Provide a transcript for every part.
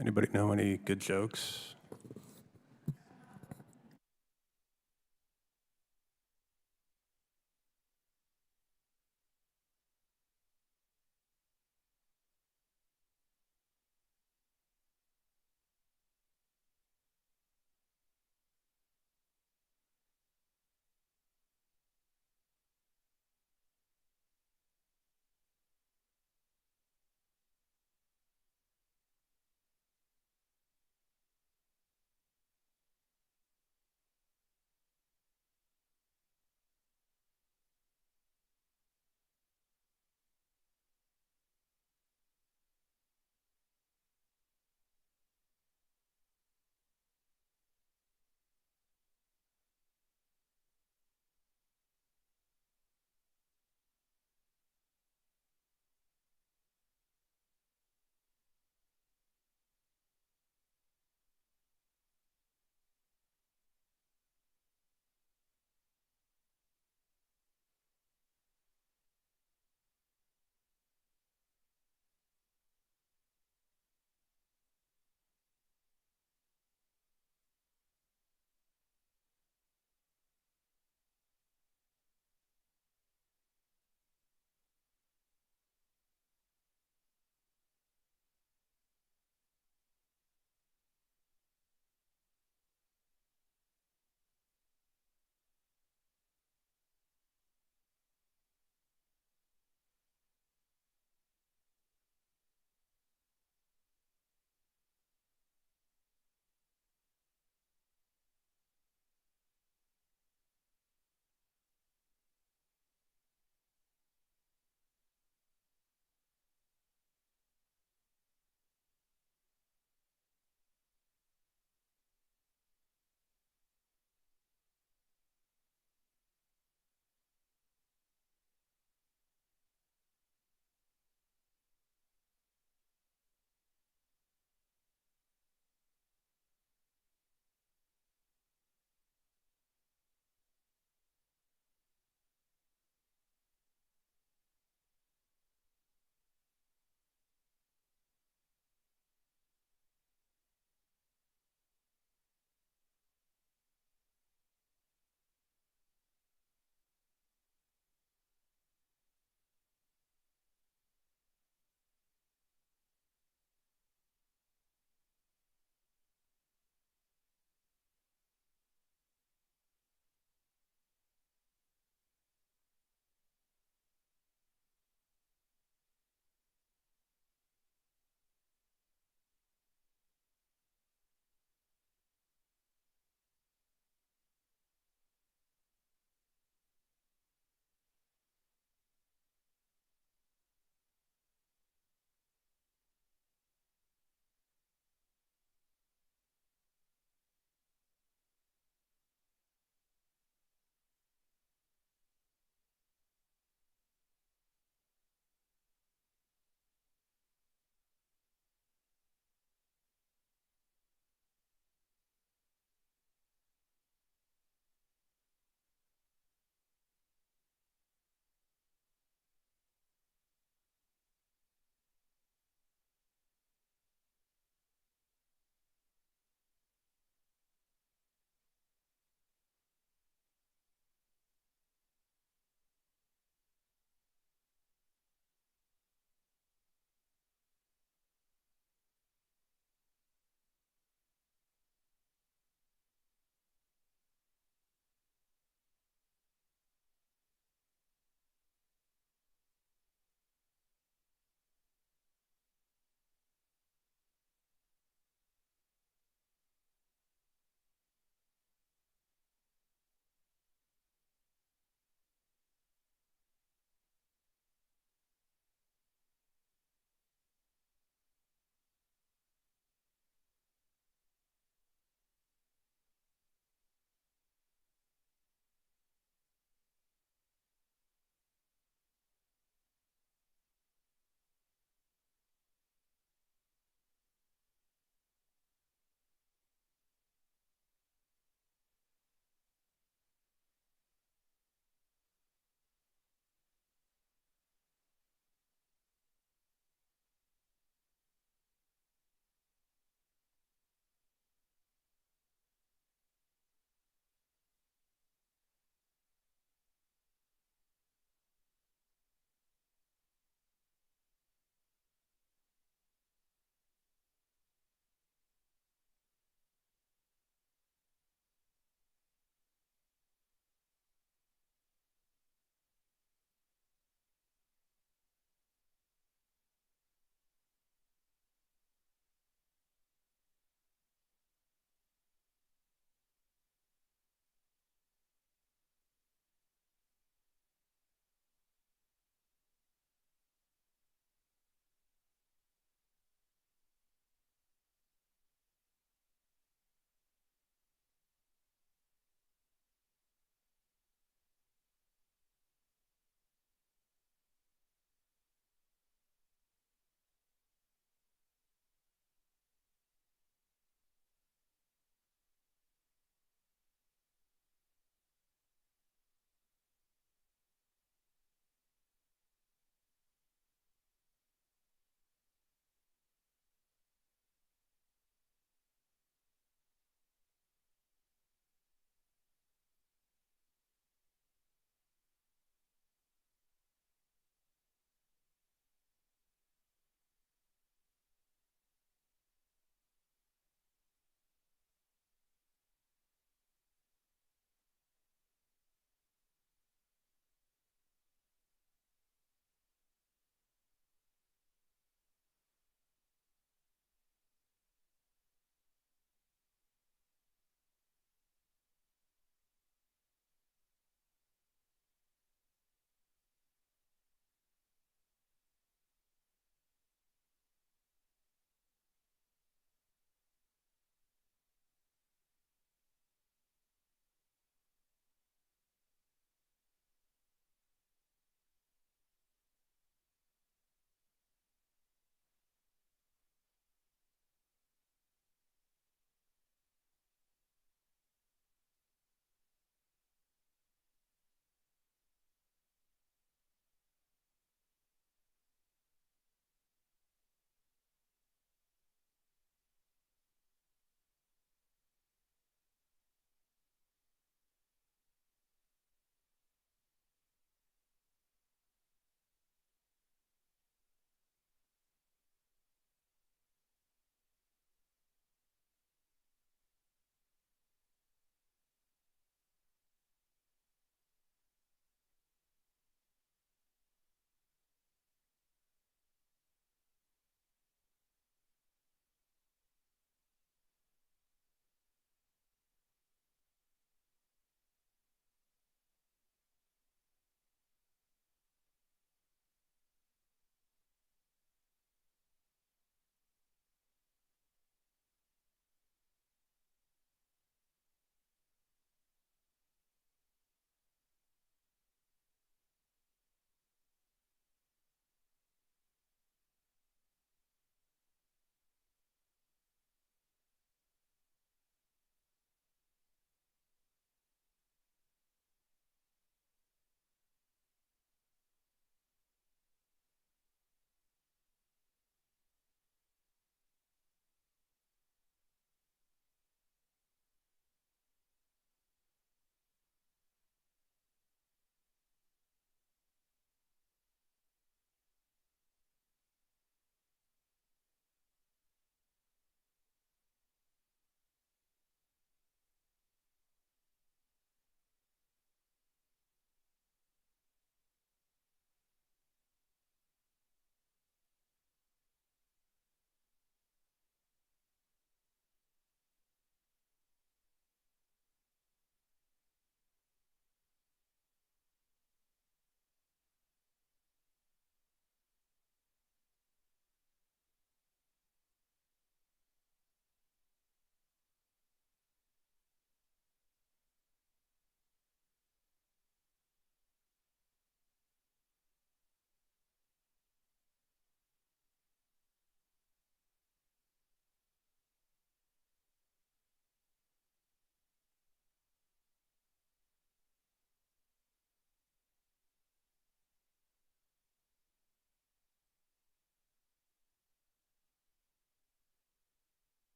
Anybody know any good jokes?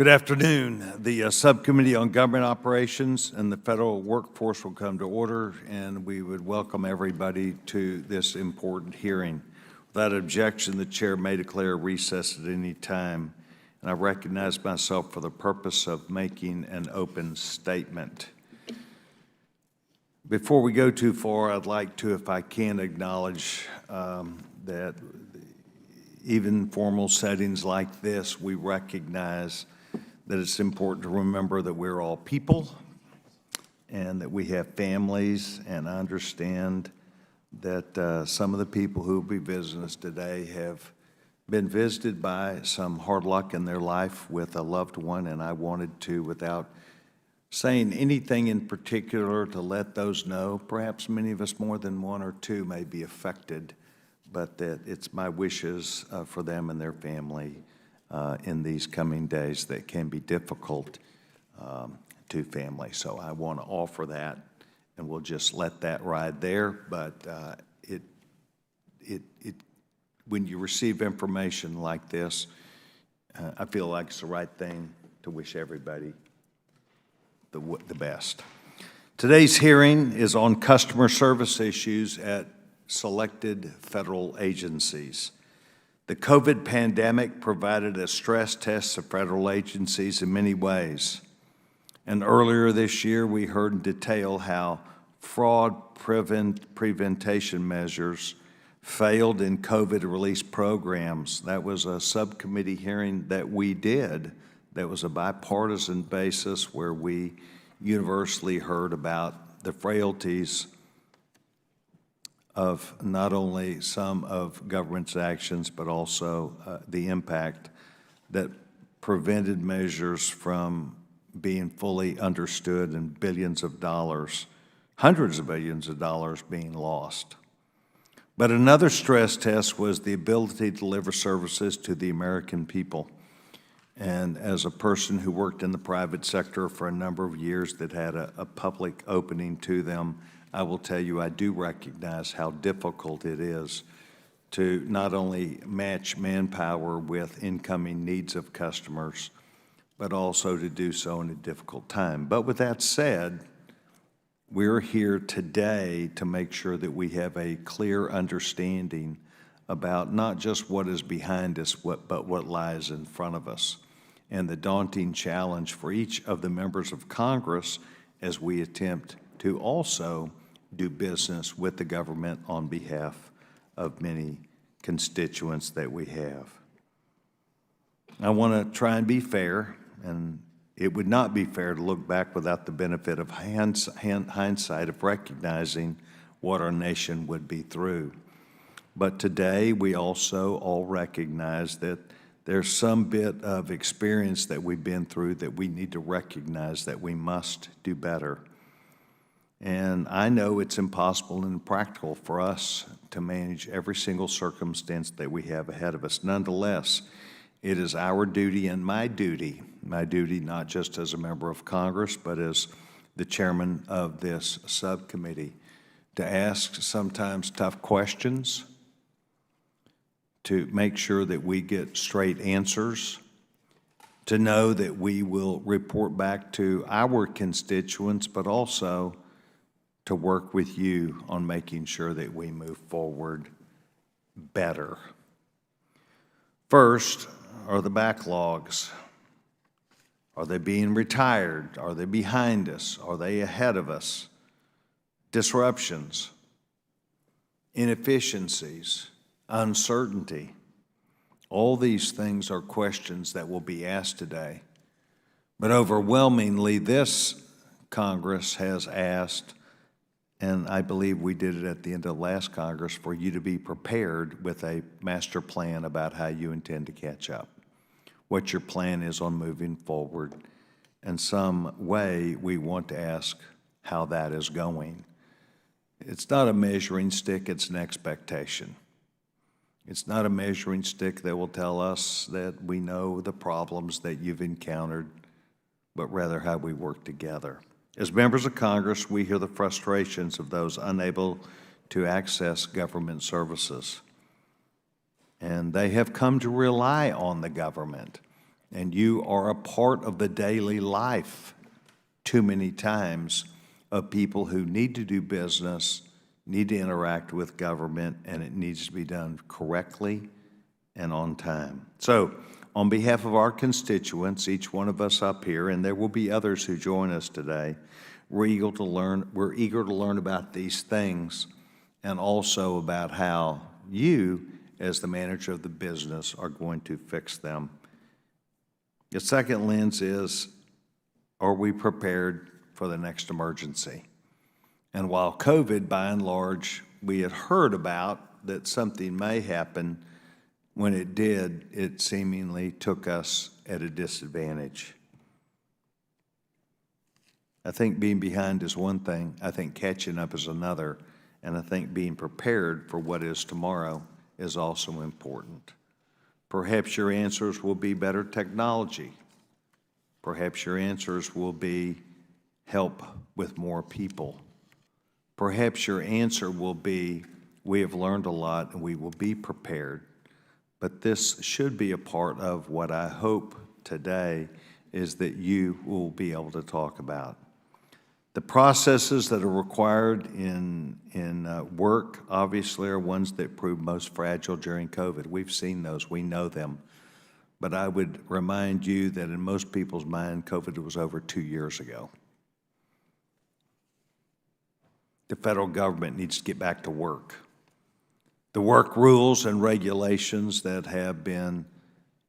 Good afternoon. The Subcommittee on Government Operations and the Federal Workforce will come to order, and we would welcome everybody to this important hearing. Without objection, the chair may declare recess at any time, and I recognize myself for the purpose of making an open statement. Before we go too far, I'd like to, if I can, acknowledge that even formal settings like this, we recognize that it's important to remember that we're all people and that we have families, and I understand that some of the people who will be visiting us today have been visited by some hard luck in their life with a loved one, and I wanted to, without saying anything in particular, to let those know. Perhaps many of us, more than one or two, may be affected, but that it's my wishes for them and their family in these coming days that can be difficult to families. So I want to offer that, and we'll just let that ride there. But when you receive information like this, I feel like it's the right thing to wish everybody the best. Today's hearing is on customer service issues at selected federal agencies. The COVID pandemic provided a stress test of federal agencies in many ways. And earlier this year, we heard in detail how fraud prevention measures failed in COVID relief programs. That was a subcommittee hearing that we did. That was a bipartisan basis where we universally heard about the frailties of not only some of government's actions, but also the impact that prevented measures from being fully understood and billions of dollars, hundreds of billions of dollars being lost. But another stress test was the ability to deliver services to the American people. And as a person who worked in the private sector for a number of years that had a public opening to them, I will tell you I do recognize how difficult it is to not only match manpower with incoming needs of customers, but also to do so in a difficult time. But with that said, we're here today to make sure that we have a clear understanding about not just what is behind us, but what lies in front of us, and the daunting challenge for each of the members of Congress as we attempt to also do business with the government on behalf of many constituents that we have. I want to try and be fair, and it would not be fair to look back without the benefit of hindsight of recognizing what our nation would be through. But today, we also all recognize that there's some bit of experience that we've been through that we need to recognize that we must do better. And I know it's impossible and impractical for us to manage every single circumstance that we have ahead of us. Nonetheless, it is our duty and my duty not just as a member of Congress, but as the chairman of this subcommittee, to ask sometimes tough questions, to make sure that we get straight answers, to know that we will report back to our constituents, but also to work with you on making sure that we move forward better. First are the backlogs. Are they being retired? Are they behind us? Are they ahead of us? Disruptions, inefficiencies, uncertainty. All these things are questions that will be asked today. But overwhelmingly, this Congress has asked, and I believe we did it at the end of last Congress, for you to be prepared with a master plan about how you intend to catch up, what your plan is on moving forward. In some way, we want to ask how that is going. It's not a measuring stick, it's an expectation. It's not a measuring stick that will tell us that we know the problems that you've encountered, but rather how we work together. As members of Congress, we hear the frustrations of those unable to access government services. And they have come to rely on the government. and you are a part of the daily life too many times of people who need to do business, need to interact with government, and it needs to be done correctly and on time. So, on behalf of our constituents, each one of us up here, and there will be others who join us today, we're eager to learn about these things and also about how you, as the manager of the business, are going to fix them. The second lens is, are we prepared for the next emergency? And while COVID, by and large, we had heard about that something may happen, when it did, it seemingly took us at a disadvantage. I think being behind is one thing, I think catching up is another, and I think being prepared for what is tomorrow is also important. Perhaps your answers will be better technology. Perhaps your answers will be help with more people. Perhaps your answer will be, we have learned a lot and we will be prepared. But this should be a part of what I hope today is that you will be able to talk about. The processes that are required in work, obviously, are ones that proved most fragile during COVID. We've seen those. We know them. But I would remind you that in most people's mind, COVID was over 2 years ago. The federal government needs to get back to work. The work rules and regulations that have been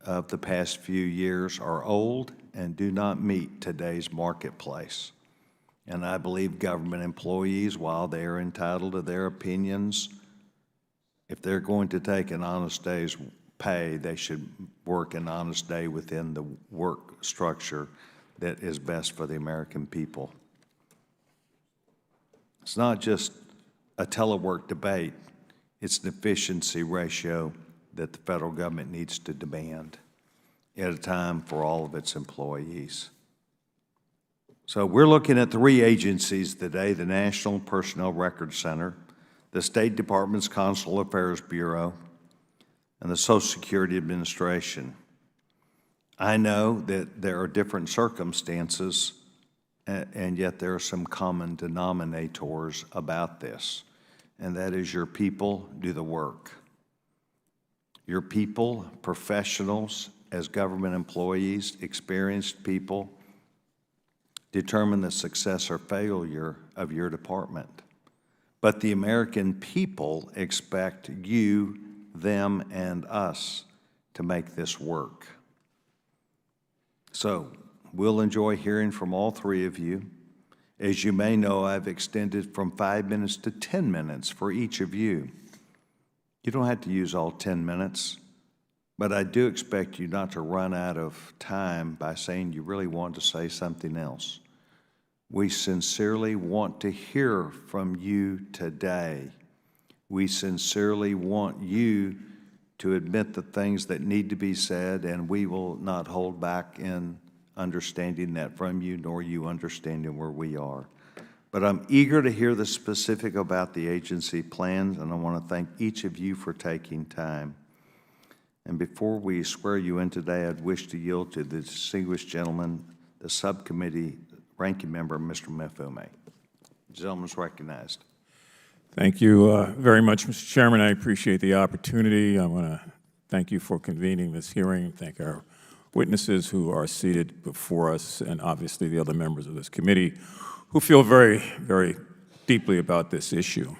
of the past few years are old and do not meet today's marketplace. And I believe government employees, while they are entitled to their opinions, if they're going to take an honest day's pay, they should work an honest day within the work structure that is best for the American people. It's not just a telework debate. It's an efficiency ratio that the federal government needs to demand at a time for all of its employees. So we're looking at 3 agencies today: the National Personnel Records Center, the State Department's Consular Affairs Bureau, and the Social Security Administration. I know that there are different circumstances, and yet there are some common denominators about this. And that is your people do the work. Your people, professionals, as government employees, experienced people, determine the success or failure of your department. But the American people expect you, them, and us to make this work. So we'll enjoy hearing from all 3 of you. As you may know, I've extended from 5 minutes to 10 minutes for each of you. You don't have to use all 10 minutes, but I do expect you not to run out of time by saying you really want to say something else. We sincerely want to hear from you today. We sincerely want you to admit the things that need to be said, and we will not hold back in understanding that from you, nor you understanding where we are. But I'm eager to hear the specific about the agency plans, and I want to thank each of you for taking time. And before we swear you in today, I'd wish to yield to the distinguished gentleman, the subcommittee ranking member, Mr. Mifune. The gentleman's recognized. Thank you very much, Mr. Chairman. I appreciate the opportunity. I want to thank you for convening this hearing, thank our witnesses who are seated before us, and obviously the other members of this committee who feel very, very deeply about this issue.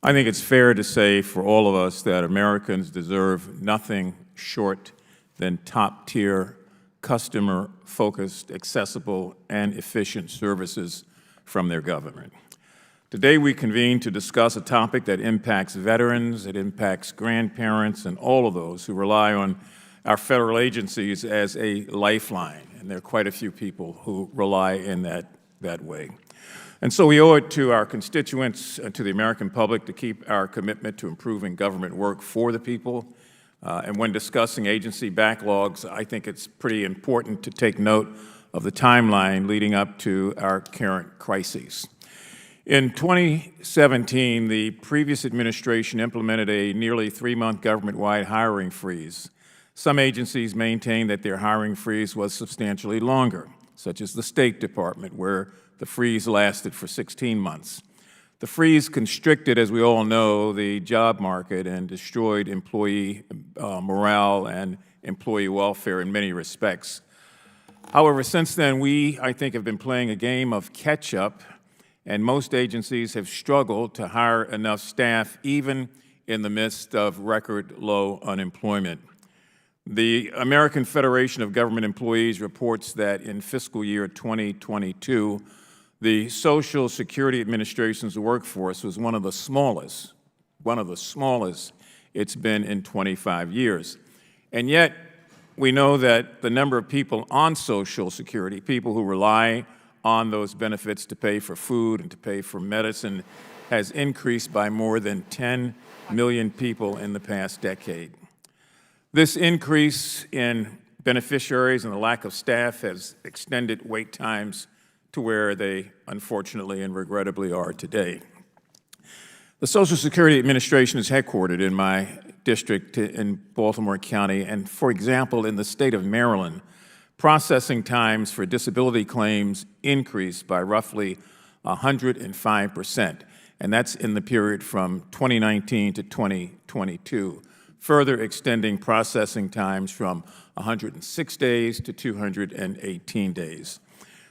I think it's fair to say for all of us that Americans deserve nothing short than top-tier, customer-focused, accessible, and efficient services from their government. Today we convene to discuss a topic that impacts veterans, it impacts grandparents, and all of those who rely on our federal agencies as a lifeline, and there are quite a few people who rely in that way. And so we owe it to our constituents, to the American public, to keep our commitment to improving government work for the people. And when discussing agency backlogs, I think it's pretty important to take note of the timeline leading up to our current crises. In 2017, the previous administration implemented a nearly 3-month government-wide hiring freeze Some agencies maintain that their hiring freeze was substantially longer, such as the State Department, where the freeze lasted for 16 months. The freeze constricted, as we all know, the job market and destroyed employee morale and employee welfare in many respects. However, since then, we, I think, have been playing a game of catch-up, and most agencies have struggled to hire enough staff, even in the midst of record low unemployment. The American Federation of Government Employees reports that in fiscal year 2022, the Social Security Administration's workforce was one of the smallest it's been in 25 years. And yet, we know that the number of people on Social Security, people who rely on those benefits to pay for food and to pay for medicine, has increased by more than 10 million people in the past decade. This increase in beneficiaries and the lack of staff has extended wait times to where they unfortunately and regrettably are today. The Social Security Administration is headquartered in my district in Baltimore County, and for example, in the state of Maryland, processing times for disability claims increased by roughly 105%, and that's in the period from 2019 to 2022, further extending processing times from 106 days to 218 days.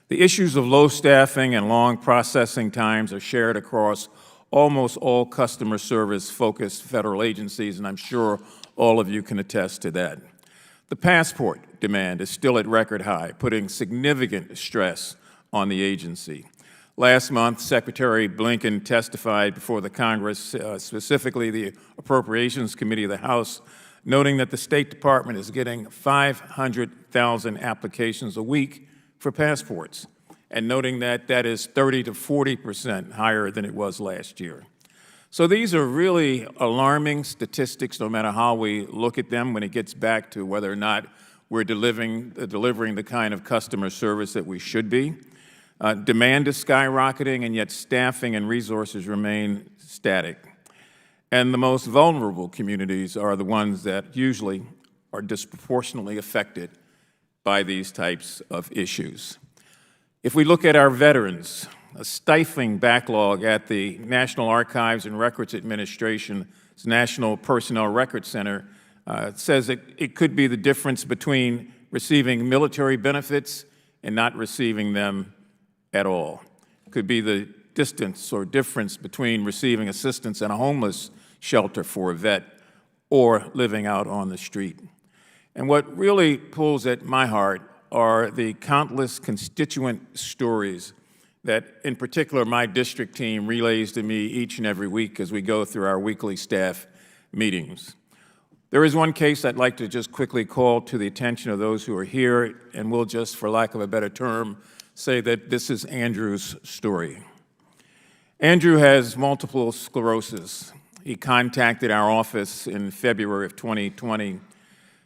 The issues of low staffing and long processing times are shared across almost all customer service-focused federal agencies, and I'm sure all of you can attest to that. The passport demand is still at record high, putting significant stress on the agency. Last month, Secretary Blinken testified before the Congress, specifically the Appropriations Committee of the House, noting that the State Department is getting 500,000 applications a week for passports, and noting that that is 30 to 40% higher than it was last year. So these are really alarming statistics, no matter how we look at them, when it gets back to whether or not we're delivering the kind of customer service that we should be. Demand is skyrocketing, and yet staffing and resources remain static. And the most vulnerable communities are the ones that usually are disproportionately affected by these types of issues. If we look at our veterans, a stifling backlog at the National Archives and Records Administration's National Personnel Records Center says that it could be the difference between receiving military benefits and not receiving them at all. It could be the distance or difference between receiving assistance in a homeless shelter for a vet or living out on the street. And what really pulls at my heart are the countless constituent stories that, in particular, my district team relays to me each and every week as we go through our weekly staff meetings. There is one case I'd like to just quickly call to the attention of those who are here, and we'll just, for lack of a better term, say that this is Andrew's story. Andrew has multiple sclerosis. He contacted our office in February of 2020,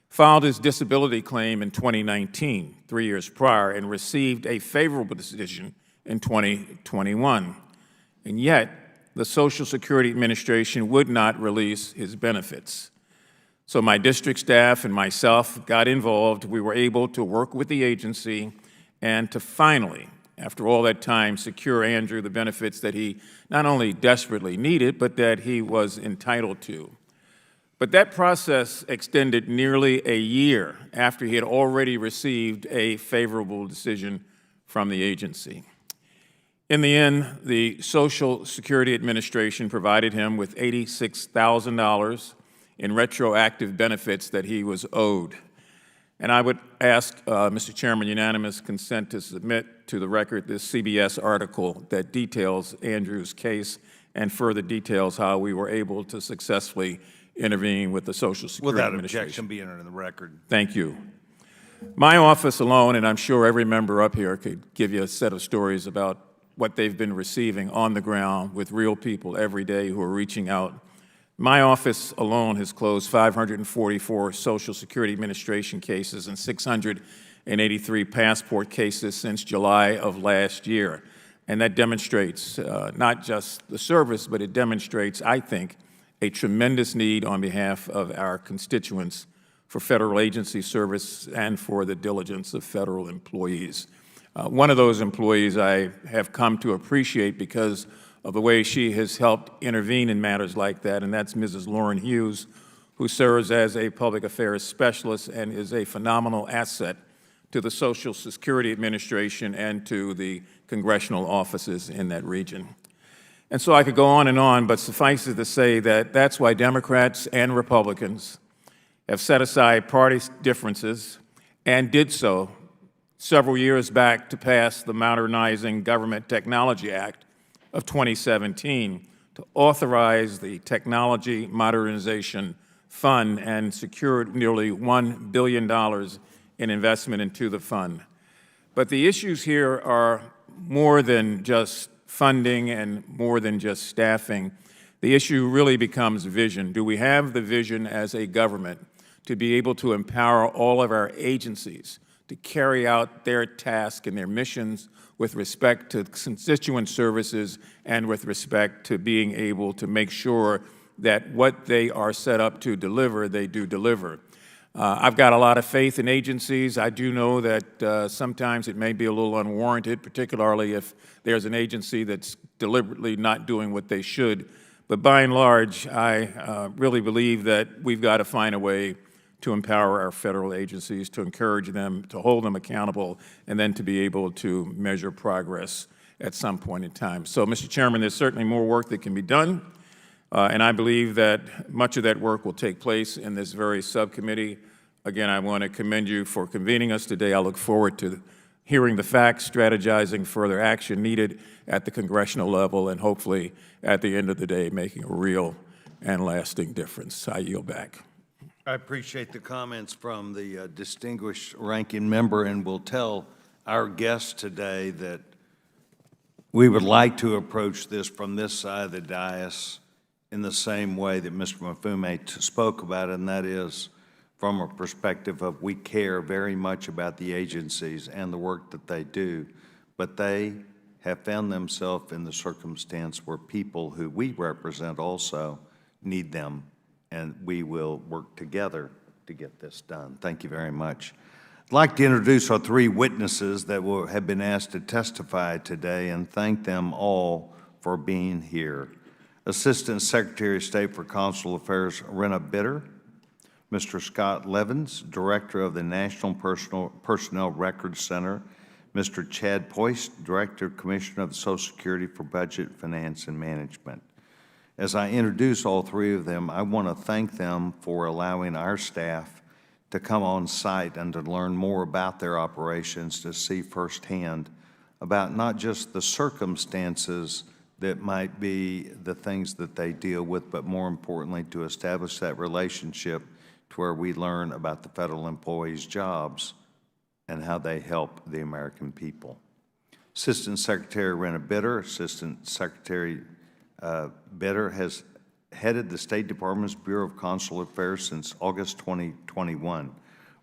filed his disability claim in 2019, 3 years prior, and received a favorable decision in 2021. And yet, the Social Security Administration would not release his benefits. So my district staff and myself got involved. We were able to work with the agency and to finally, after all that time, secure Andrew the benefits that he not only desperately needed, but that he was entitled to. But that process extended nearly a year after he had already received a favorable decision from the agency. In the end, the Social Security Administration provided him with $86,000 in retroactive benefits that he was owed. And I would ask, Mr. Chairman, unanimous consent to submit to the record this CBS article that details Andrew's case and further details how we were able to successfully intervene with the Social Security Administration. Without objection, be entered in the record. Thank you. My office alone, and I'm sure every member up here could give you a set of stories about what they've been receiving on the ground with real people every day who are reaching out. My office alone has closed 544 Social Security Administration cases and 683 passport cases since July of last year. And that demonstrates not just the service, but it demonstrates, I think, a tremendous need on behalf of our constituents for federal agency service and for the diligence of federal employees. One of those employees I have come to appreciate because of the way she has helped intervene in matters like that, and that's Mrs. Lauren Hughes, who serves as a public affairs specialist and is a phenomenal asset to the Social Security Administration and to the congressional offices in that region. And so I could go on, but suffice it to say that that's why Democrats and Republicans have set aside party differences and did so several years back to pass the Modernizing Government Technology Act of 2017 to authorize the Technology Modernization Fund and secured nearly $1 billion in investment into the fund. But the issues here are more than just funding and more than just staffing. The issue really becomes vision. Do we have the vision as a government to be able to empower all of our agencies to carry out their tasks and their missions with respect to constituent services and with respect to being able to make sure that what they are set up to deliver, they do deliver? I've got a lot of faith in agencies. I do know that sometimes it may be a little unwarranted, particularly if there's an agency that's deliberately not doing what they should. But by and large, I really believe that we've got to find a way to empower our federal agencies, to encourage them, to hold them accountable, and then to be able to measure progress at some point in time. So, Mr. Chairman, there's certainly more work that can be done. And I believe that much of that work will take place in this very subcommittee. Again, I want to commend you for convening us today. I look forward to hearing the facts, strategizing further action needed at the congressional level, and hopefully, at the end of the day, making a real and lasting difference. I yield back. I appreciate the comments from the distinguished ranking member, and will tell our guests today that we would like to approach this from this side of the dais in the same way that Mr. Mafume spoke about, and that is from a perspective of we care very much about the agencies and the work that they do, but they have found themselves in the circumstance where people who we represent also need them, and we will work together to get this done. Thank you very much. I'd like to introduce our three witnesses that have been asked to testify today and thank them all for being here. Assistant Secretary of State for Consular Affairs, Rena Bitter. Mr. Scott Levins, Director of the National Personnel Records Center. Mr. Chad Poist, Director, Commissioner of the Social Security for Budget, Finance, and Management. As I introduce all three of them, I want to thank them for allowing our staff to come on site and to learn more about their operations, to see firsthand about not just the circumstances that might be the things that they deal with, but more importantly, to establish that relationship to where we learn about the federal employees' jobs and how they help the American people. Assistant Secretary Rena Bitter. Assistant Secretary Bitter has headed the State Department's Bureau of Consular Affairs since August 2021,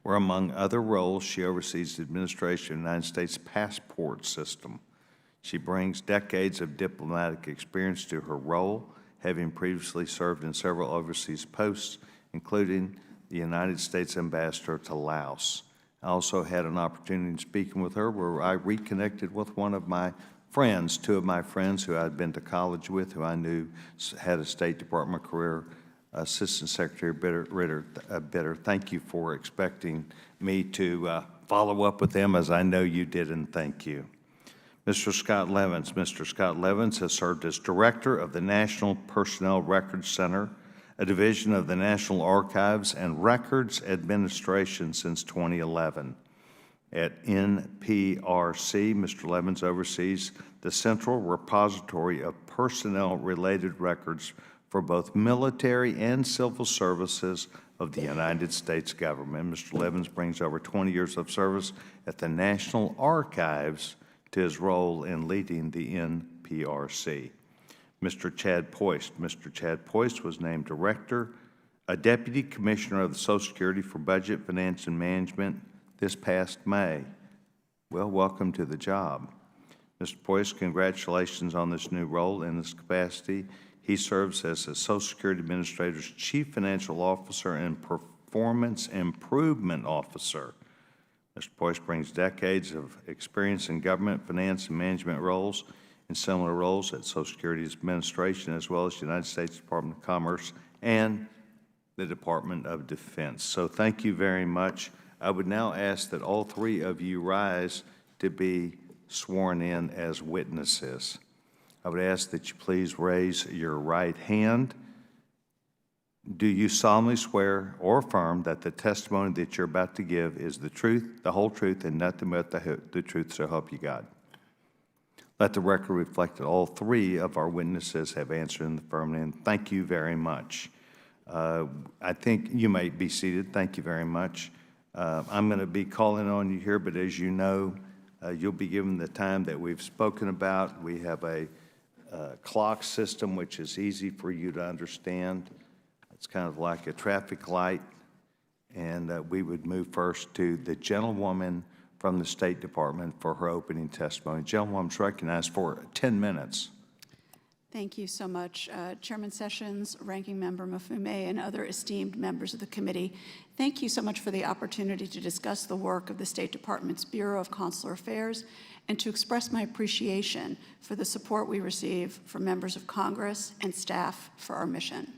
where among other roles, she oversees the administration of the United States passport system. She brings decades of diplomatic experience to her role, having previously served in several overseas posts, including the United States Ambassador to Laos. I also had an opportunity in speaking with her where I reconnected with one of my friends, two of my friends who I'd been to college with, who I knew had a State Department career. Assistant Secretary Bitter, thank you for expecting me to follow up with them, as I know you did, and thank you. Mr. Scott Levins. Mr. Scott Levins has served as Director of the National Personnel Records Center, a division of the National Archives and Records Administration since 2011. At NPRC, Mr. Levins oversees the central repository of personnel-related records for both military and civil services of the United States government. Mr. Levins brings over 20 years of service at the National Archives to his role in leading the NPRC. Mr. Chad Poist. Mr. Chad Poist was named Deputy Commissioner of the Social Security for Budget, Finance, and Management this past May. Well, welcome to the job. Mr. Poist, congratulations on this new role. In this capacity, he serves as the Social Security Administrator's Chief Financial Officer and Performance Improvement Officer. Mr. Boyce brings decades of experience in government, finance, and management roles in similar roles at Social Security Administration, as well as the United States Department of Commerce and the Department of Defense. So thank you very much. I would now ask that all three of you rise to be sworn in as witnesses. I would ask that you please raise your right hand. Do you solemnly swear or affirm that the testimony that you're about to give is the truth, the whole truth, and nothing but the truth, so help you God? Let the record reflect that all three of our witnesses have answered in the affirmative, and thank you very much. I think you may be seated. Thank you very much. I'm going to be calling on you here, but as you know, you'll be given the time that we've spoken about. We have a clock system which is easy for you to understand. It's kind of like a traffic light, and we would move first to the gentlewoman from the State Department for her opening testimony. Gentlewoman's recognized for 10 minutes. Thank you so much, Chairman Sessions, Ranking Member Mafume, and other esteemed members of the committee. Thank you so much for the opportunity to discuss the work of the State Department's Bureau of Consular Affairs and to express my appreciation for the support we receive from members of Congress and staff for our mission.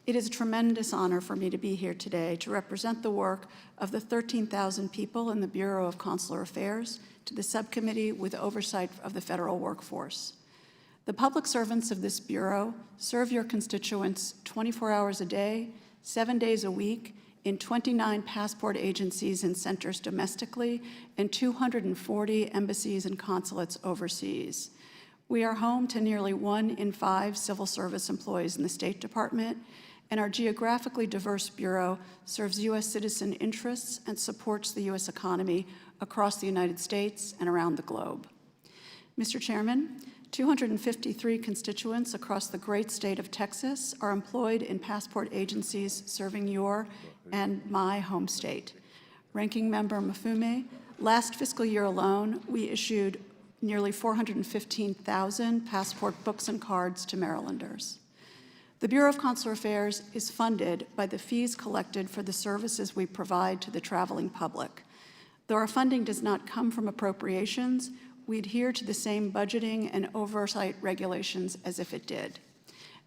It is a tremendous honor for me to be here today to represent the work of the 13,000 people in the Bureau of Consular Affairs to the subcommittee with oversight of the federal workforce. The public servants of this Bureau serve your constituents 24 hours a day, 7 days a week, in 29 passport agencies and centers domestically, and 240 embassies and consulates overseas. We are home to nearly 1 in 5 civil service employees in the State Department, and our geographically diverse Bureau serves U.S. citizen interests and supports the U.S. economy across the United States and around the globe. Mr. Chairman, 253 constituents across the great state of Texas are employed in passport agencies serving your and my home state. Ranking Member Mafume, last fiscal year alone, we issued nearly 415,000 passport books and cards to Marylanders. The Bureau of Consular Affairs is funded by the fees collected for the services we provide to the traveling public. Though our funding does not come from appropriations, we adhere to the same budgeting and oversight regulations as if it did.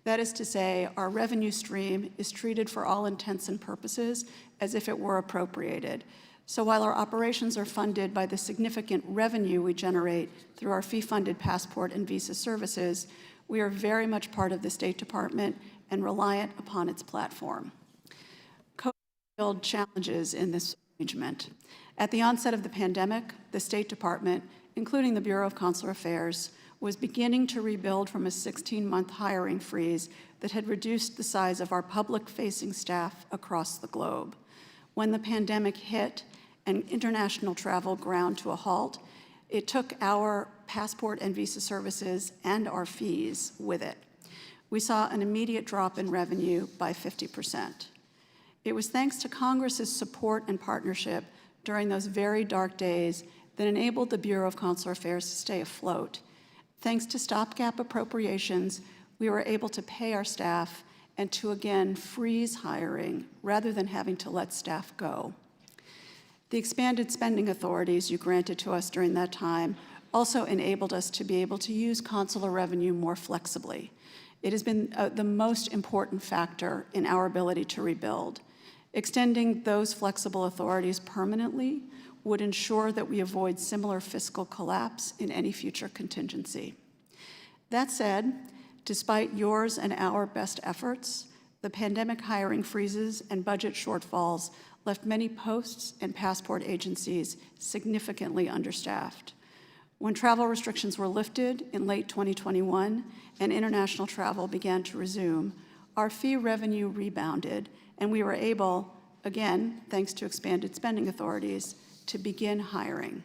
That is to say, our revenue stream is treated for all intents and purposes as if it were appropriated. So while our operations are funded by the significant revenue we generate through our fee-funded passport and visa services, we are very much part of the State Department and reliant upon its platform. COVID challenges in this arrangement. At the onset of the pandemic, the State Department, including the Bureau of Consular Affairs, was beginning to rebuild from a 16-month hiring freeze that had reduced the size of our public-facing staff across the globe. When the pandemic hit and international travel ground to a halt, it took our passport and visa services and our fees with it. We saw an immediate drop in revenue by 50%. It was thanks to Congress's support and partnership during those very dark days that enabled the Bureau of Consular Affairs to stay afloat. Thanks to stopgap appropriations, we were able to pay our staff and to again freeze hiring rather than having to let staff go. The expanded spending authorities you granted to us during that time also enabled us to be able to use consular revenue more flexibly. It has been the most important factor in our ability to rebuild. Extending those flexible authorities permanently would ensure that we avoid similar fiscal collapse in any future contingency. That said, despite yours and our best efforts, the pandemic hiring freezes and budget shortfalls left many posts and passport agencies significantly understaffed. When travel restrictions were lifted in late 2021 and international travel began to resume, our fee revenue rebounded, and we were able, again, thanks to expanded spending authorities, to begin hiring.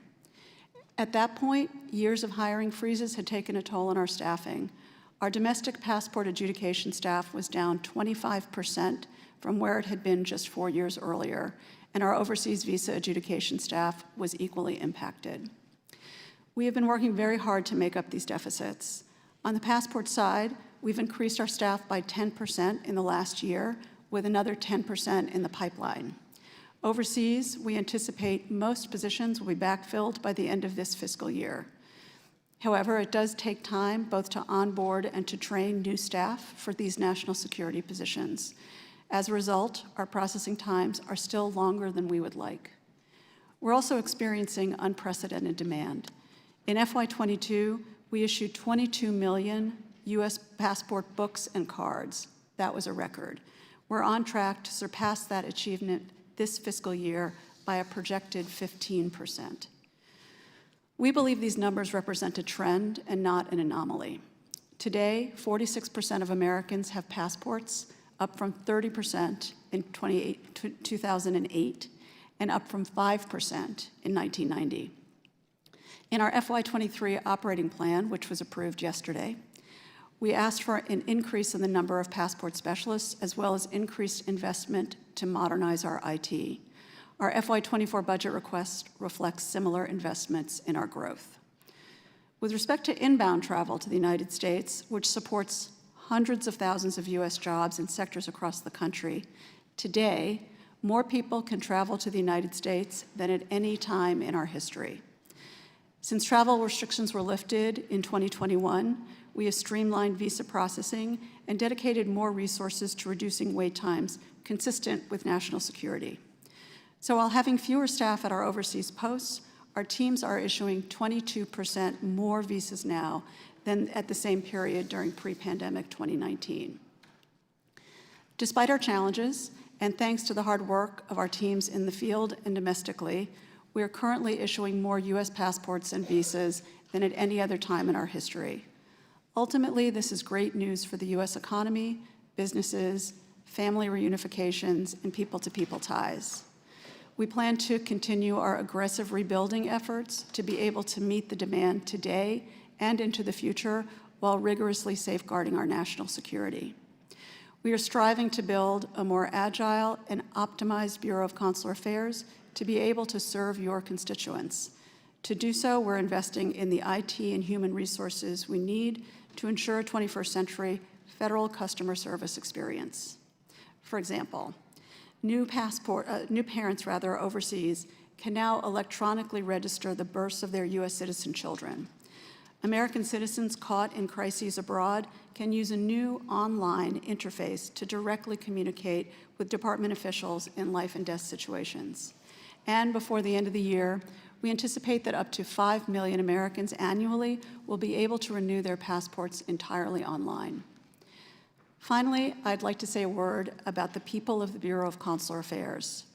At that point, years of hiring freezes had taken a toll on our staffing. Our domestic passport adjudication staff was down 25% from where it had been just 4 years earlier, and our overseas visa adjudication staff was equally impacted. We have been working very hard to make up these deficits. On the passport side, we've increased our staff by 10% in the last year, with another 10% in the pipeline. Overseas, we anticipate most positions will be backfilled by the end of this fiscal year. However, it does take time both to onboard and to train new staff for these national security positions. As a result, our processing times are still longer than we would like. We're also experiencing unprecedented demand. In FY22, we issued 22 million U.S. passport books and cards. That was a record. We're on track to surpass that achievement this fiscal year by a projected 15%. We believe these numbers represent a trend and not an anomaly. Today, 46% of Americans have passports, up from 30% in 2008, and up from 5% in 1990. In our FY23 operating plan, which was approved yesterday, we asked for an increase in the number of passport specialists as well as increased investment to modernize our IT. Our FY24 budget request reflects similar investments in our growth. With respect to inbound travel to the United States, which supports hundreds of thousands of U.S. jobs in sectors across the country, today, more people can travel to the United States than at any time in our history. Since travel restrictions were lifted in 2021, we have streamlined visa processing and dedicated more resources to reducing wait times consistent with national security. So while having fewer staff at our overseas posts, our teams are issuing 22% more visas now than at the same period during pre-pandemic 2019. Despite our challenges, and thanks to the hard work of our teams in the field and domestically, we are currently issuing more U.S. passports and visas than at any other time in our history. Ultimately, this is great news for the U.S. economy, businesses, family reunifications, and people-to-people ties. We plan to continue our aggressive rebuilding efforts to be able to meet the demand today and into the future while rigorously safeguarding our national security. We are striving to build a more agile and optimized Bureau of Consular Affairs to be able to serve your constituents. To do so, we're investing in the IT and human resources we need to ensure a 21st century federal customer service experience. For example, new parents overseas can now electronically register the births of their U.S. citizen children. American citizens caught in crises abroad can use a new online interface to directly communicate with department officials in life and death situations. And before the end of the year, we anticipate that up to 5 million Americans annually will be able to renew their passports entirely online. Finally, I'd like to say a word about the people of the Bureau of Consular Affairs.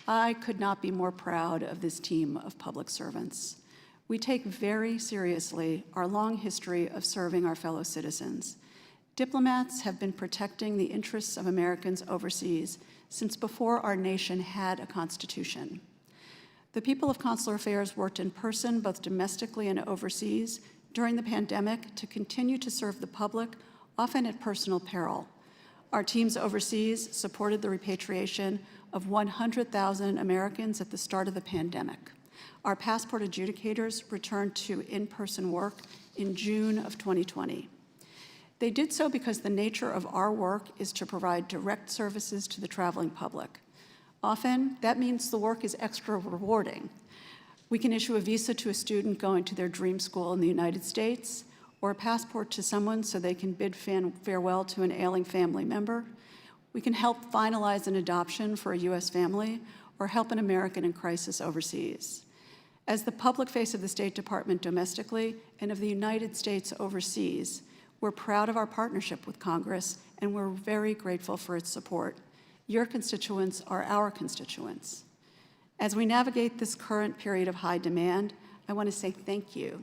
I could not be more proud of this team of public servants. We take very seriously our long history of serving our fellow citizens. Diplomats have been protecting the interests of Americans overseas since before our nation had a constitution. The people of Consular Affairs worked in person, both domestically and overseas, during the pandemic to continue to serve the public, often at personal peril. Our teams overseas supported the repatriation of 100,000 Americans at the start of the pandemic. Our passport adjudicators returned to in-person work in June of 2020. They did so because the nature of our work is to provide direct services to the traveling public. Often, that means the work is extra rewarding. We can issue a visa to a student going to their dream school in the United States, or a passport to someone so they can bid farewell to an ailing family member. We can help finalize an adoption for a U.S. family, or help an American in crisis overseas. As the public face of the State Department domestically and of the United States overseas, we're proud of our partnership with Congress, and we're very grateful for its support. Your constituents are our constituents. As we navigate this current period of high demand, I want to say thank you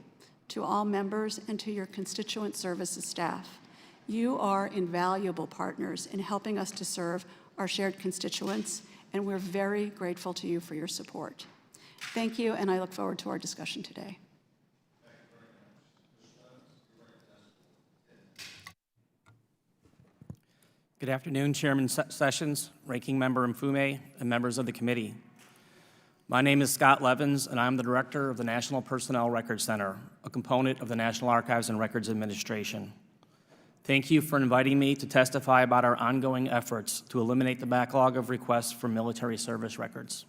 to all members and to your constituent services staff. You are invaluable partners in helping us to serve our shared constituents, and we're very grateful to you for your support. Thank you, and I look forward to our discussion today. Good afternoon, Chairman Sessions, Ranking Member Mfume, and members of the committee. My name is Scott Levins, and I'm the Director of the National Personnel Records Center, a component of the National Archives and Records Administration. Thank you for inviting me to testify about our ongoing efforts to eliminate the backlog of requests for military service records.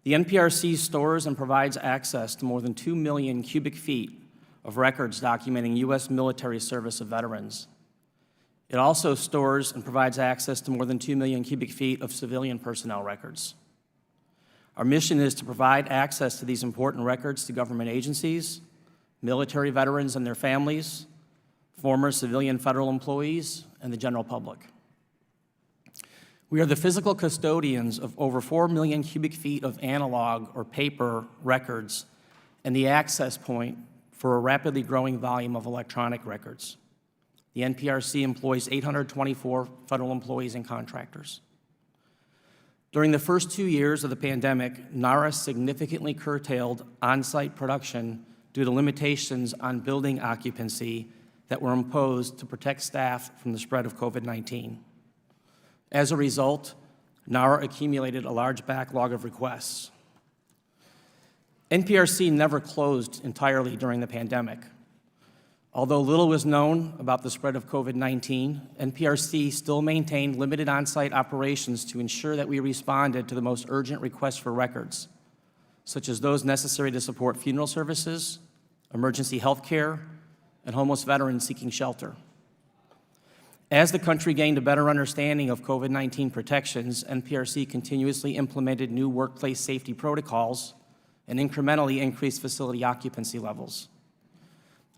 The NPRC stores and provides access to more than 2 million cubic feet of records documenting U.S. military service of veterans. It also stores and provides access to more than 2 million cubic feet of civilian personnel records. Our mission is to provide access to these important records to government agencies, military veterans and their families, former civilian federal employees, and the general public. We are the physical custodians of over 4 million cubic feet of analog or paper records and the access point for a rapidly growing volume of electronic records. The NPRC employs 824 federal employees and contractors. During the first 2 years of the pandemic, NARA significantly curtailed on-site production due to limitations on building occupancy that were imposed to protect staff from the spread of COVID-19. As a result, NARA accumulated a large backlog of requests. NPRC never closed entirely during the pandemic. Although little was known about the spread of COVID-19, NPRC still maintained limited on-site operations to ensure that we responded to the most urgent requests for records, such as those necessary to support funeral services, emergency health care, and homeless veterans seeking shelter. As the country gained a better understanding of COVID-19 protections, NPRC continuously implemented new workplace safety protocols and incrementally increased facility occupancy levels.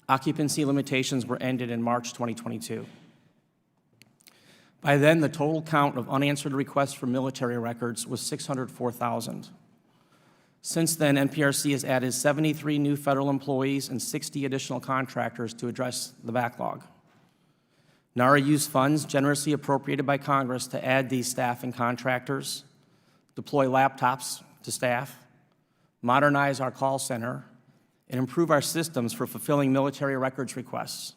Occupancy limitations were ended in March 2022. By then, the total count of unanswered requests for military records was 604,000. Since then, NPRC has added 73 new federal employees and 60 additional contractors to address the backlog. NARA used funds generously appropriated by Congress to add these staff and contractors, deploy laptops to staff, modernize our call center, and improve our systems for fulfilling military records requests.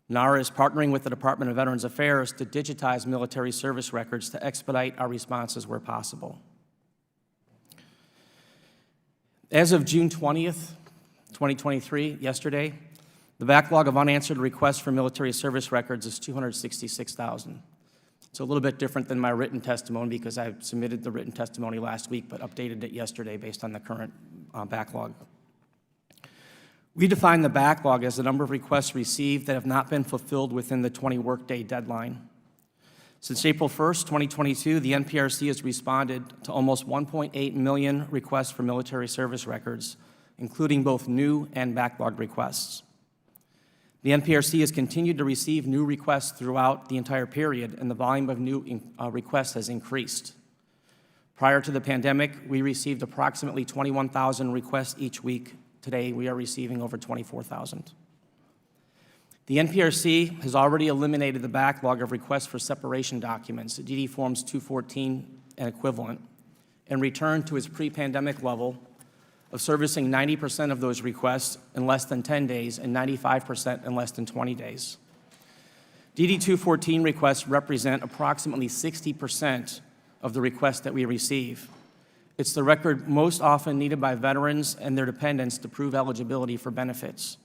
NARA is partnering with the Department of Veterans Affairs to digitize military service records to expedite our responses where possible. As of June 20th, 2023, yesterday, the backlog of unanswered requests for military service records is 266,000. It's a little bit different than my written testimony because I submitted the written testimony last week but updated it yesterday based on the current backlog. We define the backlog as the number of requests received that have not been fulfilled within the 20-workday deadline. Since April 1st, 2022, the NPRC has responded to almost 1.8 million requests for military service records, including both new and backlogged requests. The NPRC has continued to receive new requests throughout the entire period, and the volume of new requests has increased. Prior to the pandemic, we received approximately 21,000 requests each week. Today, we are receiving over 24,000. The NPRC has already eliminated the backlog of requests for separation documents, DD Forms 214 and equivalent, and returned to its pre-pandemic level of servicing 90% of those requests in less than 10 days and 95% in less than 20 days. DD 214 requests represent approximately 60% of the requests that we receive. It's the record most often needed by veterans and their dependents to prove eligibility for benefits.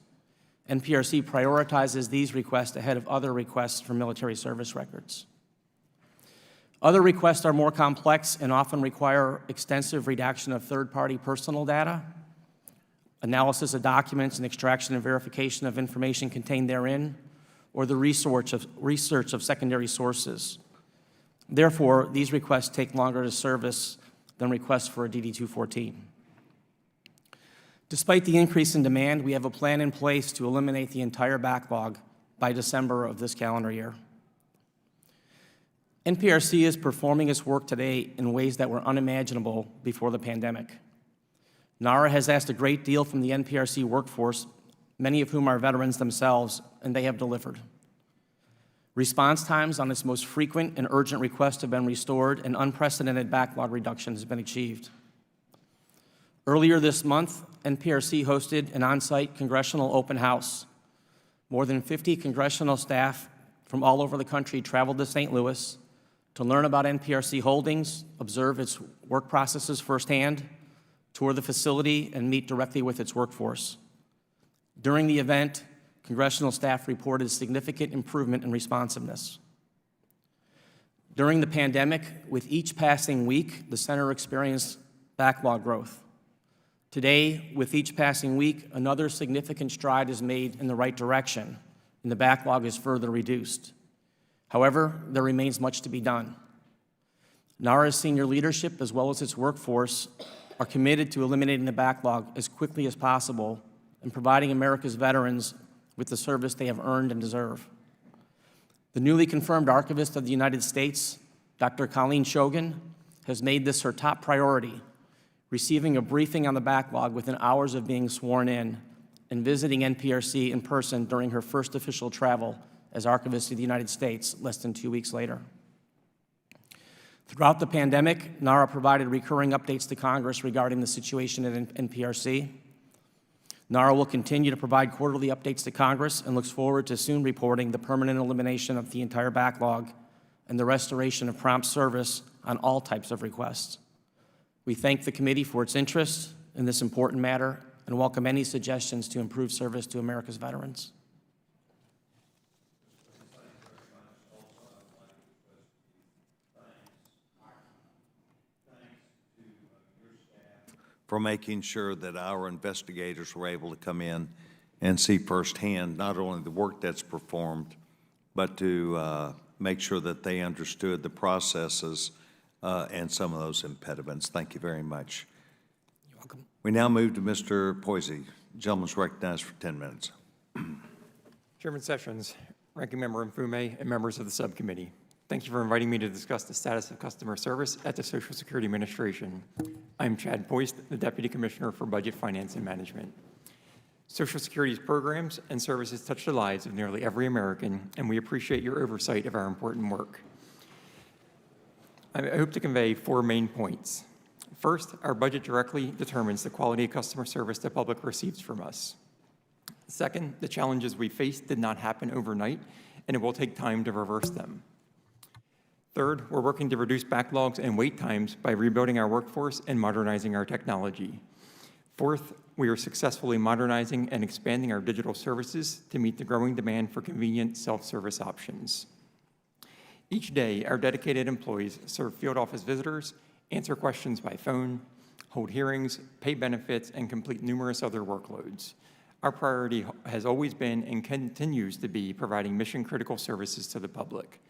NPRC prioritizes these requests ahead of other requests for military service records. Other requests are more complex and often require extensive redaction of third-party personal data, analysis of documents, and extraction and verification of information contained therein, or the research of secondary sources. Therefore, these requests take longer to service than requests for a DD 214. Despite the increase in demand, we have a plan in place to eliminate the entire backlog by December of this calendar year. NPRC is performing its work today in ways that were unimaginable before the pandemic. NARA has asked a great deal from the NPRC workforce, many of whom are veterans themselves, and they have delivered. Response times on its most frequent and urgent requests have been restored, and unprecedented backlog reduction has been achieved. Earlier this month, NPRC hosted an on-site congressional open house. More than 50 congressional staff from all over the country traveled to St. Louis to learn about NPRC holdings, observe its work processes firsthand, tour the facility, and meet directly with its workforce. During the event, congressional staff reported significant improvement in responsiveness. During the pandemic, with each passing week, the center experienced backlog growth. Today, with each passing week, another significant stride is made in the right direction, and the backlog is further reduced. However, there remains much to be done. NARA's senior leadership, as well as its workforce, are committed to eliminating the backlog as quickly as possible and providing America's veterans with the service they have earned and deserve. The newly confirmed Archivist of the United States, Dr. Colleen Shogan, has made this her top priority, receiving a briefing on the backlog within hours of being sworn in and visiting NPRC in person during her first official travel as Archivist of the United States less than 2 weeks later. Throughout the pandemic, NARA provided recurring updates to Congress regarding the situation at NPRC. NARA will continue to provide quarterly updates to Congress and looks forward to soon reporting the permanent elimination of the entire backlog and the restoration of prompt service on all types of requests. We thank the committee for its interest in this important matter and welcome any suggestions to improve service to America's veterans. For making sure that our investigators were able to come in and see firsthand not only the work that's performed, but to make sure that they understood the processes and some of those impediments. Thank you very much. You're welcome. We now move to Mr. Poisey. Gentleman's recognized for 10 minutes. Chairman Sessions, Ranking Member Mfume, and members of the subcommittee. Thank you for inviting me to discuss the status of customer service at the Social Security Administration. I'm Chad Poist, the Deputy Commissioner for Budget, Finance, and Management. Social Security's programs and services touch the lives of nearly every American, and we appreciate your oversight of our important work. I hope to convey 4 main points. First, our budget directly determines the quality of customer service the public receives from us. Second, the challenges we face did not happen overnight, and it will take time to reverse them. Third, we're working to reduce backlogs and wait times by rebuilding our workforce and modernizing our technology. Fourth, we are successfully modernizing and expanding our digital services to meet the growing demand for convenient self-service options. Each day, our dedicated employees serve field office visitors, answer questions by phone, hold hearings, pay benefits, and complete numerous other workloads. Our priority has always been and continues to be providing mission-critical services to the public.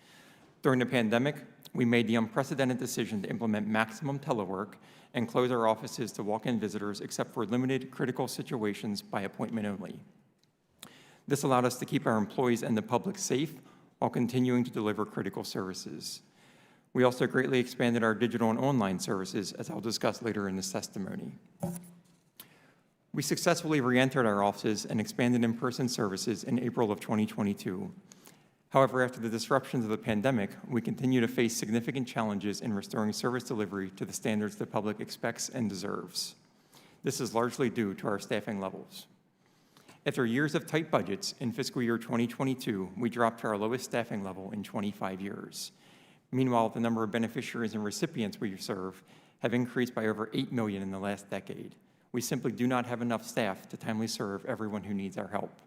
During the pandemic, we made the unprecedented decision to implement maximum telework and close our offices to walk-in visitors except for limited critical situations by appointment only. This allowed us to keep our employees and the public safe while continuing to deliver critical services. We also greatly expanded our digital and online services, as I'll discuss later in this testimony. We successfully re-entered our offices and expanded in-person services in April of 2022. However, after the disruptions of the pandemic, we continue to face significant challenges in restoring service delivery to the standards the public expects and deserves. This is largely due to our staffing levels. After years of tight budgets, in fiscal year 2022, we dropped to our lowest staffing level in 25 years. Meanwhile, the number of beneficiaries and recipients we serve have increased by over 8 million in the last decade. We simply do not have enough staff to timely serve everyone who needs our help.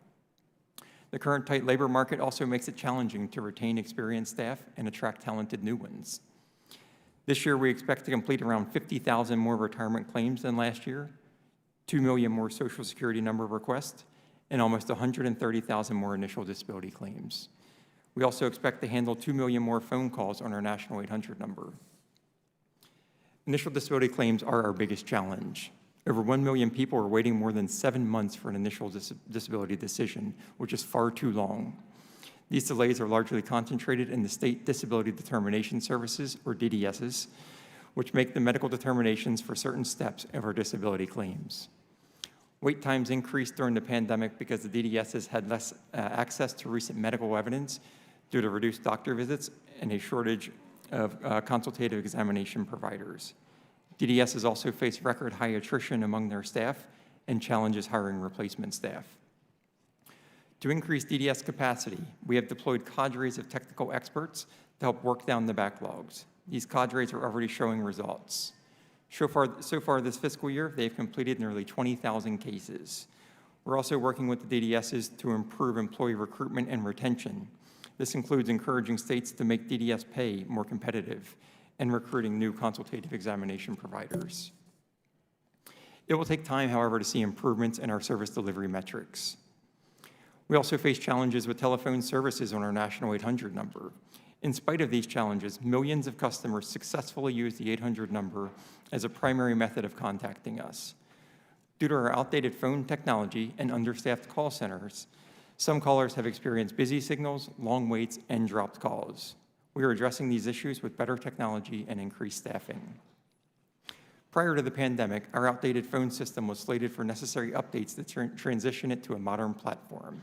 The current tight labor market also makes it challenging to retain experienced staff and attract talented new ones. This year, we expect to complete around 50,000 more retirement claims than last year, 2 million more Social Security number requests, and almost 130,000 more initial disability claims. We also expect to handle 2 million more phone calls on our National 800 number. Initial disability claims are our biggest challenge. Over 1 million people are waiting more than 7 months for an initial disability decision, which is far too long. These delays are largely concentrated in the State Disability Determination Services, or DDSs, which make the medical determinations for certain steps of our disability claims. Wait times increased during the pandemic because the DDSs had less access to recent medical evidence due to reduced doctor visits and a shortage of consultative examination providers. DDSs also face record high attrition among their staff and challenges hiring replacement staff. To increase DDS capacity, we have deployed cadres of technical experts to help work down the backlogs. These cadres are already showing results. So far this fiscal year, they've completed nearly 20,000 cases. We're also working with the DDSs to improve employee recruitment and retention. This includes encouraging states to make DDS pay more competitive and recruiting new consultative examination providers. It will take time, however, to see improvements in our service delivery metrics. We also face challenges with telephone services on our national 800 number. In spite of these challenges, millions of customers successfully use the 800 number as a primary method of contacting us. Due to our outdated phone technology and understaffed call centers, some callers have experienced busy signals, long waits, and dropped calls. We are addressing these issues with better technology and increased staffing. Prior to the pandemic, our outdated phone system was slated for necessary updates to transition it to a modern platform.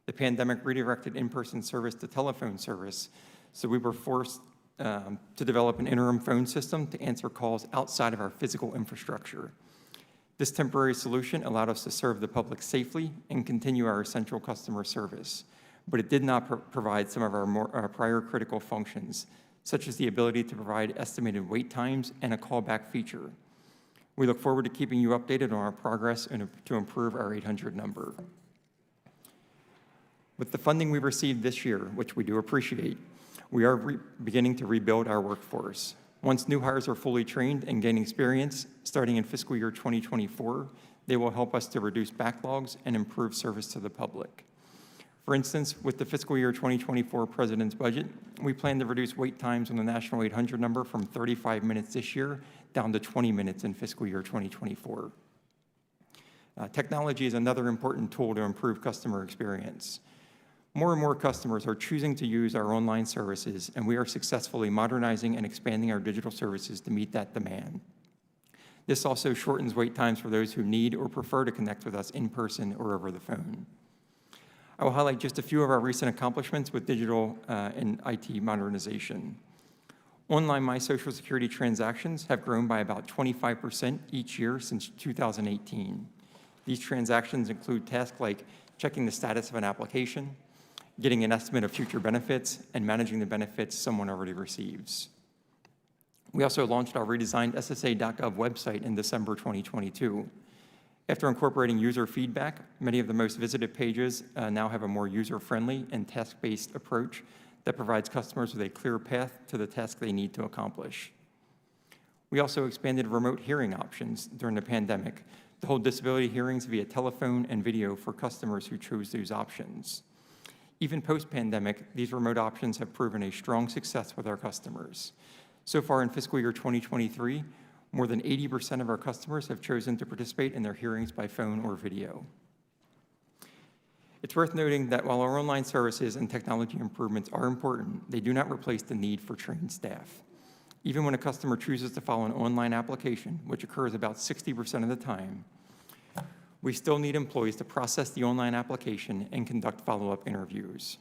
The pandemic redirected in-person service to telephone service, so we were forced to develop an interim phone system to answer calls outside of our physical infrastructure. This temporary solution allowed us to serve the public safely and continue our essential customer service, but it did not provide some of our prior critical functions, such as the ability to provide estimated wait times and a callback feature. We look forward to keeping you updated on our progress and to improve our 800 number. With the funding we received this year, which we do appreciate, we are beginning to rebuild our workforce. Once new hires are fully trained and gain experience, starting in fiscal year 2024, they will help us to reduce backlogs and improve service to the public. For instance, with the fiscal year 2024 President's budget, we plan to reduce wait times on the National 800 number from 35 minutes this year down to 20 minutes in fiscal year 2024. Technology is another important tool to improve customer experience. More and more customers are choosing to use our online services, and we are successfully modernizing and expanding our digital services to meet that demand. This also shortens wait times for those who need or prefer to connect with us in person or over the phone. I will highlight just a few of our recent accomplishments with digital and IT modernization. Online My Social Security transactions have grown by about 25% each year since 2018. These transactions include tasks like checking the status of an application, getting an estimate of future benefits, and managing the benefits someone already receives. We also launched our redesigned SSA.gov website in December 2022. After incorporating user feedback, many of the most visited pages now have a more user-friendly and task-based approach that provides customers with a clear path to the task they need to accomplish. We also expanded remote hearing options during the pandemic to hold disability hearings via telephone and video for customers who chose those options. Even post-pandemic, these remote options have proven a strong success with our customers. So far in fiscal year 2023, more than 80% of our customers have chosen to participate in their hearings by phone or video. It's worth noting that while our online services and technology improvements are important, they do not replace the need for trained staff. Even when a customer chooses to file an online application, which occurs about 60% of the time, we still need employees to process the online application and conduct follow-up interviews.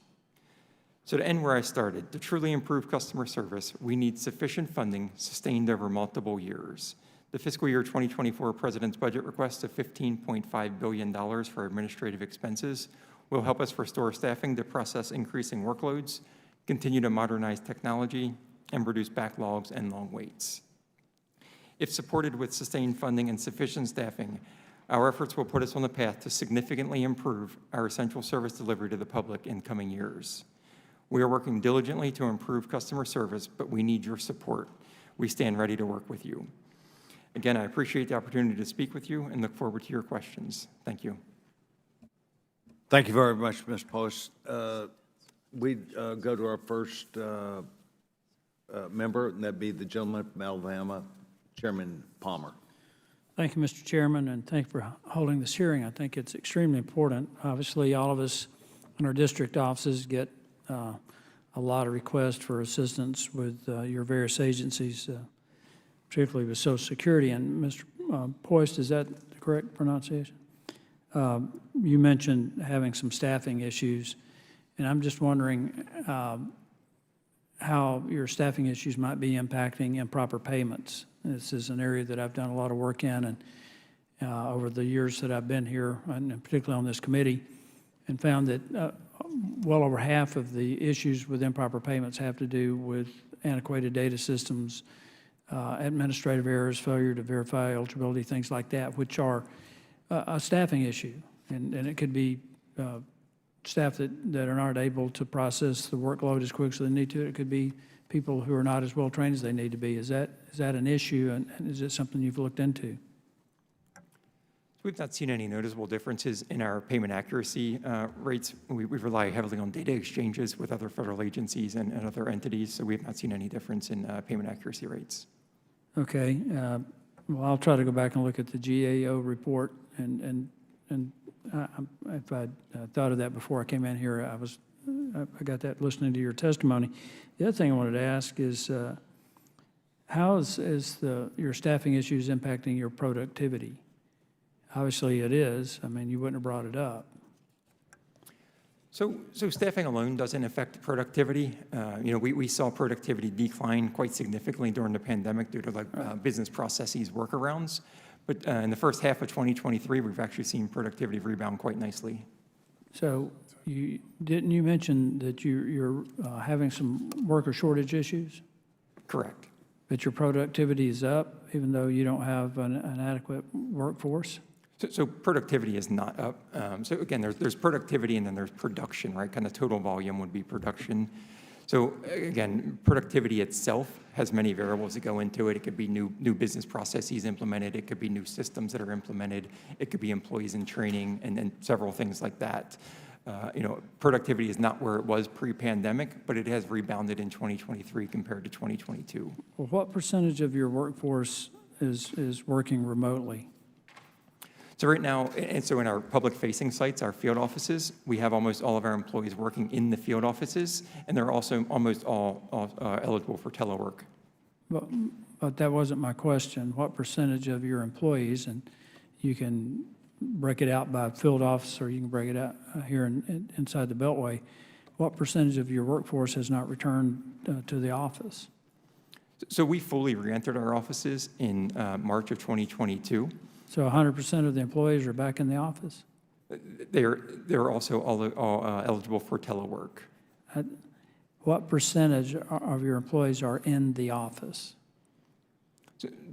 So to end where I started, to truly improve customer service, we need sufficient funding sustained over multiple years. The fiscal year 2024 President's budget request of $15.5 billion for administrative expenses will help us restore staffing to process increasing workloads, continue to modernize technology, and reduce backlogs and long waits. If supported with sustained funding and sufficient staffing, our efforts will put us on the path to significantly improve our essential service delivery to the public in coming years. We are working diligently to improve customer service, but we need your support. We stand ready to work with you. Again, I appreciate the opportunity to speak with you and look forward to your questions. Thank you. Thank you very much, Mr. Post. We go to our first member, and that'd be the gentleman from Alabama, Chairman Palmer. Thank you, Mr. Chairman, and thank you for holding this hearing. I think it's extremely important. Obviously, all of us in our district offices get a lot of requests for assistance with your various agencies, particularly with Social Security. And Mr. Poist, is that the correct pronunciation? You mentioned having some staffing issues, and I'm just wondering how your staffing issues might be impacting improper payments. This is an area that I've done a lot of work in, and over the years that I've been here, and particularly on this committee, and found that well over half of the issues with improper payments have to do with antiquated data systems, administrative errors, failure to verify eligibility, things like that, which are a staffing issue. And it could be staff that are not able to process the workload as quick as they need to. It could be people who are not as well trained as they need to be. Is that an issue, and is it something you've looked into? We've not seen any noticeable differences in our payment accuracy rates. We rely heavily on data exchanges with other federal agencies and other entities, so we have not seen any difference in payment accuracy rates. Okay. Well, I'll try to go back and look at the GAO report, and if I'd thought of that before I came in here, I got that listening to your testimony. The other thing I wanted to ask is, how is your staffing issues impacting your productivity? Obviously, it is. I mean, you wouldn't have brought it up. So staffing alone doesn't affect productivity. We saw productivity decline quite significantly during the pandemic due to business processes workarounds. But in the first half of 2023, we've actually seen productivity rebound quite nicely. So didn't you mention that you're having some worker shortage issues? Correct. But your productivity is up, even though you don't have an adequate workforce? So productivity is not up. So again, there's productivity and then there's production, right? Kind of total volume would be production. So again, productivity itself has many variables that go into it. It could be new business processes implemented. It could be new systems that are implemented. It could be employees in training and several things like that. Productivity is not where it was pre-pandemic, but it has rebounded in 2023 compared to 2022. Well, what percentage of your workforce is working remotely? So right now, and so in our public-facing sites, our field offices, we have almost all of our employees working in the field offices, and they're also almost all eligible for telework. But that wasn't my question. What percentage of your employees, and you can break it out by field office, or you can break it out here inside the Beltway, what percentage of your workforce has not returned to the office? So we fully re-entered our offices in March of 2022. So 100% of the employees are back in the office? They're also all eligible for telework. What percentage of your employees are in the office?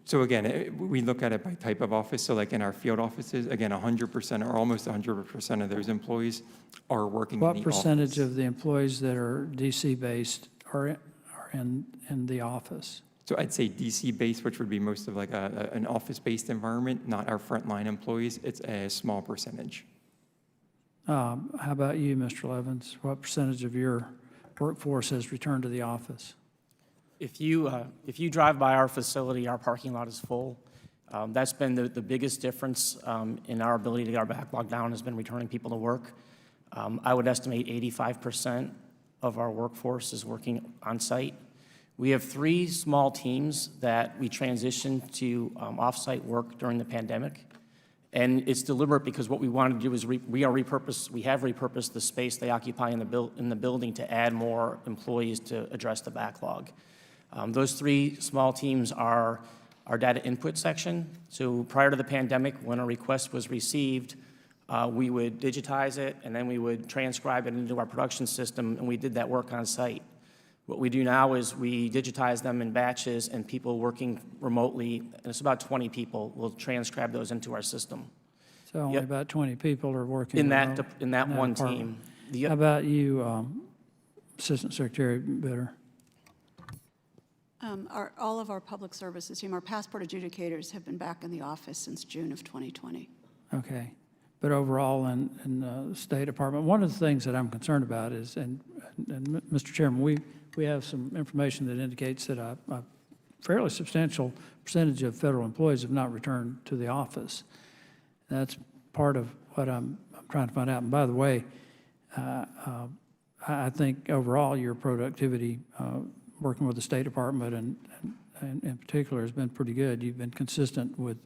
So again, we look at it by type of office. So like in our field offices, again, 100% or almost 100% of those employees are working in the office. What percentage of the employees that are DC-based are in the office? So I'd say DC-based, which would be most of like an office-based environment, not our frontline employees. It's a small percentage. How about you, Mr. Levins? What percentage of your workforce has returned to the office? If you drive by our facility, our parking lot is full. That's been the biggest difference in our ability to get our backlog down, has been returning people to work. I would estimate 85% of our workforce is working on site. We have 3 small teams that we transitioned to off-site work during the pandemic. And it's deliberate because what we wanted to do is we have repurposed the space they occupy in the building to add more employees to address the backlog. Those 3 small teams are our data input section. So prior to the pandemic, when a request was received, we would digitize it, and then we would transcribe it into our production system, and we did that work on site. What we do now is we digitize them in batches, and people working remotely, and it's about 20 people, will transcribe those into our system. So only Yep. About 20 people are working In remote that one department. team. How about you, Assistant Secretary Bitter? All of our public services team, our passport adjudicators have been back in the office since June of 2020. Okay. But overall, in the State Department, one of the things that I'm concerned about is, and Mr. Chairman, we have some information that indicates that a fairly substantial percentage of federal employees have not returned to the office. That's part of what I'm trying to find out. And by the way, I think overall your productivity working with the State Department and in particular has been pretty good. You've been consistent with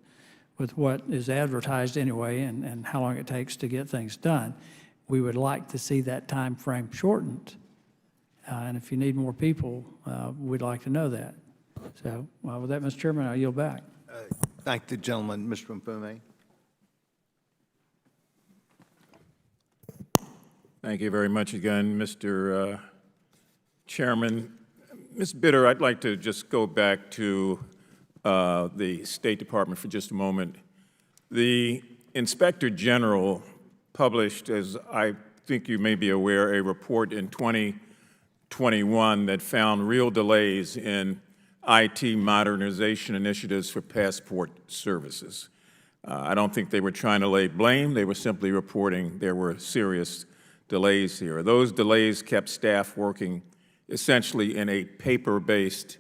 what is advertised anyway and how long it takes to get things done. We would like to see that time frame shortened. And if you need more people, we'd like to know that. So with that, Mr. Chairman, I yield back. Thank the gentleman. Mr. Mfume. Thank you very much again, Mr. Chairman. Ms. Bitter, I'd like to just go back to the State Department for just a moment. The Inspector General published, as I think you may be aware, a report in 2021 that found real delays in IT modernization initiatives for passport services. I don't think they were trying to lay blame. They were simply reporting there were serious delays here. Those delays kept staff working essentially in a paper-based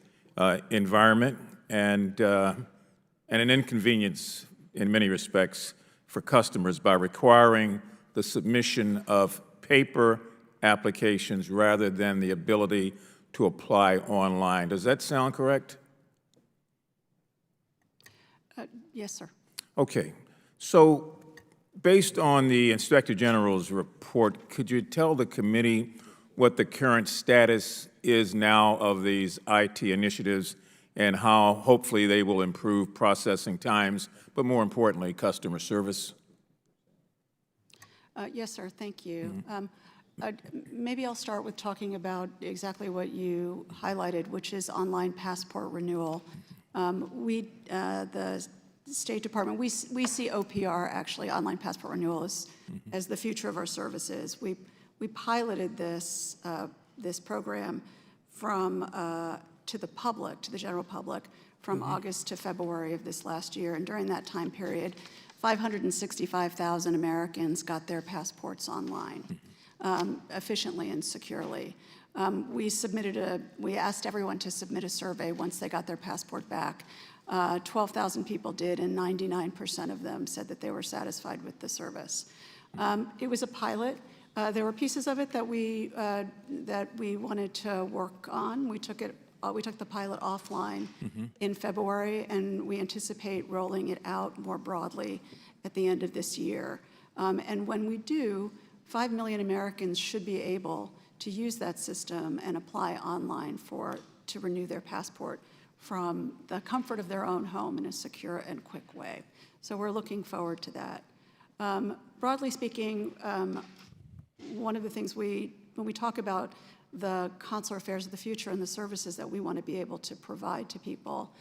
environment and an inconvenience in many respects for customers by requiring the submission of paper applications rather than the ability to apply online. Does that sound correct? Yes, sir. Okay. So based on the Inspector General's report, could you tell the committee what the current status is now of these IT initiatives and how hopefully they will improve processing times, but more importantly, customer service? Yes, sir. Thank you. Maybe I'll start with talking about exactly what you highlighted, which is online passport renewal. The State Department, we see OPR, actually, online passport renewal, as the future of our services. We piloted this program to the public, to the general public, from August to February of this last year. And during that time period, 565,000 Americans got their passports online efficiently and securely. We asked everyone to submit a survey once they got their passport back. 12,000 people did, and 99% of them said that they were satisfied with the service. It was a pilot. There were pieces of it that we wanted to work on. We took the pilot offline in February, and we anticipate rolling it out more broadly at the end of this year. And when we do, 5 million Americans should be able to use that system and apply online to renew their passport from the comfort of their own home in a secure and quick way. So we're looking forward to that. Broadly speaking, one of the things when we talk about the consular affairs of the future and the services that we want to be able to provide to people,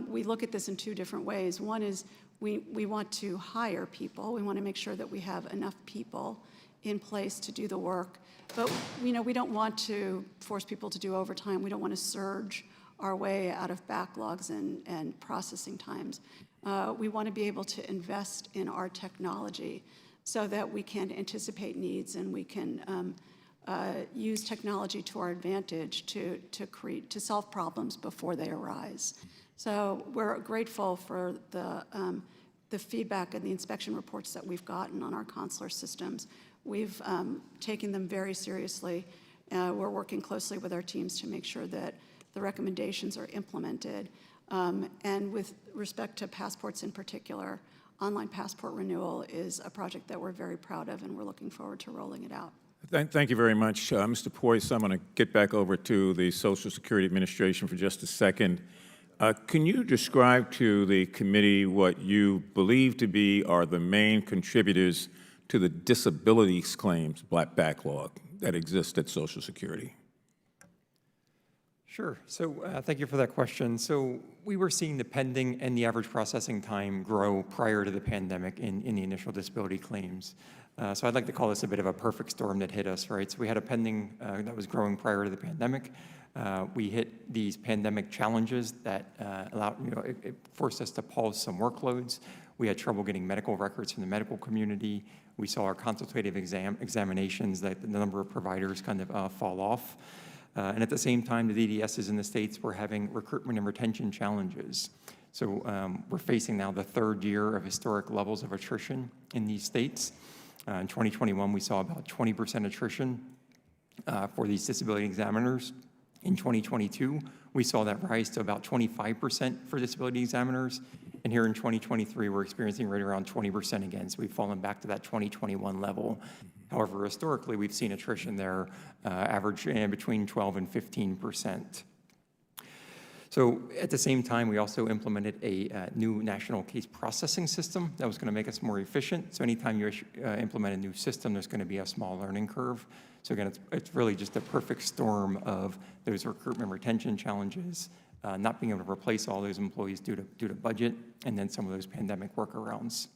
we look at this in two different ways. One is we want to hire people. We want to make sure that we have enough people in place to do the work. But we don't want to force people to do overtime. We don't want to surge our way out of backlogs and processing times. We want to be able to invest in our technology so that we can anticipate needs and we can use technology to our advantage to solve problems before they arise. So we're grateful for the feedback and the inspection reports that we've gotten on our consular systems. We've taken them very seriously. We're working closely with our teams to make sure that the recommendations are implemented. And with respect to passports in particular, online passport renewal is a project that we're very proud of, and we're looking forward to rolling it out. Thank you very much. Mr. Poyce, I'm going to get back over to the Social Security Administration for just a second. Can you describe to the committee what you believe to be are the main contributors to the disabilities claims backlog that exists at Social Security? Sure. So thank you for that question. So we were seeing the pending and the average processing time grow prior to the pandemic in the initial disability claims. So I'd like to call this a bit of a perfect storm that hit us, right? So we had a pending that was growing prior to the pandemic. We hit these pandemic challenges that it forced us to pause some workloads. We had trouble getting medical records from the medical community. We saw our consultative examinations, that the number of providers kind of fall off. And at the same time, the DDSs in the states were having recruitment and retention challenges. So we're facing now the third year of historic levels of attrition in these states. In 2021, we saw about 20% attrition for these disability examiners. In 2022, we saw that rise to about 25% for disability examiners. And here in 2023, we're experiencing right around 20% again. So we've fallen back to that 2021 level. However, historically, we've seen attrition there average between 12 and 15%. So at the same time, we also implemented a new national case processing system that was going to make us more efficient. So anytime you implement a new system, there's going to be a small learning curve. So again, it's really just a perfect storm of those recruitment retention challenges, not being able to replace all those employees due to budget, and then some of those pandemic workarounds.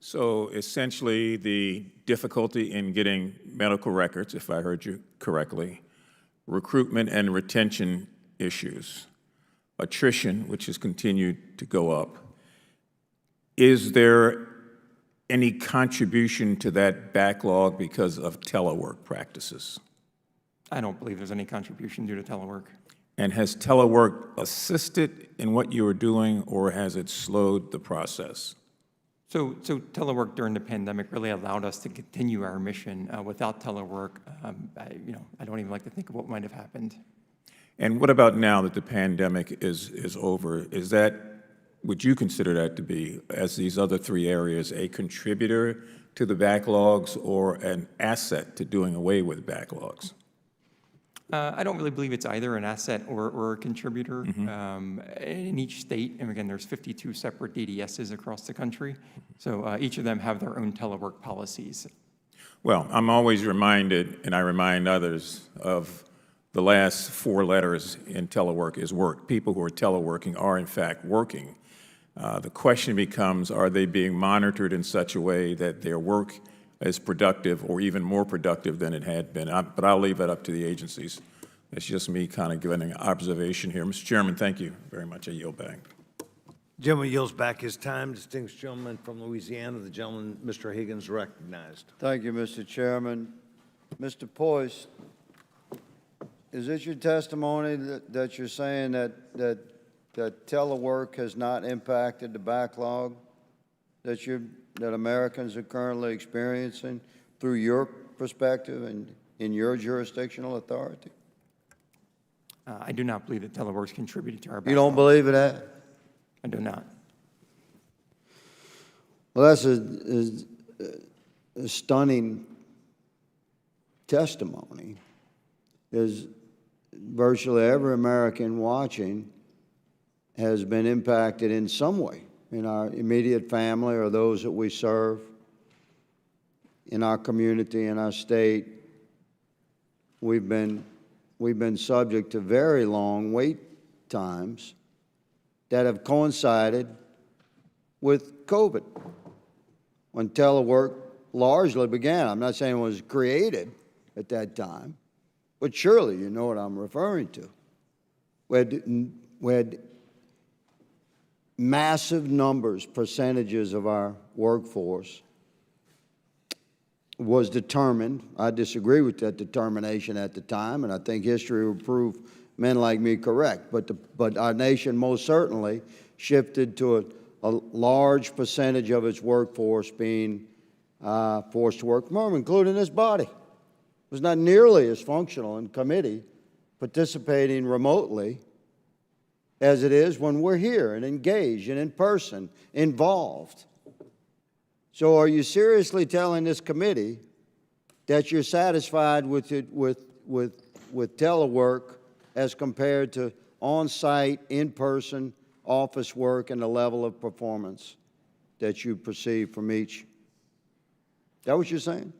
So essentially, the difficulty in getting medical records, if I heard you correctly, recruitment and retention issues, attrition, which has continued to go up. Is there any contribution to that backlog because of telework practices? I don't believe there's any contribution due to telework. And has telework assisted in what you are doing, or has it slowed the process? So telework during the pandemic really allowed us to continue our mission. Without telework, I don't even like to think of what might have happened. And what about now that the pandemic is over? Would you consider that to be, as these other three areas, a contributor to the backlogs or an asset to doing away with backlogs? I don't really believe it's either an asset or a contributor. In each state, and again, there's 52 separate DDSs across the country, so each of them have their own telework policies. Well, I'm always reminded, and I remind others, of the last four letters in telework is work. People who are teleworking are, in fact, working. The question becomes, are they being monitored in such a way that their work is productive or even more productive than it had been? But I'll leave that up to the agencies. It's just me kind of giving an observation here. Mr. Chairman, thank you very much. I yield back. Gentleman yields back his time. Distinguished gentleman from Louisiana, the gentleman, Mr. Higgins, recognized. Thank you, Mr. Chairman. Mr. Poist, is this your testimony that you're saying that telework has not impacted the backlog that Americans are currently experiencing through your perspective and in your jurisdictional authority? I do not believe that telework's contributed to our backlog. You don't believe that? I do not. Well, that's a stunning testimony. Is virtually every American watching has been impacted in some way, in our immediate family or those that we serve, in our community, in our state. We've been subject to very long wait times that have coincided with COVID, when telework largely began. I'm not saying it was created at that time, but surely you know what I'm referring to. We had massive numbers, percentages of our workforce was determined. I disagree with that determination at the time, and I think history will prove men like me correct. But our nation most certainly shifted to a large percentage of its workforce being forced to work from home, including this body. It was not nearly as functional in committee, participating remotely, as it is when we're here and engaged and in person, involved. So are you seriously telling this committee that you're satisfied with telework as compared to on-site, in-person office work and the level of performance that you perceive from each? Is that what you're saying?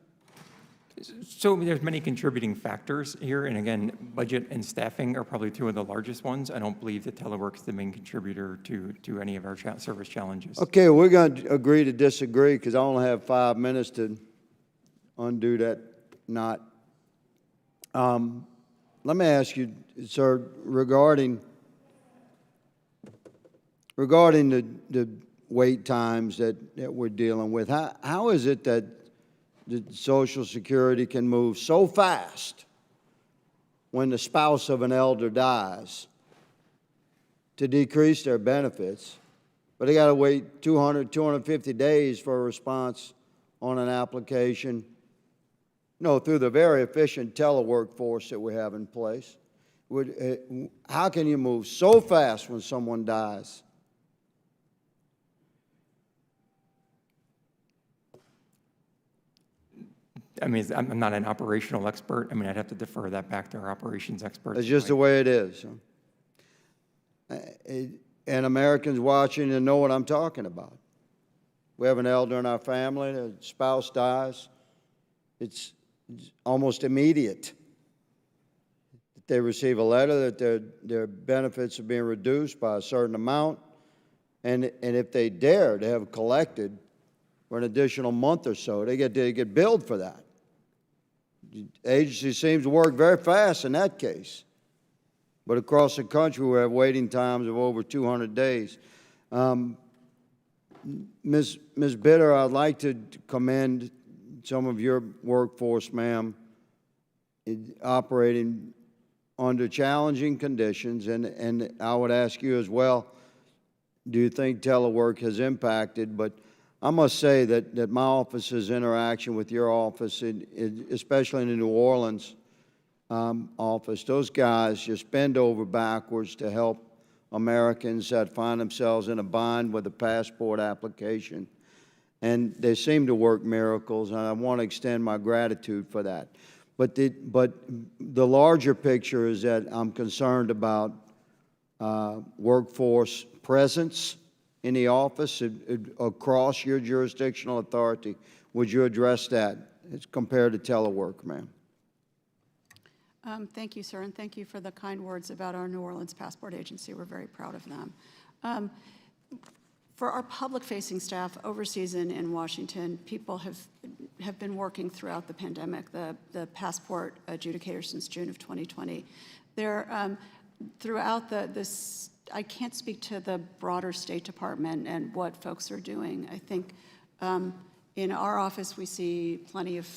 So there's many contributing factors here, and again, budget and staffing are probably two of the largest ones. I don't believe that telework is the main contributor to any of our service challenges. Okay, we're going to agree to disagree because I only have 5 minutes to undo that knot. Let me ask you, sir, regarding the wait times that we're dealing with, how is it that the Social Security can move so fast when the spouse of an elder dies to decrease their benefits, but they got to wait 200, 250 days for a response on an application, through the very efficient telework force that we have in place? How can you move so fast when someone dies? I mean, I'm not an operational expert. I mean, I'd have to defer that back to our operations experts. That's just the way it is. And Americans watching and know what I'm talking about. We have an elder in our family, the spouse dies. It's almost immediate that they receive a letter that their benefits are being reduced by a certain amount. And if they dare to have collected for an additional month or so. They get billed for that. The agency seems to work very fast in that case. But across the country, we have waiting times of over 200 days. Ms. Bitter, I'd like to commend some of your workforce, ma'am, operating under challenging conditions, and I would ask you as well, do you think telework has impacted? But I must say that my office's interaction with your office, especially in the New Orleans office, those guys just bend over backwards to help Americans that find themselves in a bind with a passport application. And they seem to work miracles, and I want to extend my gratitude for that. But the larger picture is that I'm concerned about workforce presence in the office across your jurisdictional authority. Would you address that as compared to telework, ma'am? Thank you, sir, and thank you for the kind words about our New Orleans Passport Agency. We're very proud of them. For our public-facing staff overseas in Washington, people have been working throughout the pandemic, the passport adjudicator since June of 2020. They're throughout this. I can't speak to the broader State Department and what folks are doing. I think in our office we see plenty of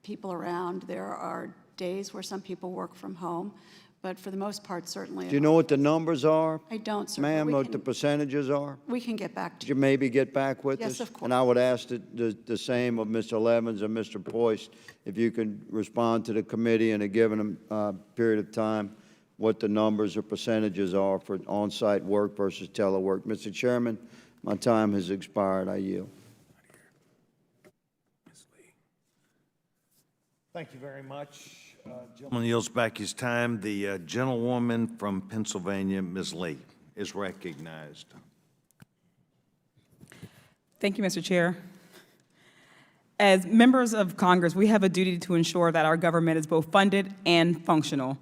people around. There are days where some people work from home, but for the most part, certainly. Do you know what the numbers are? I don't, sir. Ma'am, what the percentages are? We can get back to Could you maybe get back with us? Yes, of course. And I would ask the same of Mr. Levins and Mr. Poist, if you could respond to the committee in a given period of time, what the numbers or percentages are for on-site work versus telework. Mr. Chairman, my time has expired. I yield. Thank you very much. Gentleman yields back his time. The gentlewoman from Pennsylvania, Ms. Lee, is recognized. Thank you, Mr. Chair. As members of Congress, we have a duty to ensure that our government is both funded and functional.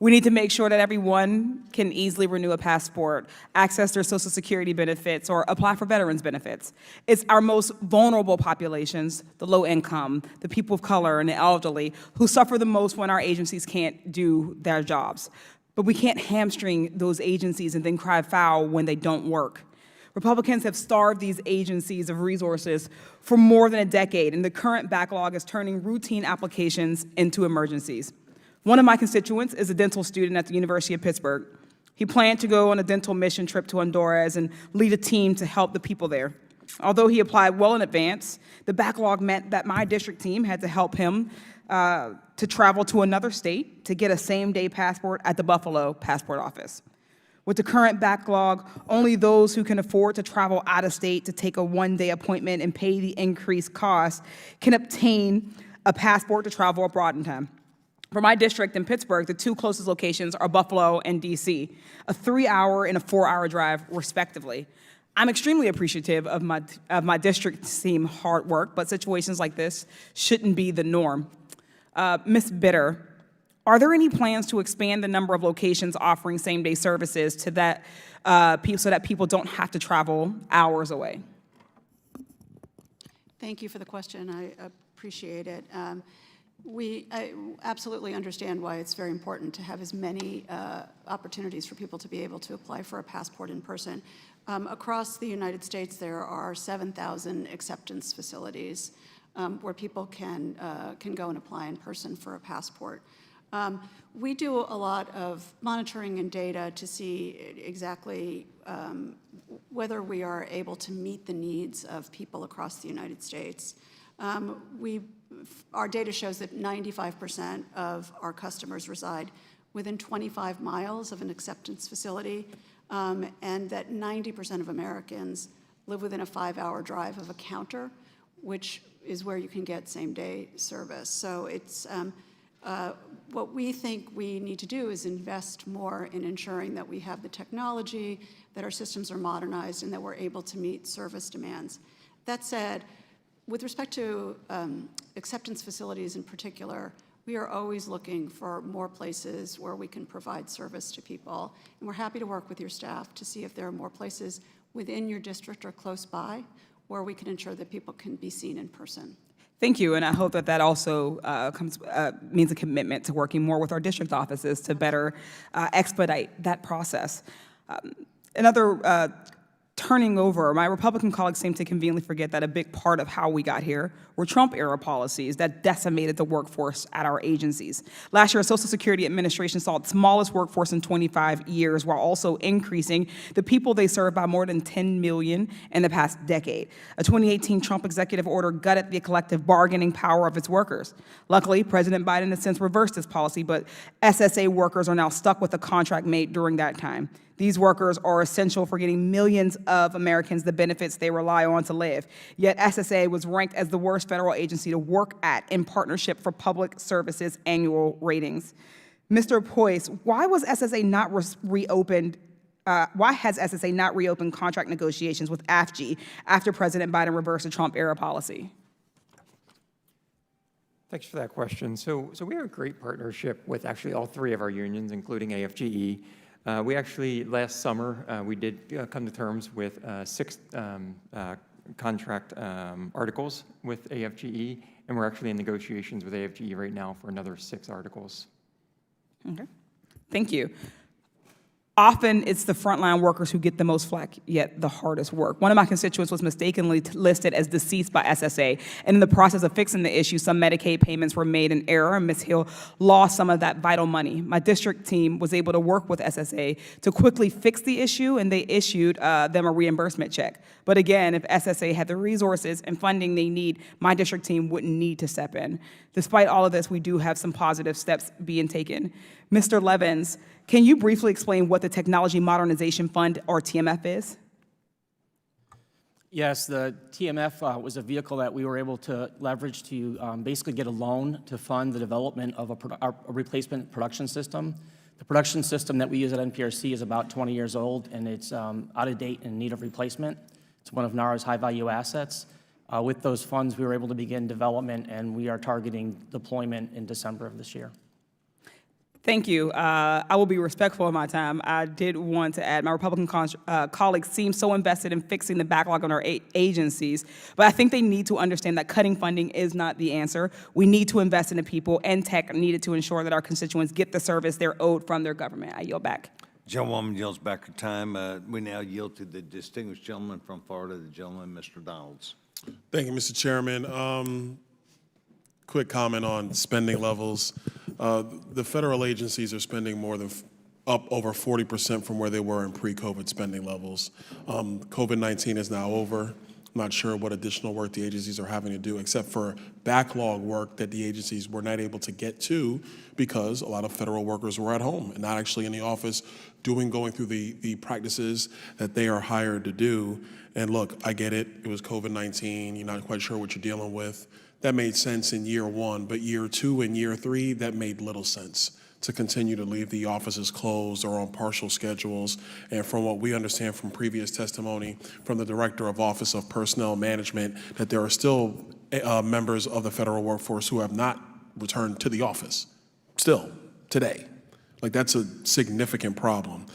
We need to make sure that everyone can easily renew a passport, access their Social Security benefits, or apply for veterans benefits. It's our most vulnerable populations, the low income, the people of color, and the elderly, who suffer the most when our agencies can't do their jobs. But we can't hamstring those agencies and then cry foul when they don't work. Republicans have starved these agencies of resources for more than a decade, and the current backlog is turning routine applications into emergencies. One of my constituents is a dental student at the University of Pittsburgh. He planned to go on a dental mission trip to Honduras and lead a team to help the people there. Although he applied well in advance, the backlog meant that my district team had to help him to travel to another state to get a same-day passport at the Buffalo passport office. With the current backlog, only those who can afford to travel out of state to take a one-day appointment and pay the increased cost can obtain a passport to travel abroad in time. For my district in Pittsburgh, the two closest locations are Buffalo and DC, a 3-hour and a 4-hour drive, respectively. I'm extremely appreciative of my district team hard work, but situations like this shouldn't be the norm. Ms. Bitter, are there any plans to expand the number of locations offering same-day services to that, so that people don't have to travel hours away? Thank you for the question. I appreciate it. I absolutely understand why it's very important to have as many opportunities for people to be able to apply for a passport in person. Across the United States, there are 7,000 acceptance facilities where people can go and apply in person for a passport. We do a lot of monitoring and data to see exactly whether we are able to meet the needs of people across the United States. Our data shows that 95% of our customers reside within 25 miles of an acceptance facility, and that 90% of Americans live within a 5-hour drive of a counter, which is where you can get same-day service. So it's what we think we need to do is invest more in ensuring that we have the technology, that our systems are modernized, and that we're able to meet service demands. That said, with respect to acceptance facilities in particular, we are always looking for more places where we can provide service to people. And we're happy to work with your staff to see if there are more places within your district or close by where we can ensure that people can be seen in person. Thank you, and I hope that that also means a commitment to working more with our district offices to better expedite that process. Another turning over, my Republican colleagues seem to conveniently forget that a big part of how we got here were Trump-era policies that decimated the workforce at our agencies. Last year, the Social Security Administration saw its smallest workforce in 25 years, while also increasing the people they serve by more than 10 million in the past decade. A 2018 Trump executive order gutted the collective bargaining power of its workers. Luckily, President Biden has since reversed this policy, but SSA workers are now stuck with a contract made during that time. These workers are essential for getting millions of Americans the benefits they rely on to live. Yet SSA was ranked as the worst federal agency to work at in Partnership for Public Services annual ratings. Mr. Poise, why was SSA not reopened? Why has SSA not reopened contract negotiations with AFG after President Biden reversed the Trump-era policy? Thanks for that question. So we have a great partnership with actually all three of our unions, including AFGE. We actually, last summer, we did come to terms with 6 contract articles with AFGE, and we're actually in negotiations with AFGE right now for another 6 articles. Okay, thank you. Often it's the frontline workers who get the most flack, yet the hardest work. One of my constituents was mistakenly listed as deceased by SSA, and in the process of fixing the issue, some Medicaid payments were made in error, and Ms. Hill lost some of that vital money. My district team was able to work with SSA to quickly fix the issue, and they issued them a reimbursement check. But again, if SSA had the resources and funding they need, my district team wouldn't need to step in. Despite all of this, we do have some positive steps being taken. Mr. Levins, can you briefly explain what the Technology Modernization Fund, or TMF, is? Yes, the TMF was a vehicle that we were able to leverage to basically get a loan to fund the development of a replacement production system. The production system that we use at NPRC is about 20 years old, and it's out of date and in need of replacement. It's one of NARA's high-value assets. With those funds, we were able to begin development, and we are targeting deployment in December of this year. Thank you. I will be respectful of my time. I did want to add, my Republican colleagues seem so invested in fixing the backlog on our agencies, but I think they need to understand that cutting funding is not the answer. We need to invest in the people, and tech needed to ensure that our constituents get the service they're owed from their government. I yield back. Gentlewoman yields back her time. We now yield to the distinguished gentleman from Florida, the gentleman, Mr. Donalds. Thank you, Mr. Chairman. Quick comment on spending levels. The federal agencies are spending more than up over 40% from where they were in pre-COVID spending levels. COVID-19 is now over. I'm not sure what additional work the agencies are having to do, except for backlog work that the agencies were not able to get to because a lot of federal workers were at home and not actually in the office going through the practices that they are hired to do. And look, I get it. It was COVID-19. You're not quite sure what you're dealing with. That made sense in year 1, but year 2 and year 3, that made little sense to continue to leave the offices closed or on partial schedules. And from what we understand from previous testimony from the Director of Office of Personnel Management, that there are still members of the federal workforce who have not returned to the office, still, today. Like, that's a significant problem.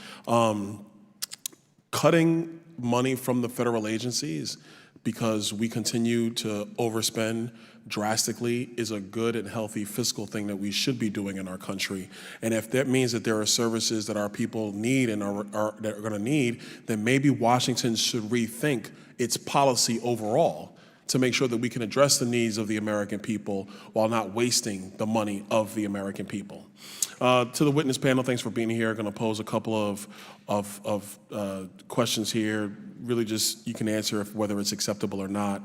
Cutting money from the federal agencies because we continue to overspend drastically is a good and healthy fiscal thing that we should be doing in our country. And if that means that there are services that our people need and that are going to need, then maybe Washington should rethink its policy overall to make sure that we can address the needs of the American people while not wasting the money of the American people. To the witness panel, thanks for being here. I'm going to pose a couple of questions here. Really just, you can answer whether it's acceptable or not.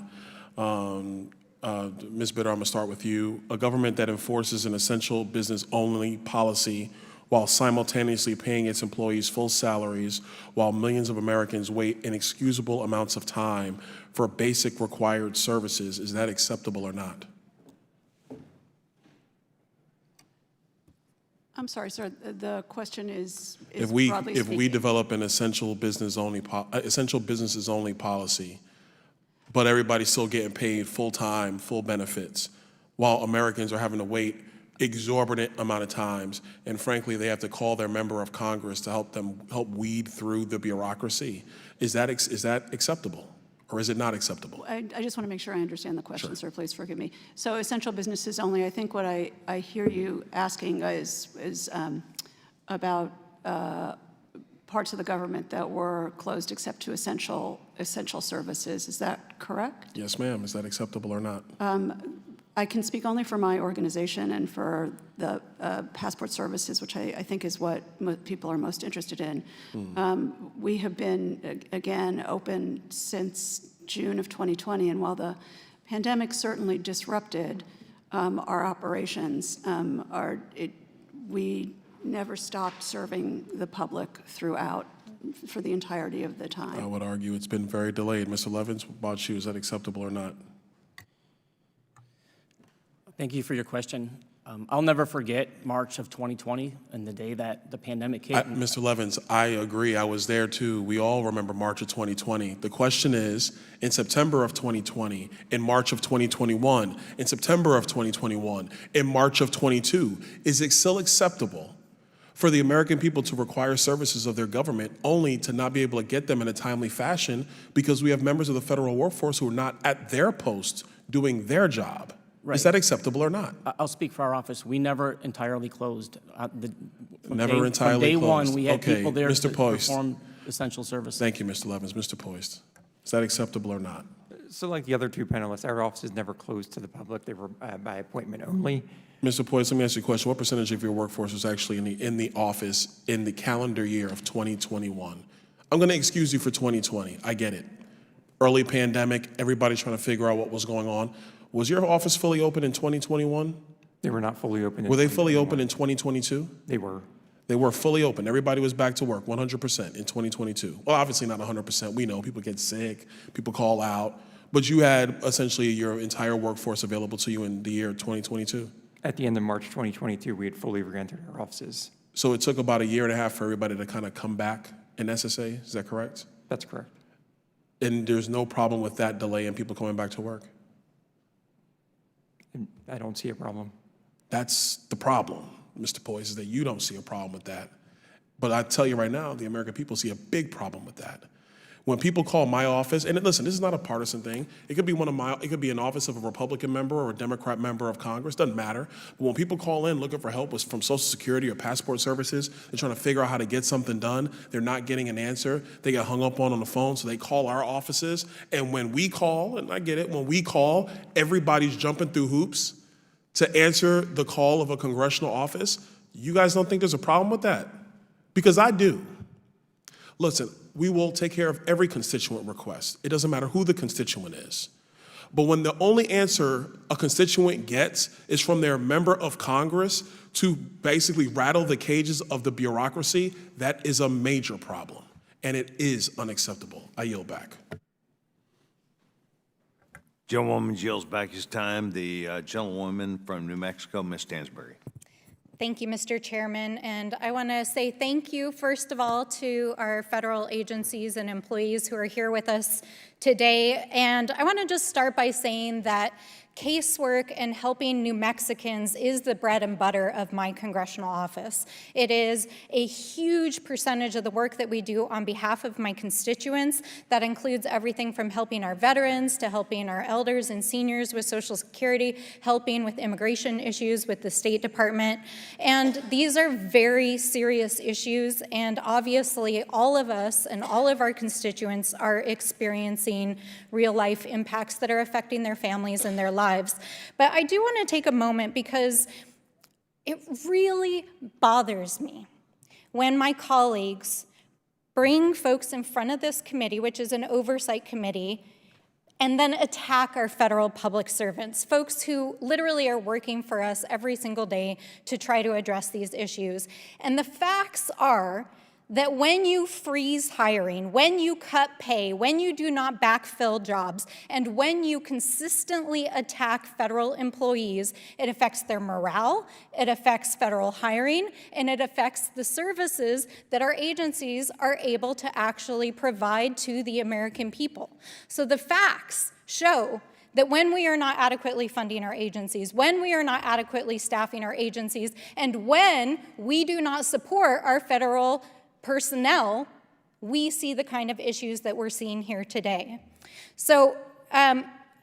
Ms. Bitter, I'm going to start with you. A government that enforces an essential business-only policy while simultaneously paying its employees full salaries while millions of Americans wait inexcusable amounts of time for basic required services, is that acceptable or not? I'm sorry, sir. The question is If broadly we speaking. develop an essential businesses only policy, but everybody's still getting paid full time, full benefits, while Americans are having to wait exorbitant amount of times, and frankly, they have to call their member of Congress to help weed through the bureaucracy. Is that acceptable? or is it not acceptable? I just want to make sure I understand the question, sir. Please forgive me. So essential businesses only, I think what I hear you asking is about parts of the government that were closed except to essential services. Is that correct? Yes, ma'am. Is that acceptable or not? I can speak only for my organization and for the passport services, which I think is what people are most interested in. We have been, again, open since June of 2020, and while the pandemic certainly disrupted our operations, we never stopped serving the public throughout for the entirety of the time. I would argue it's been very delayed. Mr. Levins, what about you? Is that acceptable or not? Thank you for your question. I'll never forget March of 2020 and the day that the pandemic hit. Mr. Levins, I agree. I was there too. We all remember March of 2020. The question is, in September of 2020, in March of 2021, in September of 2021, in March of 22, is it still acceptable for the American people to require services of their government only to not be able to get them in a timely fashion because we have members of the federal workforce who are not at their post doing their job? Right. Is that acceptable or not? I'll speak for our office. We never entirely closed. Never entirely From day one, closed. we had Okay, people there Mr. to Poist. perform essential services. Thank you, Mr. Levins. Mr. Poist, is that acceptable or not? So like the other two panelists, our offices never closed to the public. They were by appointment only. Mr. Poist, let me ask you a question. What percentage of your workforce was actually in the office in the calendar year of 2021? I'm going to excuse you for 2020. I get it. Early pandemic, everybody's trying to figure out what was going on. Was your office fully open in 2021? They were not fully open. Were they fully open in 2022? They were. They were fully open. Everybody was back to work 100% in 2022. Well, obviously not 100%. We know people get sick, people call out. But you had essentially your entire workforce available to you in the year 2022? At the end of March 2022, we had fully re-entered our offices. So it took about a year and a half for everybody to kind of come back in SSA, is that correct? That's correct. And there's no problem with that delay in people coming back to work? And I don't see a problem. That's the problem, Mr. Poise, is that you don't see a problem with that. But I tell you right now, the American people see a big problem with that. When people call my office, and listen, this is not a partisan thing. It could be it could be an office of a Republican member or a Democrat member of Congress, doesn't matter. But when people call in looking for help from Social Security or passport services, they're trying to figure out how to get something done, they're not getting an answer, they get hung up on the phone, so they call our offices. And when we call, and I get it, when we call, everybody's jumping through hoops to answer the call of a congressional office. You guys don't think there's a problem with that? Because I do. Listen, we will take care of every constituent request. It doesn't matter who the constituent is. But when the only answer a constituent gets is from their member of Congress to basically rattle the cages of the bureaucracy, that is a major problem. And it is unacceptable. I yield back. Gentlewoman yields back his time. The gentlewoman from New Mexico, Ms. Stansbury. Thank you, Mr. Chairman. And I want to say thank you, first of all, to our federal agencies and employees who are here with us today. And I want to just start by saying that casework and helping New Mexicans is the bread and butter of my congressional office. It is a huge percentage of the work that we do on behalf of my constituents. That includes everything from helping our veterans to helping our elders and seniors with Social Security, helping with immigration issues with the State Department. And these are very serious issues, and obviously all of us and all of our constituents are experiencing real-life impacts that are affecting their families and their lives. But I do want to take a moment because it really bothers me when my colleagues bring folks in front of this committee, which is an oversight committee, and then attack our federal public servants, folks who literally are working for us every single day to try to address these issues. And the facts are that when you freeze hiring, when you cut pay, when you do not backfill jobs, and when you consistently attack federal employees, it affects their morale, it affects federal hiring, and it affects the services that our agencies are able to actually provide to the American people. So the facts show that when we are not adequately funding our agencies, when we are not adequately staffing our agencies, and when we do not support our federal personnel, we see the kind of issues that we're seeing here today. So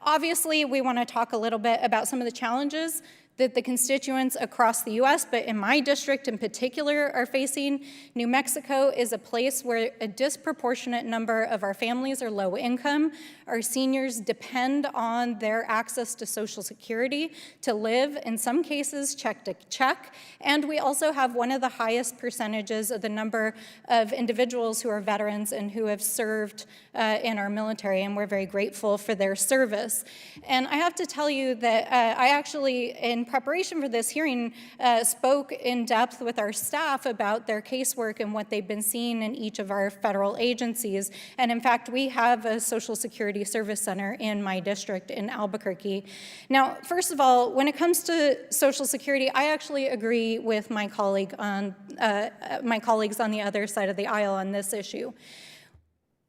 obviously, we want to talk a little bit about some of the challenges that the constituents across the U.S., but in my district in particular, are facing. New Mexico is a place where a disproportionate number of our families are low income. Our seniors depend on their access to Social Security to live, in some cases, check to check. And we also have one of the highest percentages of the number of individuals who are veterans and who have served in our military, and we're very grateful for their service. And I have to tell you that I actually, in preparation for this hearing, spoke in depth with our staff about their casework and what they've been seeing in each of our federal agencies. And in fact, we have a Social Security Service Center in my district in Albuquerque. Now, first of all, when it comes to Social Security, I actually agree with my colleagues on the other side of the aisle on this issue.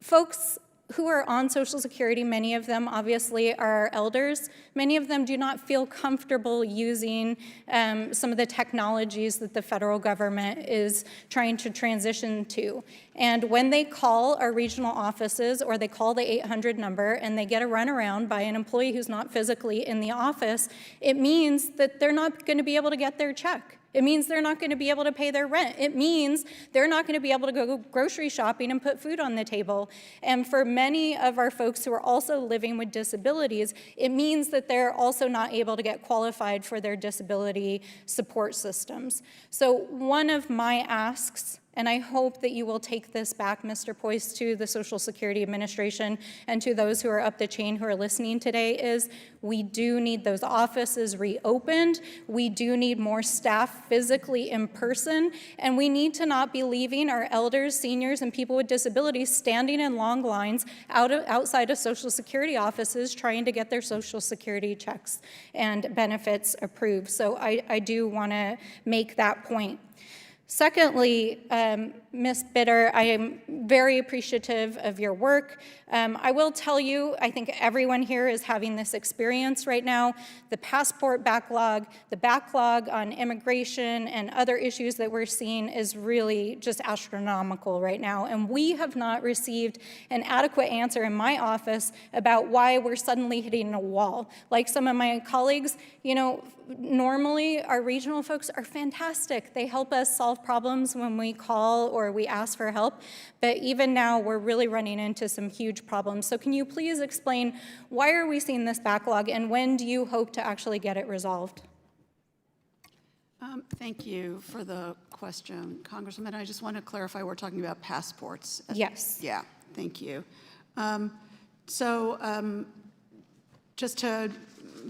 Folks who are on Social Security, many of them obviously are elders. Many of them do not feel comfortable using some of the technologies that the federal government is trying to transition to. And when they call our regional offices or they call the 800 number and they get a runaround by an employee who's not physically in the office, it means that they're not going to be able to get their check. It means they're not going to be able to pay their rent. It means they're not going to be able to go grocery shopping and put food on the table. And for many of our folks who are also living with disabilities, it means that they're also not able to get qualified for their disability support systems. So one of my asks, and I hope that you will take this back, Mr. Poist, to the Social Security Administration and to those who are up the chain who are listening today, is we do need those offices reopened. We do need more staff physically in person. And we need to not be leaving our elders, seniors, and people with disabilities standing in long lines outside of Social Security offices trying to get their Social Security checks and benefits approved. So I do want to make that point. Secondly, Ms. Bitter, I am very appreciative of your work. I will tell you, I think everyone here is having this experience right now. The passport backlog, the backlog on immigration and other issues that we're seeing is really just astronomical right now. And we have not received an adequate answer in my office about why we're suddenly hitting a wall. Like some of my colleagues, you know, normally our regional folks are fantastic. They help us solve problems when we call or we ask for help. But even now, we're really running into some huge problems. So can you please explain, why are we seeing this backlog, and when do you hope to actually get it resolved? Thank you for the question, Congresswoman. I just want to clarify, we're talking about passports. Yes. Yeah, thank you. Just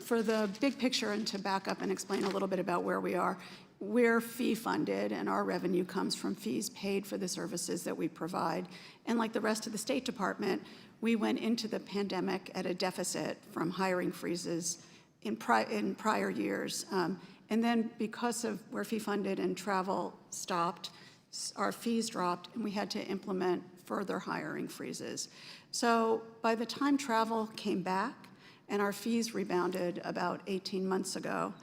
for the big picture and to back up and explain a little bit about where we are, we're fee funded and our revenue comes from fees paid for the services that we provide. And like the rest of the State Department, we went into the pandemic at a deficit from hiring freezes in prior years. And then because of we're fee funded and travel stopped, our fees dropped and we had to implement further hiring freezes. So by the time travel came back and our fees rebounded about 18 months ago,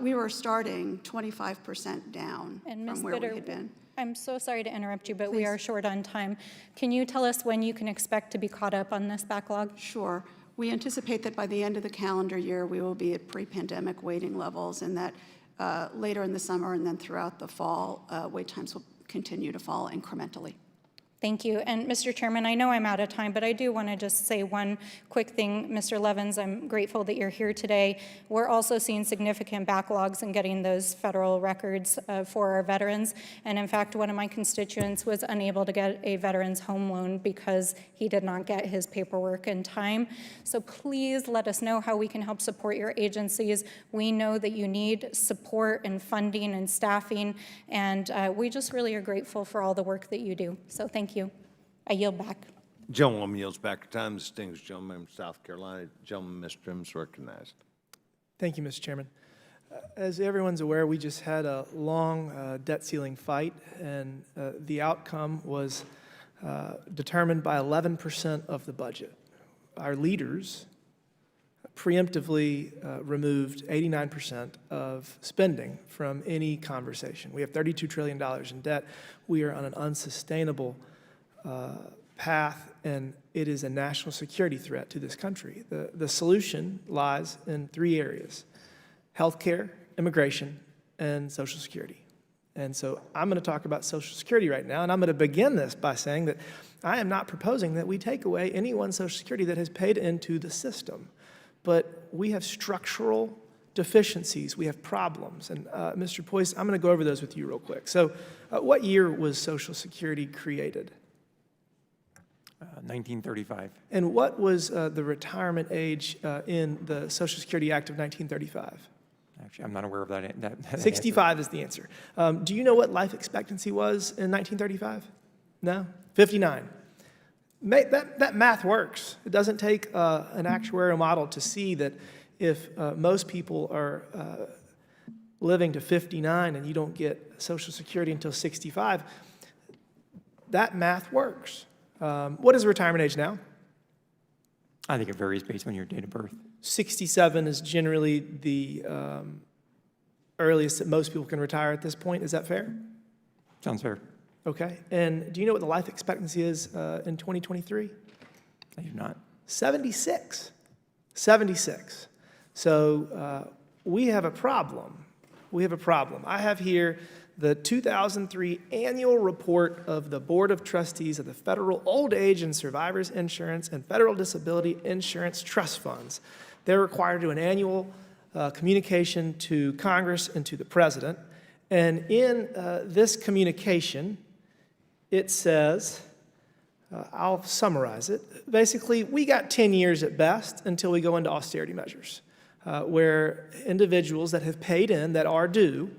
we were starting 25% down from where we had been. I'm so sorry to interrupt you, but we are short on time. Can you tell us when you can expect to be caught up on this backlog? Sure. We anticipate that by the end of the calendar year, we will be at pre-pandemic waiting levels, and that later in the summer and then throughout the fall, wait times will continue to fall incrementally. Thank you. And Mr. Chairman, I know I'm out of time, but I do want to just say one quick thing. Mr. Levins, I'm grateful that you're here today. We're also seeing significant backlogs in getting those federal records for our veterans. And in fact, one of my constituents was unable to get a veteran's home loan because he did not get his paperwork in time. So please let us know how we can help support your agencies. We know that you need support and funding and staffing, and we just really are grateful for all the work that you do. So thank you. I yield back. Gentlewoman yields back her time. Distinguished gentleman from South Carolina. Gentleman, Mr. Trim's recognized. Thank you, Mr. Chairman. As everyone's aware, we just had a long debt ceiling fight, and the outcome was determined by 11% of the budget. Our leaders preemptively removed 89% of spending from any conversation. We have $32 trillion in debt. We are on an unsustainable path, and it is a national security threat to this country. The solution lies in 3 areas: healthcare, immigration, and Social Security. And so I'm going to talk about Social Security right now, and I'm going to begin this by saying that I am not proposing that we take away anyone's Social Security that has paid into the system. But we have structural deficiencies, we have problems. And Mr. Poist, I'm going to go over those with you real quick. So what year was Social Security created? 1935. And what was the retirement age in the Social Security Act of 1935? Actually, I'm not aware of that. 65 is the answer. Do you know what life expectancy was in 1935? No? 59. That math works. It doesn't take an actuarial model to see that if most people are living to 59 and you don't get Social Security until 65, that math works. What is the retirement age now? I think it varies based on your date of birth. 67 is generally the earliest that most people can retire at this point. Is that fair? Sounds fair. Okay. And do you know what the life expectancy is in 2023? I do not. 76. 76. So we have a problem. We have a problem. I have here the 2003 annual report of the Board of Trustees of the Federal Old Age and Survivors Insurance and Federal Disability Insurance Trust Funds. They're required to do an annual communication to Congress and to the President. And in this communication, it says, I'll summarize it. Basically, we got 10 years at best until we go into austerity measures, where individuals that have paid in, that are due,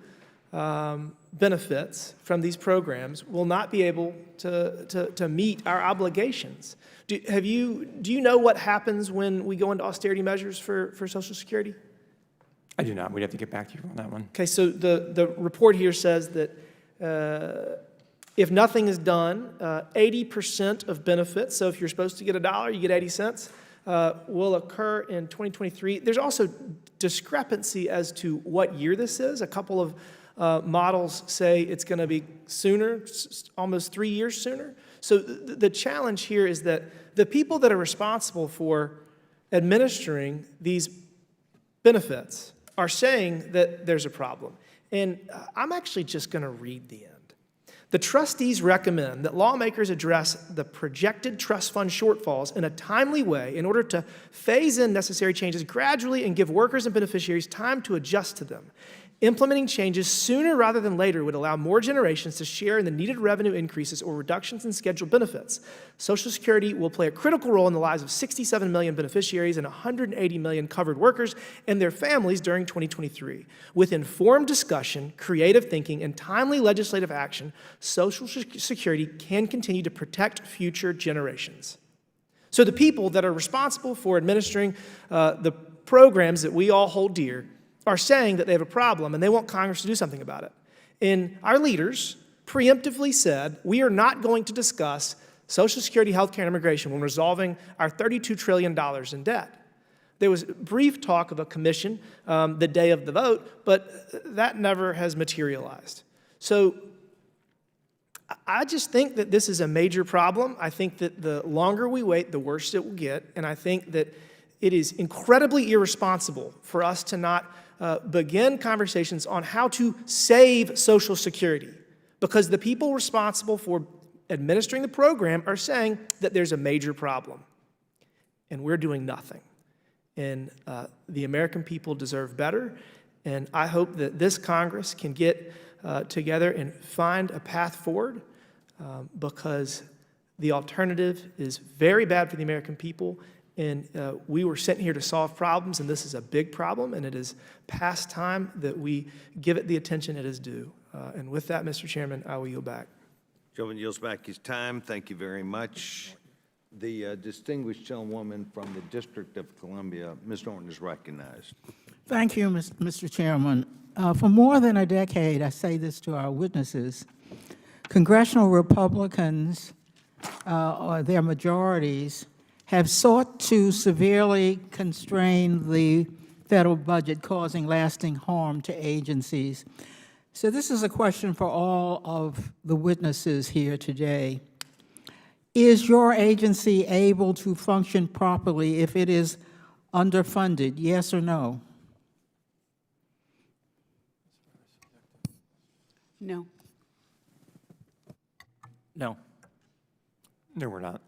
benefits from these programs will not be able to meet our obligations. Do you know what happens when we go into austerity measures for Social Security? I do not. We'd have to get back to you on that one. Okay, so the report here says that if nothing is done, 80% of benefits, so if you're supposed to get $1, you get 80 cents, will occur in 2023. There's also discrepancy as to what year this is. A couple of models say it's going to be sooner, almost 3 years sooner. So the challenge here is that the people that are responsible for administering these benefits are saying that there's a problem. And I'm actually just going to read the end. The trustees recommend that lawmakers address the projected trust fund shortfalls in a timely way in order to phase in necessary changes gradually and give workers and beneficiaries time to adjust to them. Implementing changes sooner rather than later would allow more generations to share in the needed revenue increases or reductions in scheduled benefits. Social Security will play a critical role in the lives of 67 million beneficiaries and 180 million covered workers and their families during 2023. With informed discussion, creative thinking, and timely legislative action, Social Security can continue to protect future generations. So the people that are responsible for administering the programs that we all hold dear are saying that they have a problem and they want Congress to do something about it. And our leaders preemptively said, we are not going to discuss Social Security, healthcare, and immigration when resolving our $32 trillion in debt. There was brief talk of a commission the day of the vote, but that never has materialized. So I just think that this is a major problem. I think that the longer we wait, the worse it will get. And I think that it is incredibly irresponsible for us to not begin conversations on how to save Social Security, because the people responsible for administering the program are saying that there's a major problem, and we're doing nothing. And the American people deserve better, and I hope that this Congress can get together and find a path forward, because the alternative is very bad for the American people. And we were sent here to solve problems, and this is a big problem, and it is past time that we give it the attention it is due. And with that, Mr. Chairman, I will yield back. Gentleman yields back his time. Thank you very much. The distinguished gentlewoman from the District of Columbia, Ms. Norton, is recognized. Thank you, Mr. Chairman. For more than a decade, I say this to our witnesses, congressional Republicans, or their majorities, have sought to severely constrain the federal budget, causing lasting harm to agencies. So this is a question for all of the witnesses here today. Is your agency able to function properly if it is underfunded? Yes or no? No. No. No, we're not.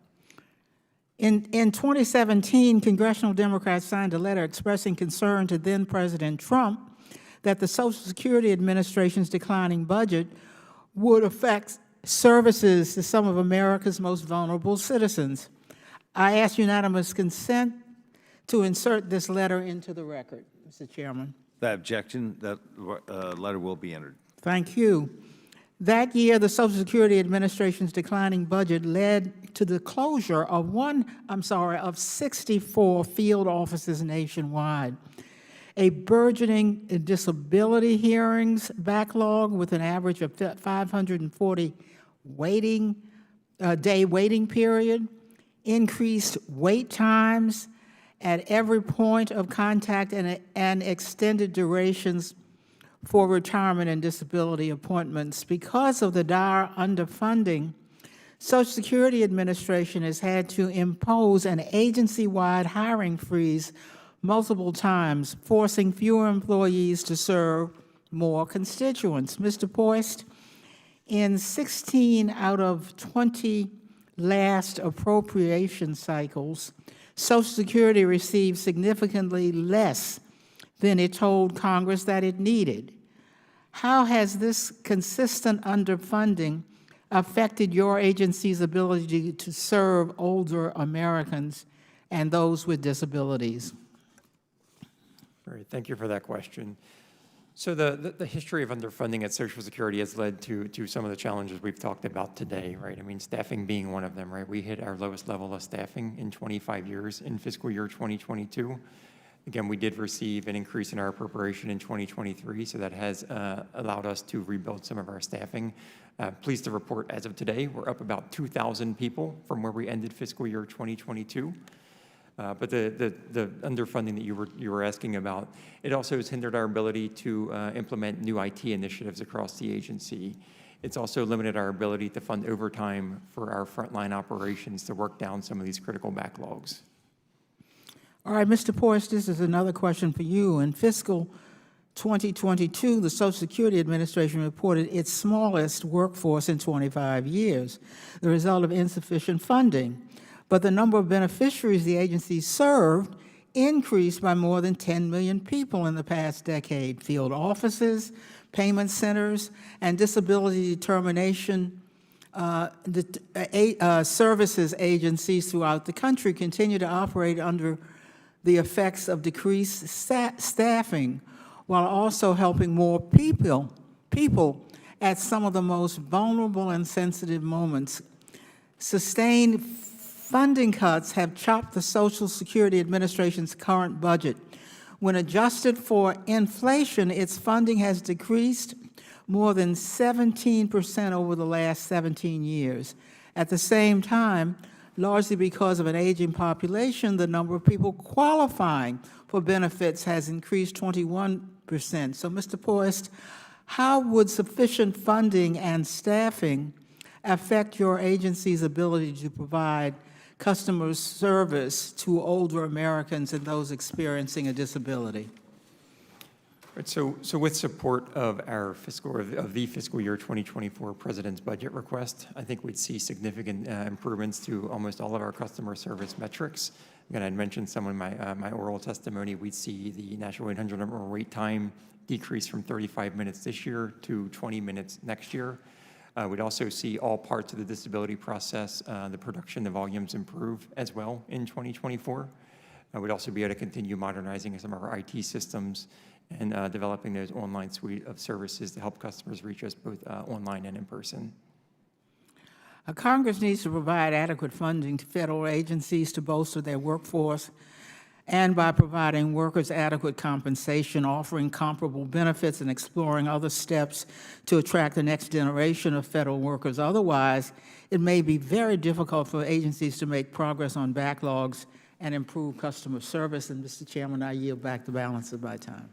In 2017, congressional Democrats signed a letter expressing concern to then-President Trump that the Social Security Administration's declining budget would affect services to some of America's most vulnerable citizens. I ask unanimous consent to insert this letter into the record, Mr. Chairman. That objection, that letter will be entered. Thank you. That year, the Social Security Administration's declining budget led to the closure of 64 field offices nationwide, a burgeoning disability hearings backlog with an average of 540 day waiting period, increased wait times at every point of contact, and extended durations for retirement and disability appointments. Because of the dire underfunding, Social Security Administration has had to impose an agency-wide hiring freeze multiple times, forcing fewer employees to serve more constituents. Mr. Poist, in 16 out of 20 last appropriation cycles, Social Security received significantly less than it told Congress that it needed. How has this consistent underfunding affected your agency's ability to serve older Americans and those with disabilities? Great, thank you for that question. So the history of underfunding at Social Security has led to some of the challenges we've talked about today, right? I mean, staffing being one of them, right? We hit our lowest level of staffing in 25 years in fiscal year 2022. Again, we did receive an increase in our appropriation in 2023, so that has allowed us to rebuild some of our staffing. Pleased to report, as of today, we're up about 2,000 people from where we ended fiscal year 2022. But the underfunding that you were asking about, it also has hindered our ability to implement new IT initiatives across the agency. It's also limited our ability to fund overtime for our frontline operations to work down some of these critical backlogs. All right, Mr. Poist, this is another question for you. In fiscal 2022, the Social Security Administration reported its smallest workforce in 25 years, the result of insufficient funding. But the number of beneficiaries the agency served increased by more than 10 million people in the past decade. Field offices, payment centers, and disability determination services agencies throughout the country continue to operate under the effects of decreased staffing, while also helping more people at some of the most vulnerable and sensitive moments. Sustained funding cuts have chopped the Social Security Administration's current budget. When adjusted for inflation, its funding has decreased more than 17% over the last 17 years. At the same time, largely because of an aging population, the number of people qualifying for benefits has increased 21%. So, Mr. Poist, how would sufficient funding and staffing affect your agency's ability to provide customer service to older Americans and those experiencing a disability? Right, so with support of the fiscal year 2024 President's budget request, I think we'd see significant improvements to almost all of our customer service metrics. Again, I'd mentioned some in my oral testimony. We'd see the National 800 number wait time decrease from 35 minutes this year to 20 minutes next year. We'd also see all parts of the disability process, the production, the volumes improve as well in 2024. We'd also be able to continue modernizing some of our IT systems and developing those online suite of services to help customers reach us both online and in person. Congress needs to provide adequate funding to federal agencies to bolster their workforce, and by providing workers adequate compensation, offering comparable benefits, and exploring other steps to attract the next generation of federal workers. Otherwise, it may be very difficult for agencies to make progress on backlogs and improve customer service. And, Mr. Chairman, I yield back the balance of my time.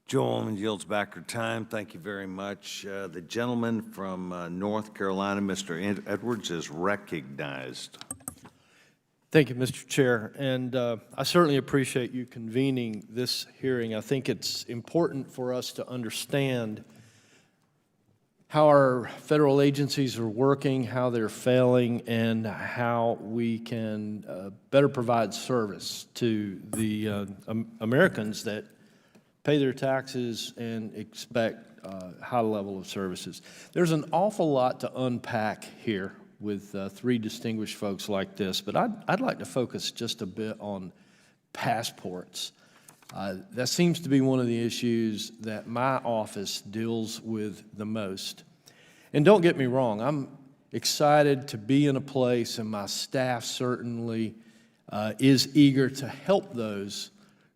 Joel yields back her time. Thank you very much. The gentleman from North Carolina, Mr. Edwards, is recognized. Thank you, Mr. Chair, and I certainly appreciate you convening this hearing. I think it's important for us to understand how our federal agencies are working, how they're failing, and how we can better provide service to the Americans that pay their taxes and expect a high level of services. There's an awful lot to unpack here with three distinguished folks like this, but I'd like to focus just a bit on passports. That seems to be one of the issues that my office deals with the most. And don't get me wrong, I'm excited to be in a place, and my staff certainly is eager to help those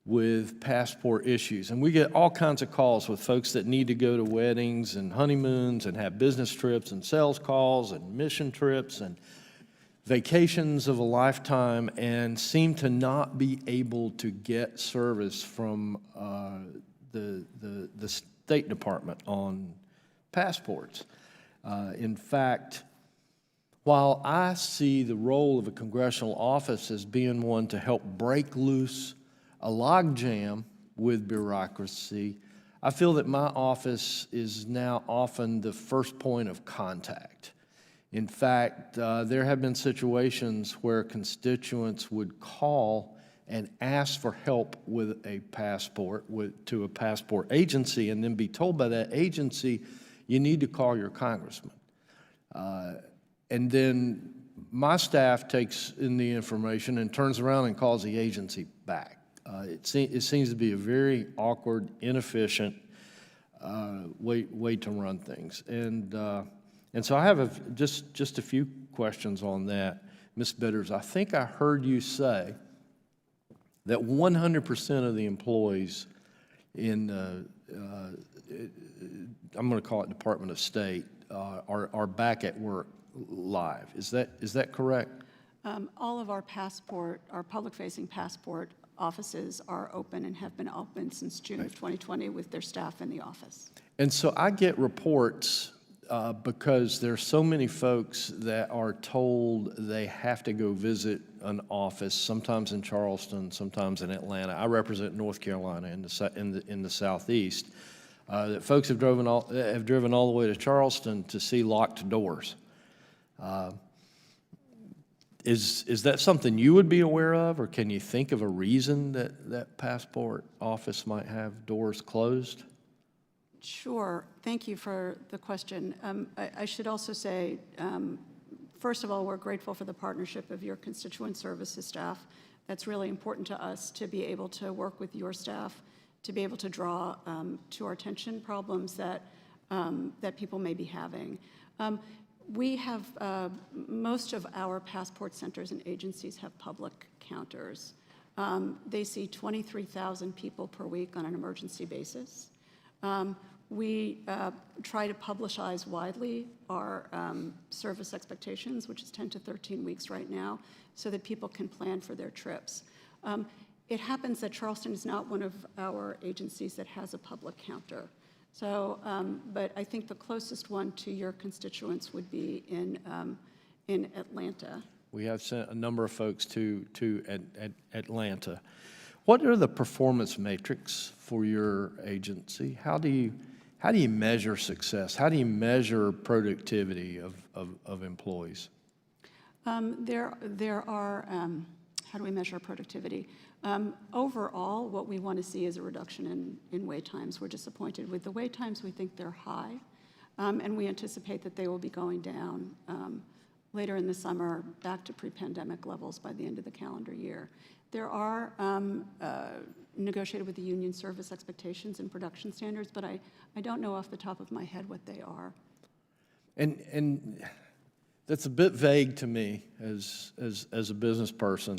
with passport issues. And we get all kinds of calls with folks that need to go to weddings and honeymoons and have business trips and sales calls and mission trips and vacations of a lifetime and seem to not be able to get service from the State Department on passports. In fact, while I see the role of a congressional office as being one to help break loose a logjam with bureaucracy, I feel that my office is now often the first point of contact. In fact, there have been situations where constituents would call and ask for help with a passport to a passport agency and then be told by that agency, you need to call your congressman. And then my staff takes in the information and turns around and calls the agency back. It seems to be a very awkward, inefficient way to run things. And so I have just a few questions on that. Ms. Bitters, I think I heard you say that 100% of the employees in, I'm going to call it Department of State, are back at work live. Is that correct? All of our public-facing passport offices are open and have been open since June of 2020 with their staff in the office. And so I get reports because there's so many folks that are told they have to go visit an office, sometimes in Charleston, sometimes in Atlanta. I represent North Carolina in the Southeast. That folks have driven all the way to Charleston to see locked doors. Is that something you would be aware of, or can you think of a reason that passport office might have doors closed? Sure. Thank you for the question. I should also say, first of all, we're grateful for the partnership of your constituent services staff. That's really important to us to be able to work with your staff, to be able to draw to our attention problems that people may be having. We have, most of our passport centers and agencies have public counters. They see 23,000 people per week on an emergency basis. We try to publicize widely our service expectations, which is 10 to 13 weeks right now, so that people can plan for their trips. It happens that Charleston is not one of our agencies that has a public counter. So, but I think the closest one to your constituents would be in Atlanta. We have sent a number of folks to Atlanta. What are the performance metrics for your agency? How do you measure success? How do you measure productivity of employees? There are, how do we measure productivity? Overall, what we want to see is a reduction in wait times. We're disappointed with the wait times. We think they're high, and we anticipate that they will be going down later in the summer back to pre-pandemic levels by the end of the calendar year. There are negotiated with the union service expectations and production standards, but I don't know off the top of my head what they are. And that's a bit vague to me as a business person.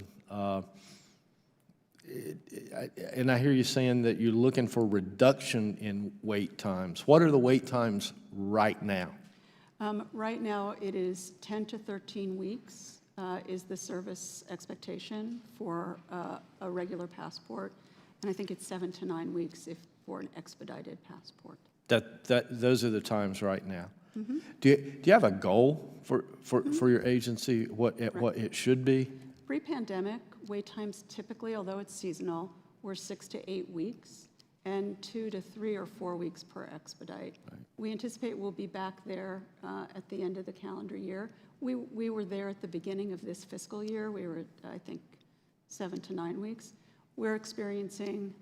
And I hear you saying that you're looking for reduction in wait times. What are the wait times right now? Right now, it is 10 to 13 weeks is the service expectation for a regular passport, and I think it's 7 to 9 weeks for an expedited passport. Those are the times right now. Do you have a goal for your agency, what it should be? Pre-pandemic, wait times typically, although it's seasonal, were 6 to 8 weeks and 2 to 3 or 4 weeks per expedite. Right. We anticipate we'll be back there at the end of the calendar year. We were there at the beginning of this fiscal year. We were at, I think, 7 to 9 weeks. We're experiencing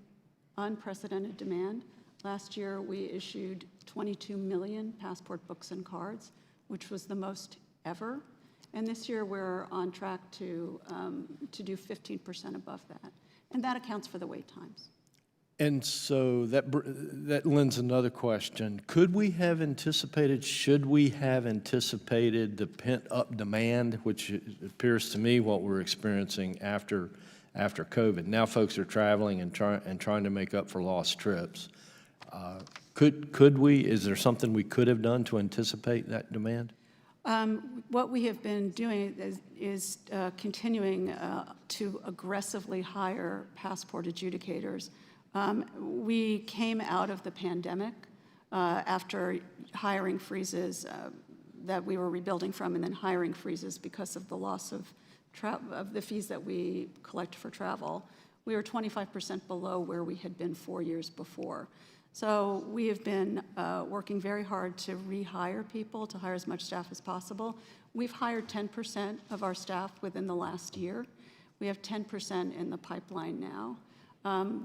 unprecedented demand. Last year, we issued 22 million passport books and cards, which was the most ever. And this year, we're on track to do 15% above that. And that accounts for the wait times. And so that lends another question. Could we have anticipated, should we have anticipated the pent-up demand, which appears to me what we're experiencing after COVID? Now folks are traveling and trying to make up for lost trips. Could we, is there something we could have done to anticipate that demand? What we have been doing is continuing to aggressively hire passport adjudicators. We came out of the pandemic after hiring freezes that we were rebuilding from, and then hiring freezes because of the loss of the fees that we collect for travel. We were 25% below where we had been 4 years before. So we have been working very hard to rehire people, to hire as much staff as possible. We've hired 10% of our staff within the last year. We have 10% in the pipeline now.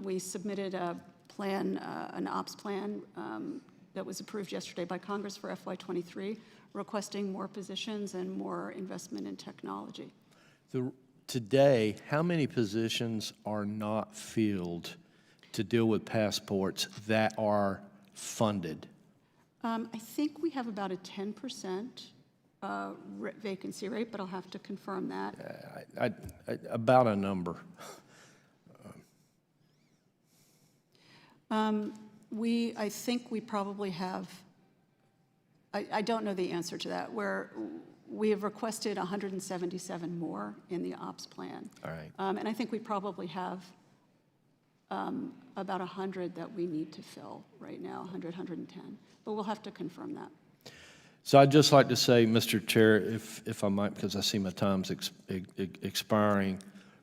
We submitted a plan, an ops plan that was approved yesterday by Congress for FY23, requesting more positions and more investment in technology. Today, how many positions are not filled to deal with passports that are funded? I think we have about a 10% vacancy rate, but I'll have to confirm that. About a number. I think we probably have, I don't know the answer to that, where we have requested 177 more in the ops plan. All right. And I think we probably have about 100 that we need to fill right now, 100, 110. But we'll have to confirm that. So I'd just like to say, Mr. Chair, if I might, because I see my time's expiring,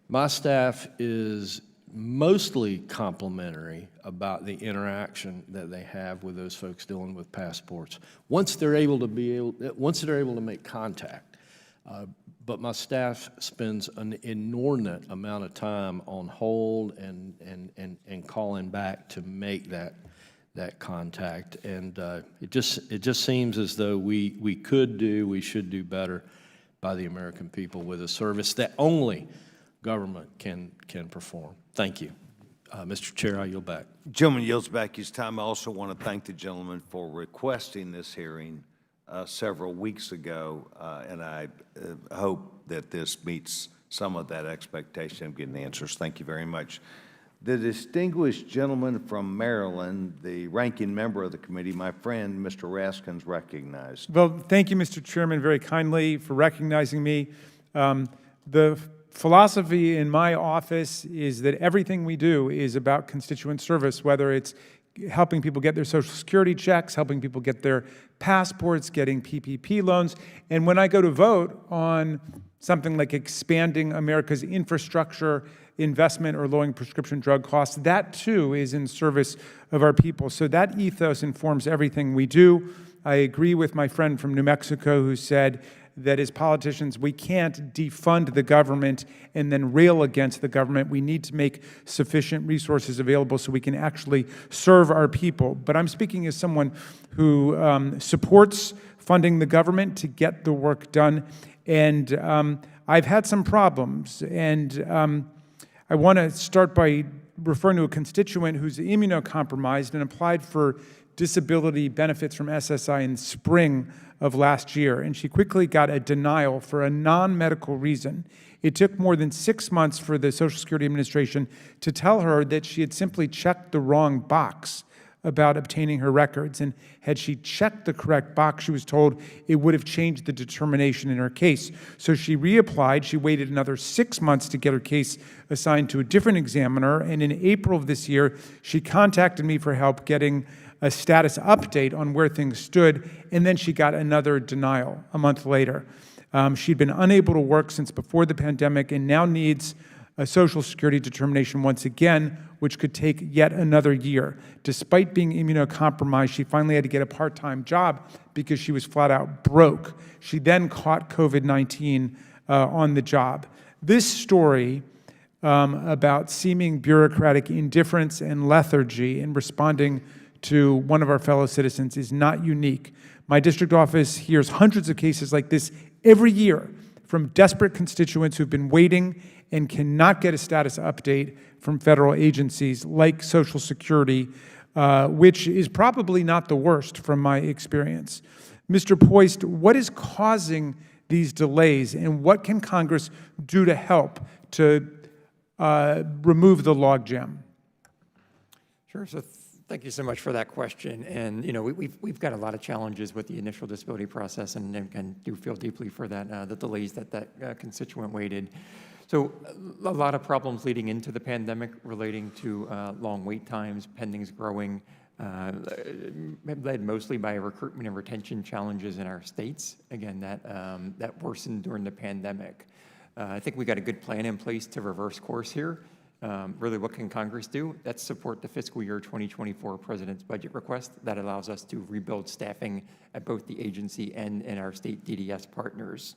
my staff is mostly complimentary about the interaction that they have with those folks dealing with passports. Once they're able to make contact, but my staff spends an inordinate amount of time on hold and calling back to make that contact, and it just seems as though we should do better by the American people with a service that only government can perform. Thank you. Mr. Chair, I yield back. Gentleman yields back his time. I also want to thank the gentleman for requesting this hearing several weeks ago, and I hope that this meets some of that expectation of getting answers. Thank you very much. The distinguished gentleman from Maryland, the ranking member of the committee, my friend, Mr. Raskin's recognized. Well, thank you, Mr. Chairman, very kindly for recognizing me. The philosophy in my office is that everything we do is about constituent service, whether it's helping people get their Social Security checks, helping people get their passports, getting PPP loans. And when I go to vote on something like expanding America's infrastructure investment or lowering prescription drug costs, that too is in service of our people. So that ethos informs everything we do. I agree with my friend from New Mexico who said that as politicians, we can't defund the government and then rail against the government. We need to make sufficient resources available so we can actually serve our people. But I'm speaking as someone who supports funding the government to get the work done. And I've had some problems. And I want to start by referring to a constituent who's immunocompromised and applied for disability benefits from SSI in spring of last year, and she quickly got a denial for a non-medical reason. It took more than 6 months for the Social Security Administration to tell her that she had simply checked the wrong box about obtaining her records, and had she checked the correct box, she was told it would have changed the determination in her case. So she reapplied. She waited another 6 months to get her case assigned to a different examiner, and in April of this year, she contacted me for help getting a status update on where things stood, and then she got another denial a month later. She'd been unable to work since before the pandemic and now needs a Social Security determination once again, which could take yet another year. Despite being immunocompromised, she finally had to get a part-time job because she was flat out broke. She then caught COVID-19 on the job. This story about seeming bureaucratic indifference and lethargy in responding to one of our fellow citizens is not unique. My district office hears hundreds of cases like this every year from desperate constituents who've been waiting and cannot get a status update from federal agencies like Social Security, which is probably not the worst from my experience. Mr. Poist, what is causing these delays, and what can Congress do to help to remove the logjam? Sure. So thank you so much for that question. And we've got a lot of challenges with the initial disability process, and do feel deeply for that the delays that constituent waited. So a lot of problems leading into the pandemic relating to long wait times, pendings growing, led mostly by recruitment and retention challenges in our states. Again, that worsened during the pandemic. I think we got a good plan in place to reverse course here. Really, what can Congress do? That's support the fiscal year 2024 President's budget request that allows us to rebuild staffing at both the agency and our state DDS partners.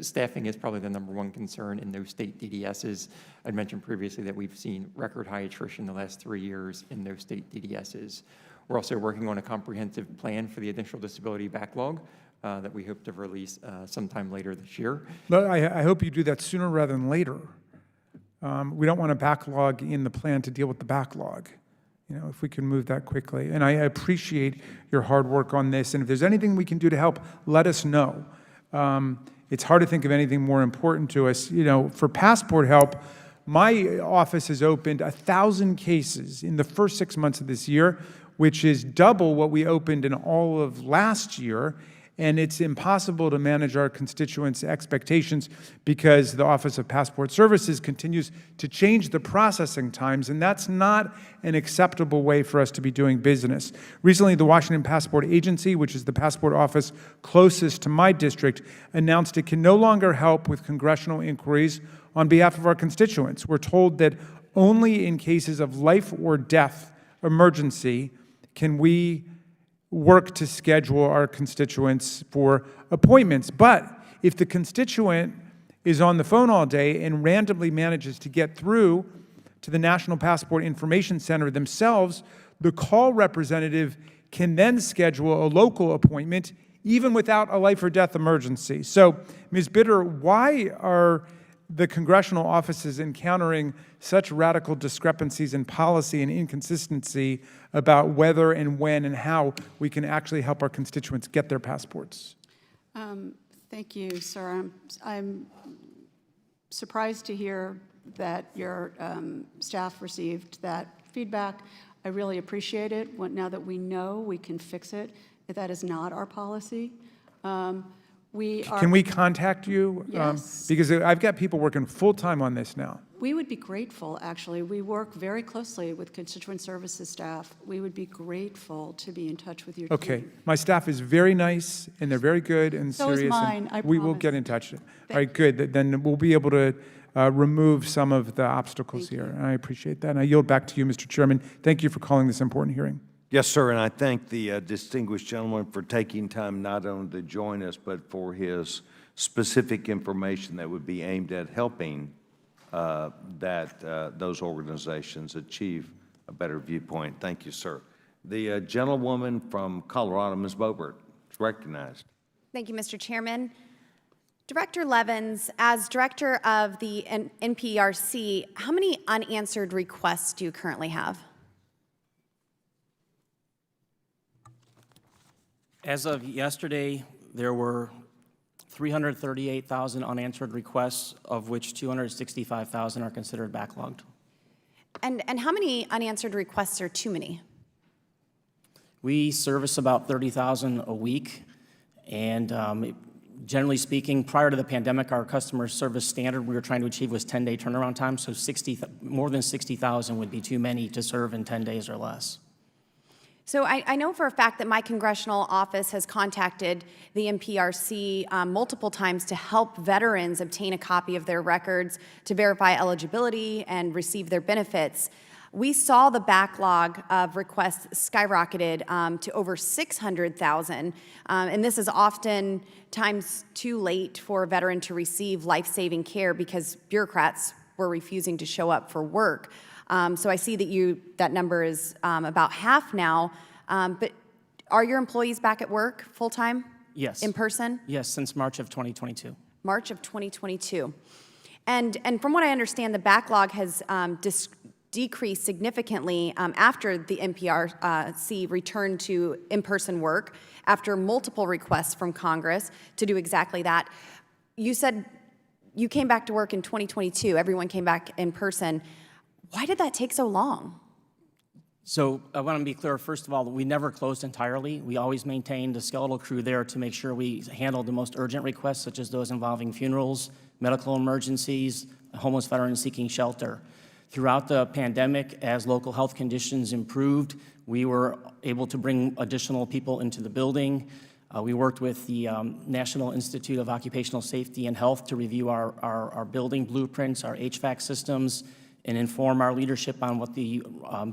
Staffing is probably the #1 concern in those state DDSs. I mentioned previously that we've seen record high attrition the last 3 years in those state DDSs. We're also working on a comprehensive plan for the initial disability backlog that we hope to release sometime later this year. But I hope you do that sooner rather than later. We don't want a backlog in the plan to deal with the backlog, if we can move that quickly. And I appreciate your hard work on this. And if there's anything we can do to help, let us know. It's hard to think of anything more important to us. For passport help, my office has opened 1,000 cases in the first 6 months of this year, which is double what we opened in all of last year. And it's impossible to manage our constituents' expectations because the Office of Passport Services continues to change the processing times, and that's not an acceptable way for us to be doing business. Recently, the Washington Passport Agency, which is the passport office closest to my district, announced it can no longer help with congressional inquiries on behalf of our constituents. We're told that only in cases of life or death emergency can we work to schedule our constituents for appointments. But if the constituent is on the phone all day and randomly manages to get through to the National Passport Information Center themselves, the call representative can then schedule a local appointment even without a life or death emergency. So, Ms. Bitter, why are the congressional offices encountering such radical discrepancies in policy and inconsistency about whether and when and how we can actually help our constituents get their passports? Thank you, sir. I'm surprised to hear that your staff received that feedback. I really appreciate it. Now that we know we can fix it, that is not our policy. Can we contact you? Yes. Because I've got people working full-time on this now. We would be grateful, actually. We work very closely with constituent services staff. We would be grateful to be in touch with your team. Okay. My staff is very nice, and they're very good and So is serious. mine, and I we will promise. get in touch. All right, good. Then we'll be able to remove some of the obstacles here. I appreciate that. And I yield back to you, Mr. Chairman. Thank you for calling this important hearing. Yes, sir, and I thank the distinguished gentleman for taking time not only to join us, but for his specific information that would be aimed at helping those organizations achieve a better viewpoint. Thank you, sir. The gentlewoman from Colorado, Ms. Boebert, is recognized. Thank you, Mr. Chairman. Director Levins, as director of the NPRC, how many unanswered requests do you currently have? As of yesterday, there were 338,000 unanswered requests, of which 265,000 are considered backlogged. And how many unanswered requests are too many? We service about 30,000 a week, and generally speaking, prior to the pandemic, our customer service standard we were trying to achieve was 10-day turnaround time, so more than 60,000 would be too many to serve in 10 days or less. So I know for a fact that my congressional office has contacted the NPRC multiple times to help veterans obtain a copy of their records to verify eligibility and receive their benefits. We saw the backlog of requests skyrocketed to over 600,000, and this is often times too late for a veteran to receive life-saving care because bureaucrats were refusing to show up for work. So I see that number is about half now, but are your employees back at work full-time? Yes. In person? Yes, since March of 2022. March of 2022. And from what I understand, the backlog has decreased significantly after the NPRC returned to in-person work after multiple requests from Congress to do exactly that. You said you came back to work in 2022. Everyone came back in person. Why did that take so long? So I want to be clear, first of all, we never closed entirely. We always maintained a skeletal crew there to make sure we handled the most urgent requests, such as those involving funerals, medical emergencies, homeless veterans seeking shelter. Throughout the pandemic, as local health conditions improved, we were able to bring additional people into the building. We worked with the National Institute of Occupational Safety and Health to review our building blueprints, our HVAC systems, and inform our leadership on what the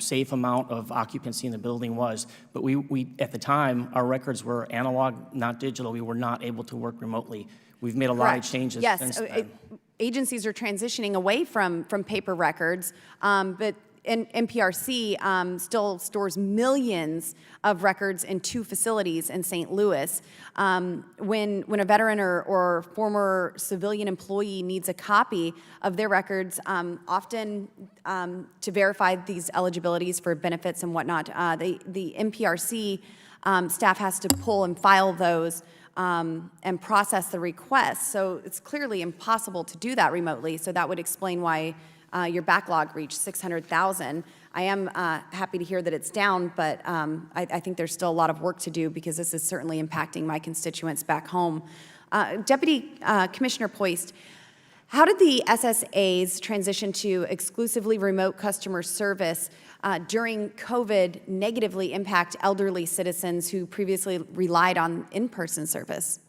safe amount of occupancy in the building was. But we at the time, our records were analog, not digital. We were not able to work remotely. We've made a lot of changes since then. Agencies are transitioning away from paper records, but NPRC still stores millions of records in 2 facilities in St. Louis. When a veteran or former civilian employee needs a copy of their records, often to verify these eligibilities for benefits and whatnot, the NPRC staff has to pull and file those and process the requests. So it's clearly impossible to do that remotely. So that would explain why your backlog reached 600,000. I am happy to hear that it's down, but I think there's still a lot of work to do because this is certainly impacting my constituents back home. Deputy Commissioner Poist, how did the SSA's transition to exclusively remote customer service during COVID negatively impact elderly citizens who previously relied on in-person service?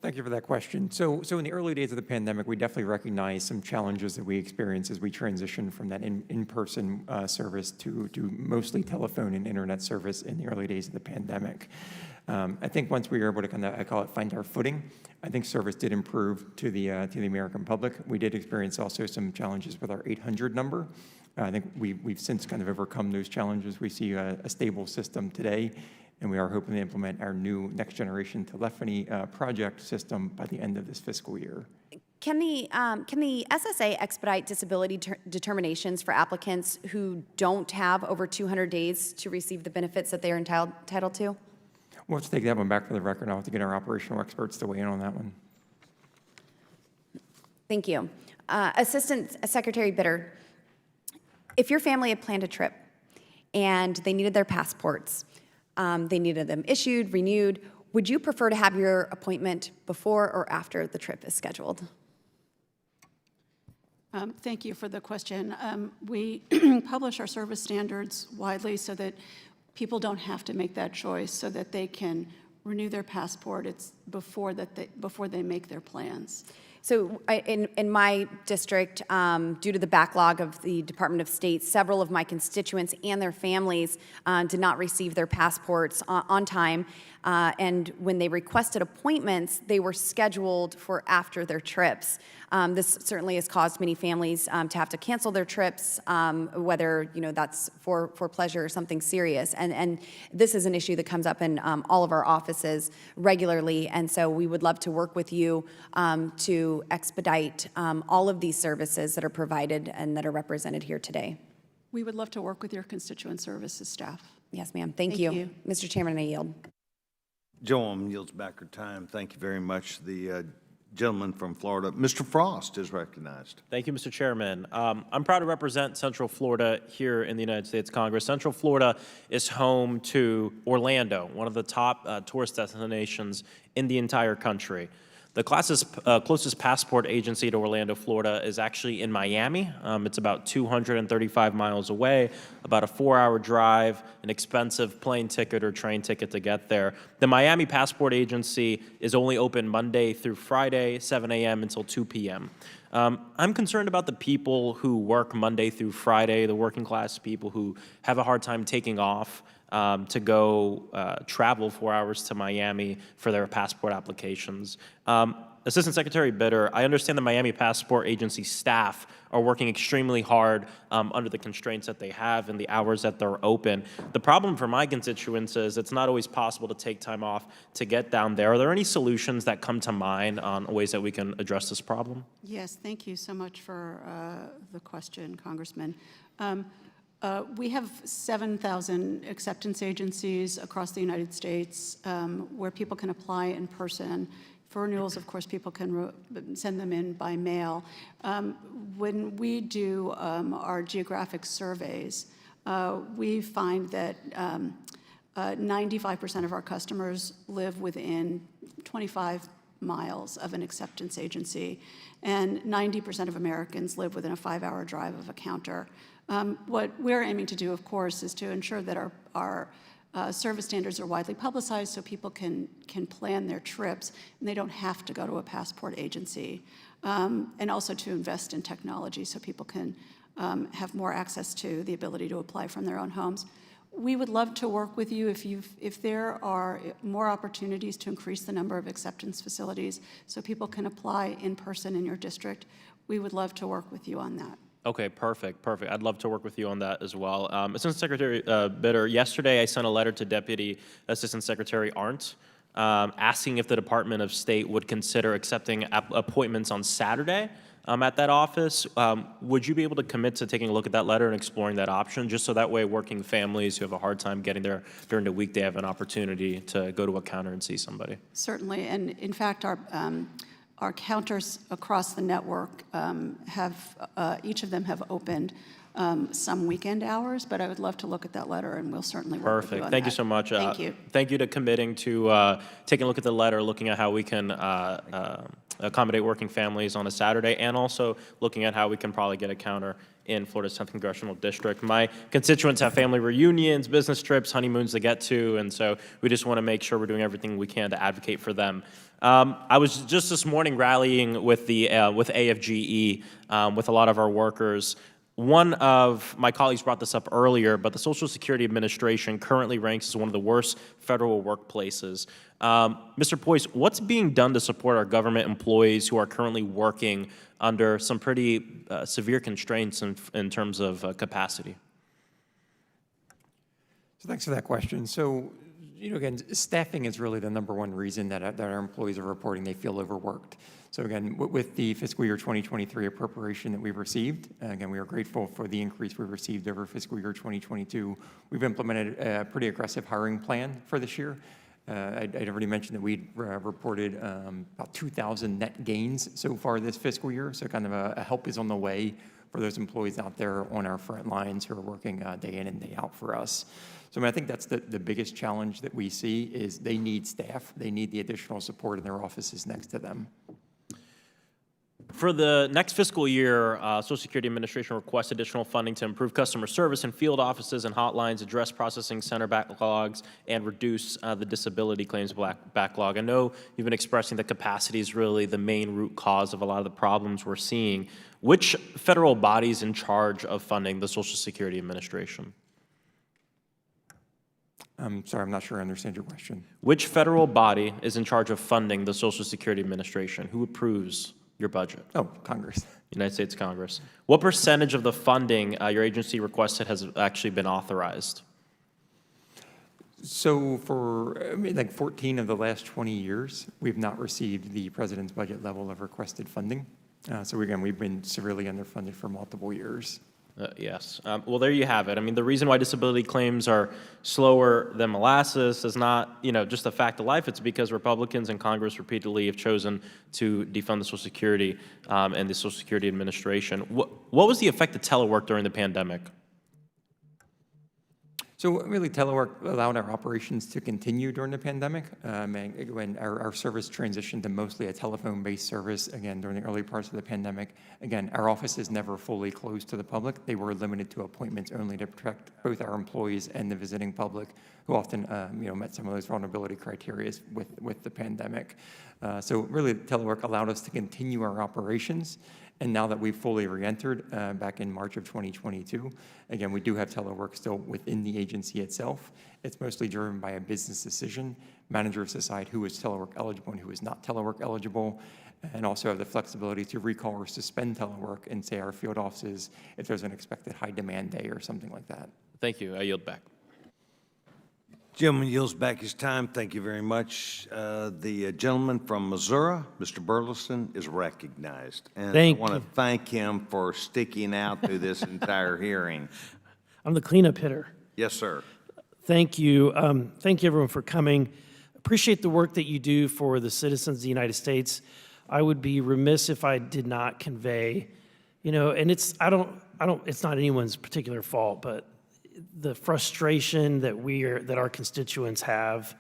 Thank you for that question. So in the early days of the pandemic, we definitely recognized some challenges that we experienced as we transitioned from that in-person service to mostly telephone and internet service in the early days of the pandemic. I think once we were able to kind of, I call it, find our footing, I think service did improve to the American public. We did experience also some challenges with our 800 number. I think we've since kind of overcome those challenges. We see a stable system today, and we are hoping to implement our new next generation telephony project system by the end of this fiscal year. Can the SSA expedite disability determinations for applicants who don't have over 200 days to receive the benefits that they are entitled to? We'll have to take that one back for the record. I'll have to get our operational experts to weigh in on that one. Thank you. Assistant Secretary Bitter, if your family had planned a trip and they needed their passports, they needed them issued, renewed, would you prefer to have your appointment before or after the trip is scheduled? Thank you for the question. We publish our service standards widely so that people don't have to make that choice, so that they can renew their passport. It's before they make their plans. So in my district, due to the backlog of the Department of State, several of my constituents and their families did not receive their passports on time. And when they requested appointments, they were scheduled for after their trips. This certainly has caused many families to have to cancel their trips, whether that's for pleasure or something serious. And this is an issue that comes up in all of our offices regularly. And so we would love to work with you to expedite all of these services that are provided and that are represented here today. We would love to work with your constituent services staff. Yes, ma'am. Thank you. Mr. Chairman, I yield. Joan yields back her time. Thank you very much. The gentleman from Florida. Mr. Frost is recognized. Thank you, Mr. Chairman. I'm proud to represent Central Florida here in the United States Congress. Central Florida is home to Orlando, one of the top tourist destinations in the entire country. The closest passport agency to Orlando, Florida is actually in Miami. It's about 235 miles away, about a 4-hour drive, an expensive plane ticket or train ticket to get there. The Miami Passport Agency is only open Monday through Friday, 7 a.m. until 2 p.m. I'm concerned about the people who work Monday through Friday, the working class people who have a hard time taking off to go travel 4 hours to Miami for their passport applications. Assistant Secretary Bitter, I understand the Miami Passport Agency staff are working extremely hard under the constraints that they have and the hours that they're open. The problem for my constituents is it's not always possible to take time off to get down there. Are there any solutions that come to mind on ways that we can address this problem? Yes, thank you so much for the question, Congressman. We have 7,000 acceptance agencies across the United States where people can apply in person. For renewals, of course, people can send them in by mail. When we do our geographic surveys, we find that 95% of our customers live within 25 miles of an acceptance agency, and 90% of Americans live within a 5-hour drive of a counter. What we're aiming to do, of course, is to ensure that our service standards are widely publicized so people can plan their trips and they don't have to go to a passport agency, and also to invest in technology so people can have more access to the ability to apply from their own homes. We would love to work with you if there are more opportunities to increase the number of acceptance facilities so people can apply in person in your district. We would love to work with you on that. Okay, perfect. I'd love to work with you on that as well. Assistant Secretary Bitter, yesterday I sent a letter to Deputy Assistant Secretary Arndt asking if the Department of State would consider accepting appointments on Saturday at that office. Would you be able to commit to taking a look at that letter and exploring that option, just so that way working families who have a hard time getting there during the week, they have an opportunity to go to a counter and see somebody? Certainly, and in fact, our counters across the network each of them have opened some weekend hours, but I would love to look at that letter, and we'll certainly work with you on that. Thank you so much. Thank you. Thank you to committing to taking a look at the letter, looking at how we can accommodate working families on a Saturday, and also looking at how we can probably get a counter in Florida's 10th Congressional District. My constituents have family reunions, business trips, honeymoons to get to, and so we just want to make sure we're doing everything we can to advocate for them. I was just this morning rallying with AFGE, with a lot of our workers. One of my colleagues brought this up earlier, but the Social Security Administration currently ranks as one of the worst federal workplaces. Mr. Poise, what's being done to support our government employees who are currently working under some pretty severe constraints in terms of capacity? So thanks for that question. So, again, staffing is really the #1 reason that our employees are reporting they feel overworked. So again, with the fiscal year 2023 appropriation that we've received, again, we are grateful for the increase we received over fiscal year 2022. We've implemented a pretty aggressive hiring plan for this year. I'd already mentioned that we reported about 2,000 net gains so far this fiscal year. So kind of a help is on the way for those employees out there on our front lines who are working day in and day out for us. So I think that's the biggest challenge that we see is they need staff. They need the additional support in their offices next to them. For the next fiscal year, Social Security Administration requests additional funding to improve customer service in field offices and hotlines, address processing center backlogs, and reduce the disability claims backlog. I know you've been expressing that capacity is really the main root cause of a lot of the problems we're seeing. Which federal body is in charge of funding the Social Security Administration? I'm sorry, I'm not sure I understand your question. Which federal body is in charge of funding the Social Security Administration? Who approves your budget? Oh, Congress. United States Congress. What percentage of the funding your agency requested has actually been authorized? So for like 14 of the last 20 years, we've not received the president's budget level of requested funding. So again, we've been severely underfunded for multiple years. Yes. Well, there you have it. I mean, the reason why disability claims are slower than molasses is not, just a fact of life. It's because Republicans in Congress repeatedly have chosen to defund the Social Security and the Social Security Administration. What was the effect of telework during the pandemic? So really, telework allowed our operations to continue during the pandemic. When our service transitioned to mostly a telephone-based service, again, during the early parts of the pandemic, again, our offices never fully closed to the public. They were limited to appointments only to protect both our employees and the visiting public, who often, met some of those vulnerability criteria with the pandemic. So really, telework allowed us to continue our operations. And now that we've fully re-entered back in March of 2022, again, we do have telework still within the agency itself. It's mostly driven by a business decision. Managers decide who is telework eligible and who is not telework eligible, and also have the flexibility to recall or suspend telework in, say, our field offices if there's an expected high demand day or something like that. Thank you. I yield back. Gentleman yields back his time. Thank you very much. The gentleman from Missouri, Mr. Burleson, is recognized. And I want to thank him for sticking out through this entire hearing. I'm the cleanup hitter. Yes, sir. Thank you. Thank you, everyone, for coming. Appreciate the work that you do for the citizens of the United States. I would be remiss if I did not convey, and it's not anyone's particular fault, but the frustration that our constituents have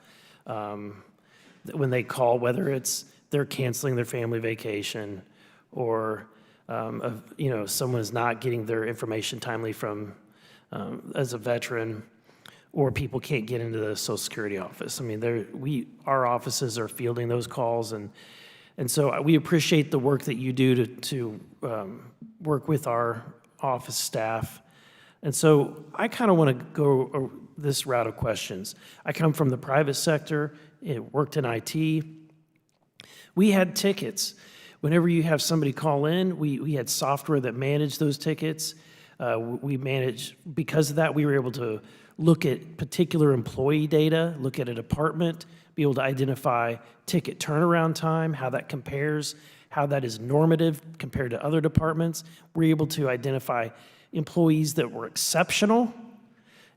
when they call, whether it's they're canceling their family vacation or someone is not getting their information timely from as a veteran, or people can't get into the Social Security office. I mean, our offices are fielding those calls, and so we appreciate the work that you do to work with our office staff. And so I kind of want to go this route of questions. I come from the private sector, worked in IT. We had tickets. Whenever you have somebody call in, we had software that managed those tickets. Because of that, we were able to look at particular employee data, look at a department, be able to identify ticket turnaround time, how that compares, how that is normative compared to other departments. We're able to identify employees that were exceptional,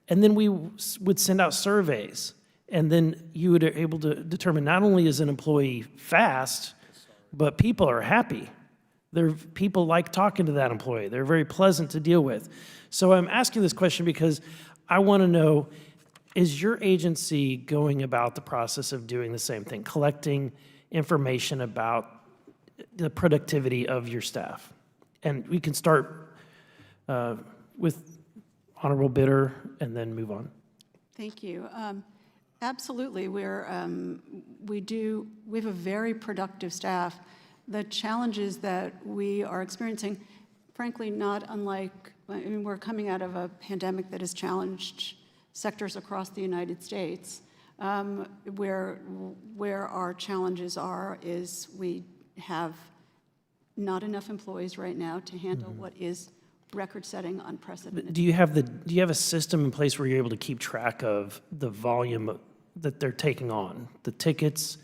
and then we would send out surveys, and then you would be able to determine not only is an employee fast, but people are happy. People like talking to that employee. They're very pleasant to deal with. So I'm asking this question because I want to know, is your agency going about the process of doing the same thing, collecting information about the productivity of your staff? And we can start with honorable bidder and then move on. Thank you. Absolutely, we have a very productive staff. The challenges that we are experiencing, frankly, not unlike, we're coming out of a pandemic that has challenged sectors across the United States. Where our challenges are is we have not enough employees right now to handle what is record-setting, unprecedented. Do you have a system in place where you're able to keep track of the volume that they're taking on, the tickets,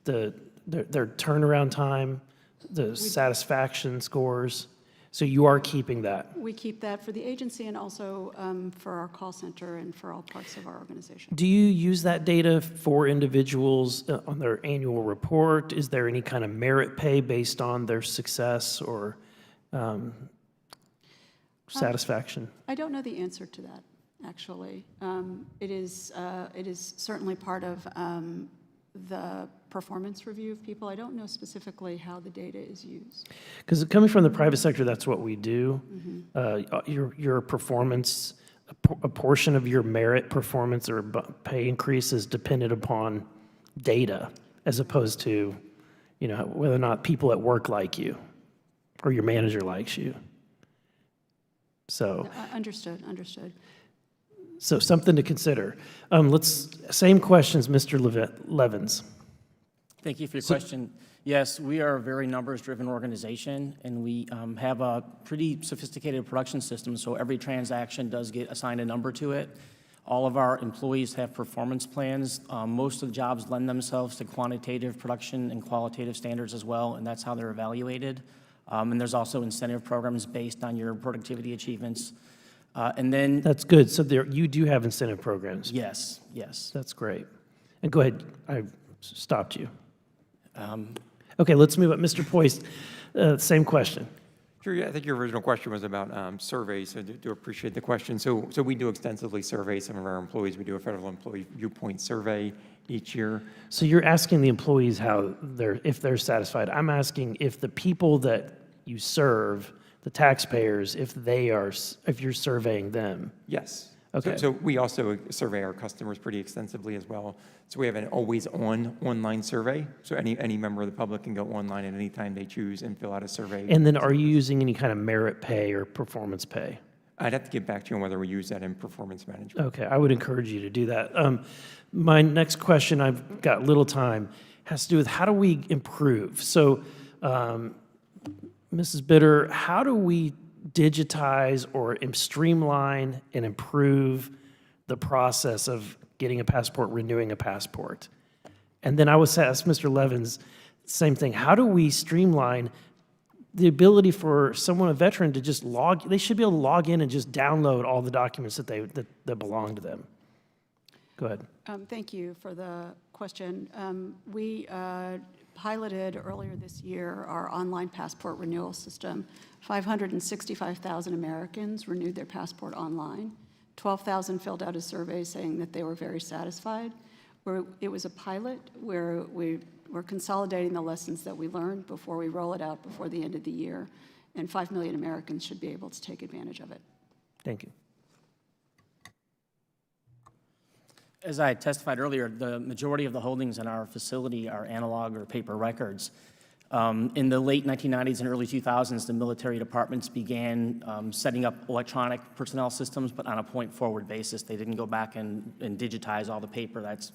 their turnaround time, the satisfaction scores? So you are keeping that? We keep that for the agency and also for our call center and for all parts of our organization. Do you use that data for individuals on their annual report? Is there any kind of merit pay based on their success or satisfaction? I don't know the answer to that, actually. It is certainly part of the performance review of people. I don't know specifically how the data is used. Because coming from the private sector, that's what we do. Your performance, a portion of your merit performance or pay increase is dependent upon data, as opposed to, whether or not people at work like you or your manager likes you. So Understood. So something to consider. Same questions, Mr. Levins. Thank you for your question. Yes, we are a very numbers-driven organization, and we have a pretty sophisticated production system, so every transaction does get assigned a number to it. All of our employees have performance plans. Most of the jobs lend themselves to quantitative production and qualitative standards as well, and that's how they're evaluated. And there's also incentive programs based on your productivity achievements. And then, That's good. So there, you do have incentive programs. yes, yes. That's great. And go ahead, I stopped you. Okay, let's move up. Mr. Poist, same question. Sure, yeah, I think your original question was about surveys, so I do appreciate the question. So we do extensively survey some of our employees. We do a federal employee viewpoint survey each year. So you're asking the employees how if they're satisfied. I'm asking if the people that you serve, the taxpayers, if you're surveying them. Yes. Okay. So we also survey our customers pretty extensively as well. So we have an always-on online survey. So any member of the public can go online at any time they choose and fill out a survey. And then are you using any kind of merit pay or performance pay? I'd have to get back to you on whether we use that in performance management. Okay, I would encourage you to do that. My next question, I've got little time, has to do with how do we improve? So, Mrs. Bitter, how do we digitize or streamline and improve the process of getting a passport, renewing a passport? And then I would ask Mr. Levins, same thing. How do we streamline the ability for someone, a veteran, to just they should be able to log in and just download all the documents that belong to them? Go ahead. Thank you for the question. We piloted earlier this year our online passport renewal system. 565,000 Americans renewed their passport online. 12,000 filled out a survey saying that they were very satisfied. It was a pilot where we're consolidating the lessons that we learned before we roll it out before the end of the year, and 5 million Americans should be able to take advantage of it. Thank you. As I testified earlier, the majority of the holdings in our facility are analog or paper records. In the late 1990s and early 2000s, the military departments began setting up electronic personnel systems, but on a point-forward basis. They didn't go back and digitize all the paper. That's,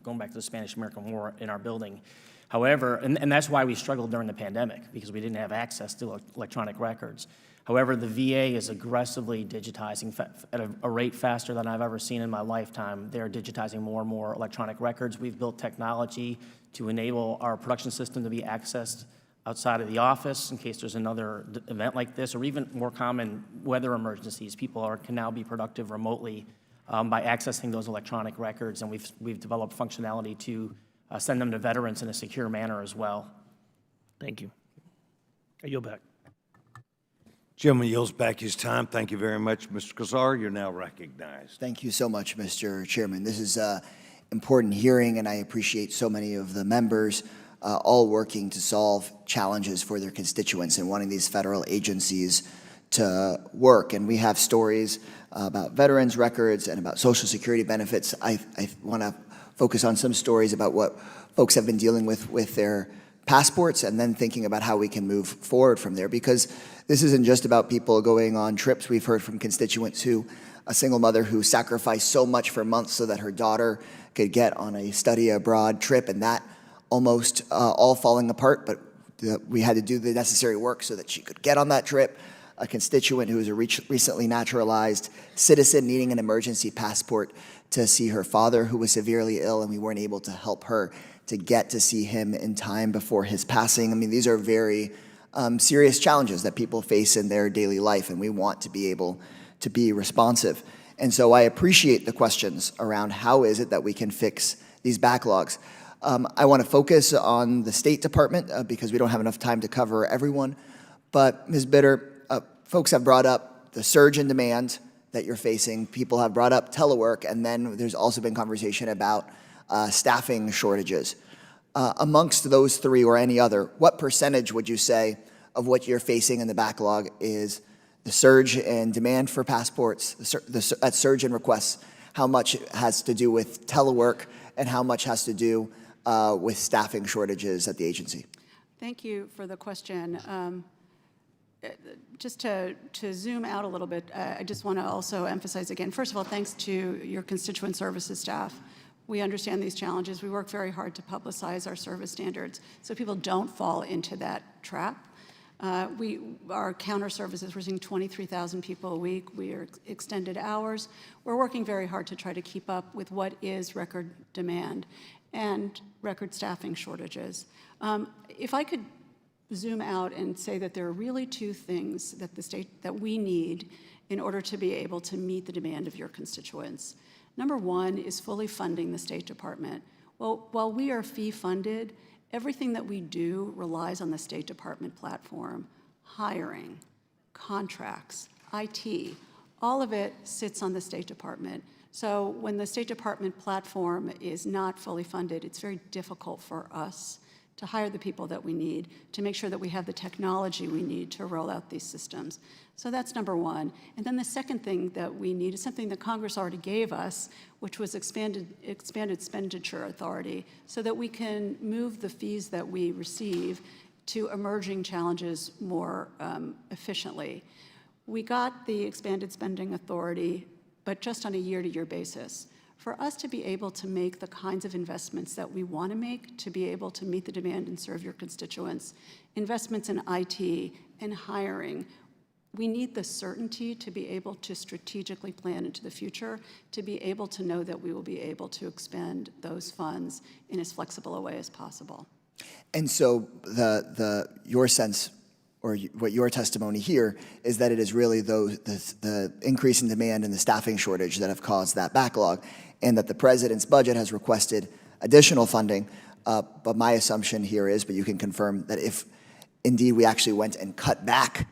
going back to the Spanish-American War in our building. However, and that's why we struggled during the pandemic, because we didn't have access to electronic records. However, the VA is aggressively digitizing at a rate faster than I've ever seen in my lifetime. They're digitizing more and more electronic records. We've built technology to enable our production system to be accessed outside of the office in case there's another event like this, or even more common weather emergencies. People can now be productive remotely by accessing those electronic records, and we've developed functionality to send them to veterans in a secure manner as well. Thank you. I yield back. Gentleman yields back his time. Thank you very much. Mr. Kazar, you're now recognized. Thank you so much, Mr. Chairman. This is an important hearing, and I appreciate so many of the members all working to solve challenges for their constituents and wanting these federal agencies to work. And we have stories about veterans' records and about Social Security benefits. I want to focus on some stories about what folks have been dealing with their passports, and then thinking about how we can move forward from there, because this isn't just about people going on trips. We've heard from constituents a single mother who sacrificed so much for months so that her daughter could get on a study abroad trip, and that almost all falling apart, but we had to do the necessary work so that she could get on that trip. A constituent who was a recently naturalized citizen needing an emergency passport to see her father who was severely ill, and we weren't able to help her to get to see him in time before his passing. I mean, these are very serious challenges that people face in their daily life, and we want to be able to be responsive. And so I appreciate the questions around how is it that we can fix these backlogs. I want to focus on the State Department because we don't have enough time to cover everyone. But Ms. Bitter, folks have brought up the surge in demand that you're facing. People have brought up telework, and then there's also been conversation about staffing shortages. Amongst those three or any other, what percentage would you say of what you're facing in the backlog is the surge in demand for passports, that surge in requests? How much has to do with telework, and how much has to do with staffing shortages at the agency? Thank you for the question. Just to zoom out a little bit, I just want to also emphasize again, first of all, thanks to your constituent services staff. We understand these challenges. We work very hard to publicize our service standards so people don't fall into that trap. Our counter services, we're seeing 23,000 people a week. We are extended hours. We're working very hard to try to keep up with what is record demand and record staffing shortages. If I could zoom out and say that there are really two things that we need in order to be able to meet the demand of your constituents. Number one is fully funding the State Department. Well, while we are fee-funded, everything that we do relies on the State Department platform. Hiring, contracts, IT, all of it sits on the State Department. So when the State Department platform is not fully funded, it's very difficult for us to hire the people that we need, to make sure that we have the technology we need to roll out these systems. So that's number one. And then the second thing that we need is something that Congress already gave us, which was expanded expenditure authority, so that we can move the fees that we receive to emerging challenges more efficiently. We got the expanded spending authority, but just on a year-to-year basis. For us to be able to make the kinds of investments that we want to make, to be able to meet the demand and serve your constituents, investments in IT and hiring, we need the certainty to be able to strategically plan into the future, to be able to know that we will be able to expend those funds in as flexible a way as possible. And so your sense, or what your testimony here, is that it is really the increase in demand and the staffing shortage that have caused that backlog, and that the president's budget has requested additional funding. But my assumption here is, but you can confirm, that if indeed we actually went and cut back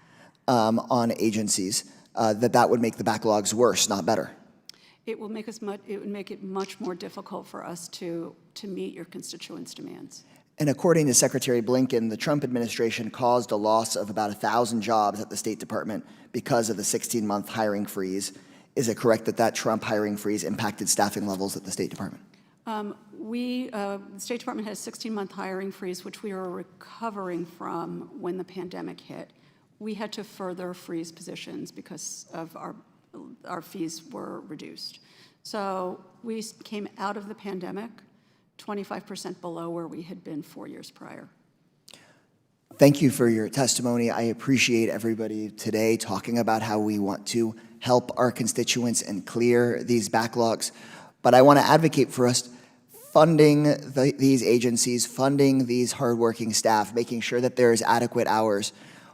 on agencies, that would make the backlogs worse, not better. It will make it much more difficult for us to meet your constituents' demands. And according to Secretary Blinken, the Trump administration caused a loss of about 1,000 jobs at the State Department because of the 16-month hiring freeze. Is it correct that Trump hiring freeze impacted staffing levels at the State Department? The State Department has a 16-month hiring freeze, which we are recovering from when the pandemic hit. We had to further freeze positions because of our fees were reduced. So we came out of the pandemic 25% below where we had been 4 years prior. Thank you for your testimony. I appreciate everybody today talking about how we want to help our constituents and clear these backlogs. But I want to advocate for us funding these agencies, funding these hardworking staff, making sure that there is adequate hours,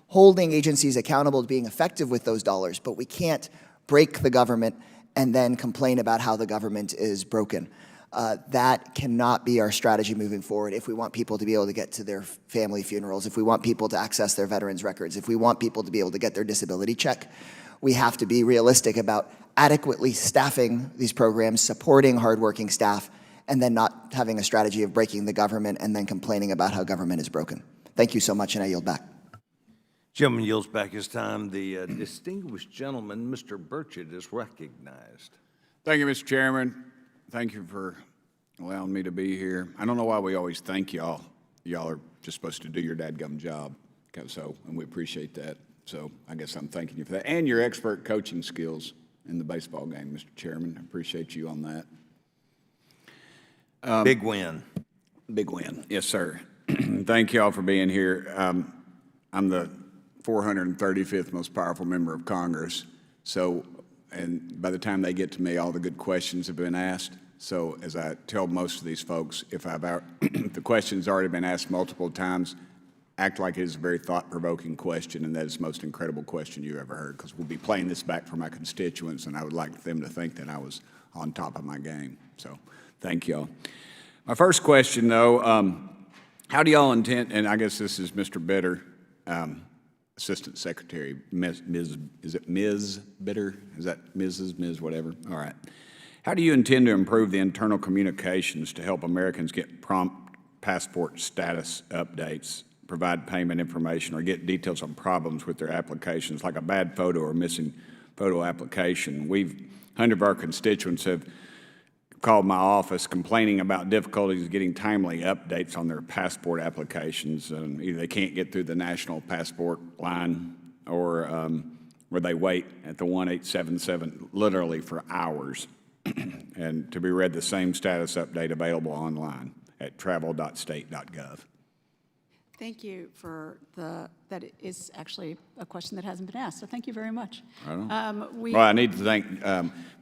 holding agencies accountable to being effective with those dollars. But we can't break the government and then complain about how the government is broken. That cannot be our strategy moving forward if we want people to be able to get to their family funerals, if we want people to access their veterans records, if we want people to be able to get their disability check. We have to be realistic about adequately staffing these programs, supporting hardworking staff, and then not having a strategy of breaking the government and then complaining about how government is broken. Thank you so much, and I yield back. Gentleman yields back his time. The distinguished gentleman, Mr. Burchett, is recognized. Thank you, Mr. Chairman. Thank you for allowing me to be here. I don't know why we always thank y'all. Y'all are just supposed to do your dadgum job, and we appreciate that. So I guess I'm thanking you for that. And your expert coaching skills in the baseball game, Mr. Chairman. I appreciate you on that. Big win. Big win. Yes, sir. Thank y'all for being here. I'm the 435th most powerful member of Congress. And by the time they get to me, all the good questions have been asked. So as I tell most of these folks, if the question's already been asked multiple times, act like it is a very thought-provoking question, and that is the most incredible question you ever heard, because we'll be playing this back for my constituents, and I would like them to think that I was on top of my game. So thank y'all. My first question, though, how do y'all intend, and I guess this is Mr. Bitter, Assistant Secretary, is it Ms. Bitter? Is that Mrs., Ms., whatever? All right. How do you intend to improve the internal communications to help Americans get prompt passport status updates, provide payment information, or get details on problems with their applications, like a bad photo or missing photo application? 100 of our constituents have called my office complaining about difficulties getting timely updates on their passport applications. Either they can't get through the national passport line, or where they wait at the 1877 literally for hours, and to be read the same status update available online at travel.state.gov. Thank you for that is actually a question that hasn't been asked, so thank you very much. Well, I need to thank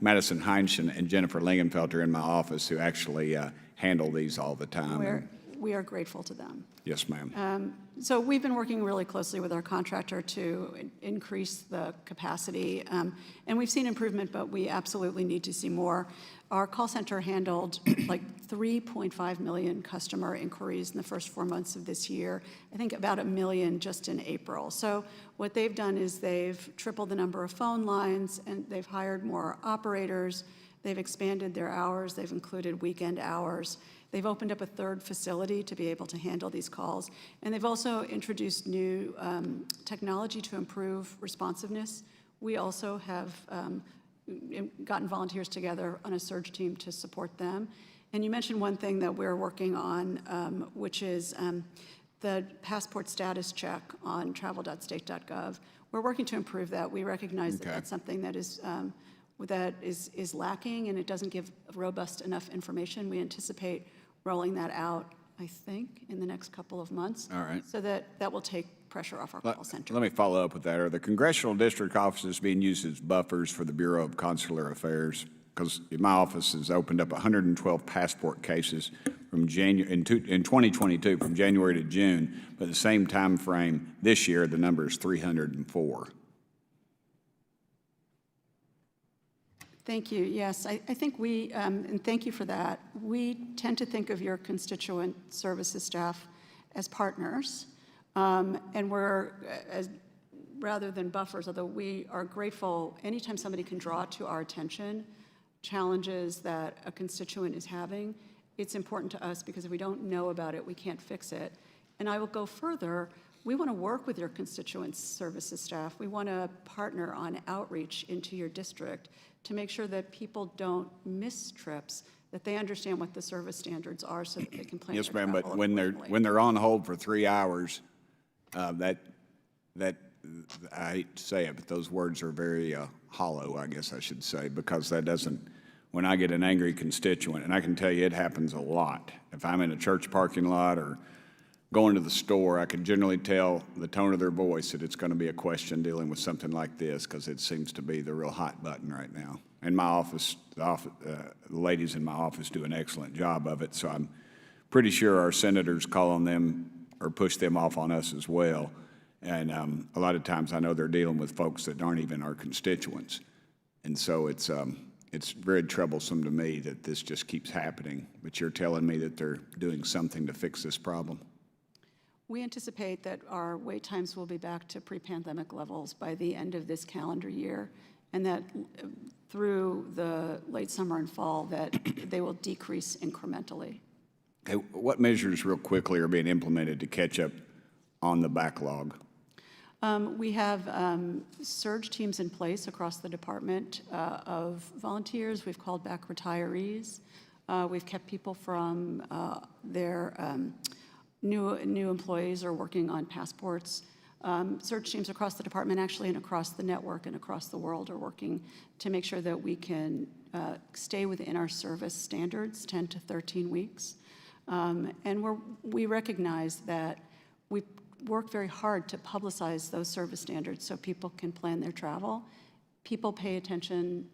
Madison Heinschen and Jennifer Lingenfelter in my office, who actually handle these all the time. We are grateful to them. Yes, ma'am. So we've been working really closely with our contractor to increase the capacity, and we've seen improvement, but we absolutely need to see more. Our call center handled like 3.5 million customer inquiries in the first 4 months of this year. I think about 1 million just in April. So what they've done is they've tripled the number of phone lines, and they've hired more operators. They've expanded their hours. They've included weekend hours. They've opened up a third facility to be able to handle these calls. And they've also introduced new technology to improve responsiveness. We also have gotten volunteers together on a surge team to support them. And you mentioned one thing that we're working on, which is the passport status check on travel.state.gov. We're working to improve that. We recognize that that's something that is lacking, and it doesn't give robust enough information. We anticipate rolling that out, I think, in the next couple of months. All right. So that will take pressure off our call center. Let me follow up with that. Are the congressional district offices being used as buffers for the Bureau of Consular Affairs? Because my office has opened up 112 passport cases from in 2022, from January to June, but the same time frame this year, the number is 304. Thank you. Yes, I think we, and thank you for that. We tend to think of your constituent services staff as partners, and we're, rather than buffers, although we are grateful anytime somebody can draw to our attention challenges that a constituent is having. It's important to us because if we don't know about it, we can't fix it. And I will go further. We want to work with your constituent services staff. We want to partner on outreach into your district to make sure that people don't miss trips, that they understand what the service standards are so that they can plan Yes, their ma'am, travel but when they're on hold for 3 hours, that I hate to say it, but those words are very hollow, I guess I should say, because that doesn't, when I get an angry constituent, and I can tell you it happens a lot. If I'm in a church parking lot or going to the store, I can generally tell the tone of their voice that it's going to be a question dealing with something like this, because it seems to be the real hot button right now. And my office, the ladies in my office do an excellent job of it, so I'm pretty sure our senators call on them or push them off on us as well. And a lot of times I know they're dealing with folks that aren't even our constituents. And so it's very troublesome to me that this just keeps happening, but you're telling me that they're doing something to fix this problem. We anticipate that our wait times will be back to pre-pandemic levels by the end of this calendar year, and that through the late summer and fall that they will decrease incrementally. Okay, what measures real quickly are being implemented to catch up on the backlog? We have surge teams in place across the department of volunteers. We've called back retirees. We've kept people from their new employees are working on passports. Search teams across the department, actually, and across the network and across the world are working to make sure that we can stay within our service standards, 10 to 13 weeks. And we recognize that we work very hard to publicize those service standards so people can plan their travel. People pay attention.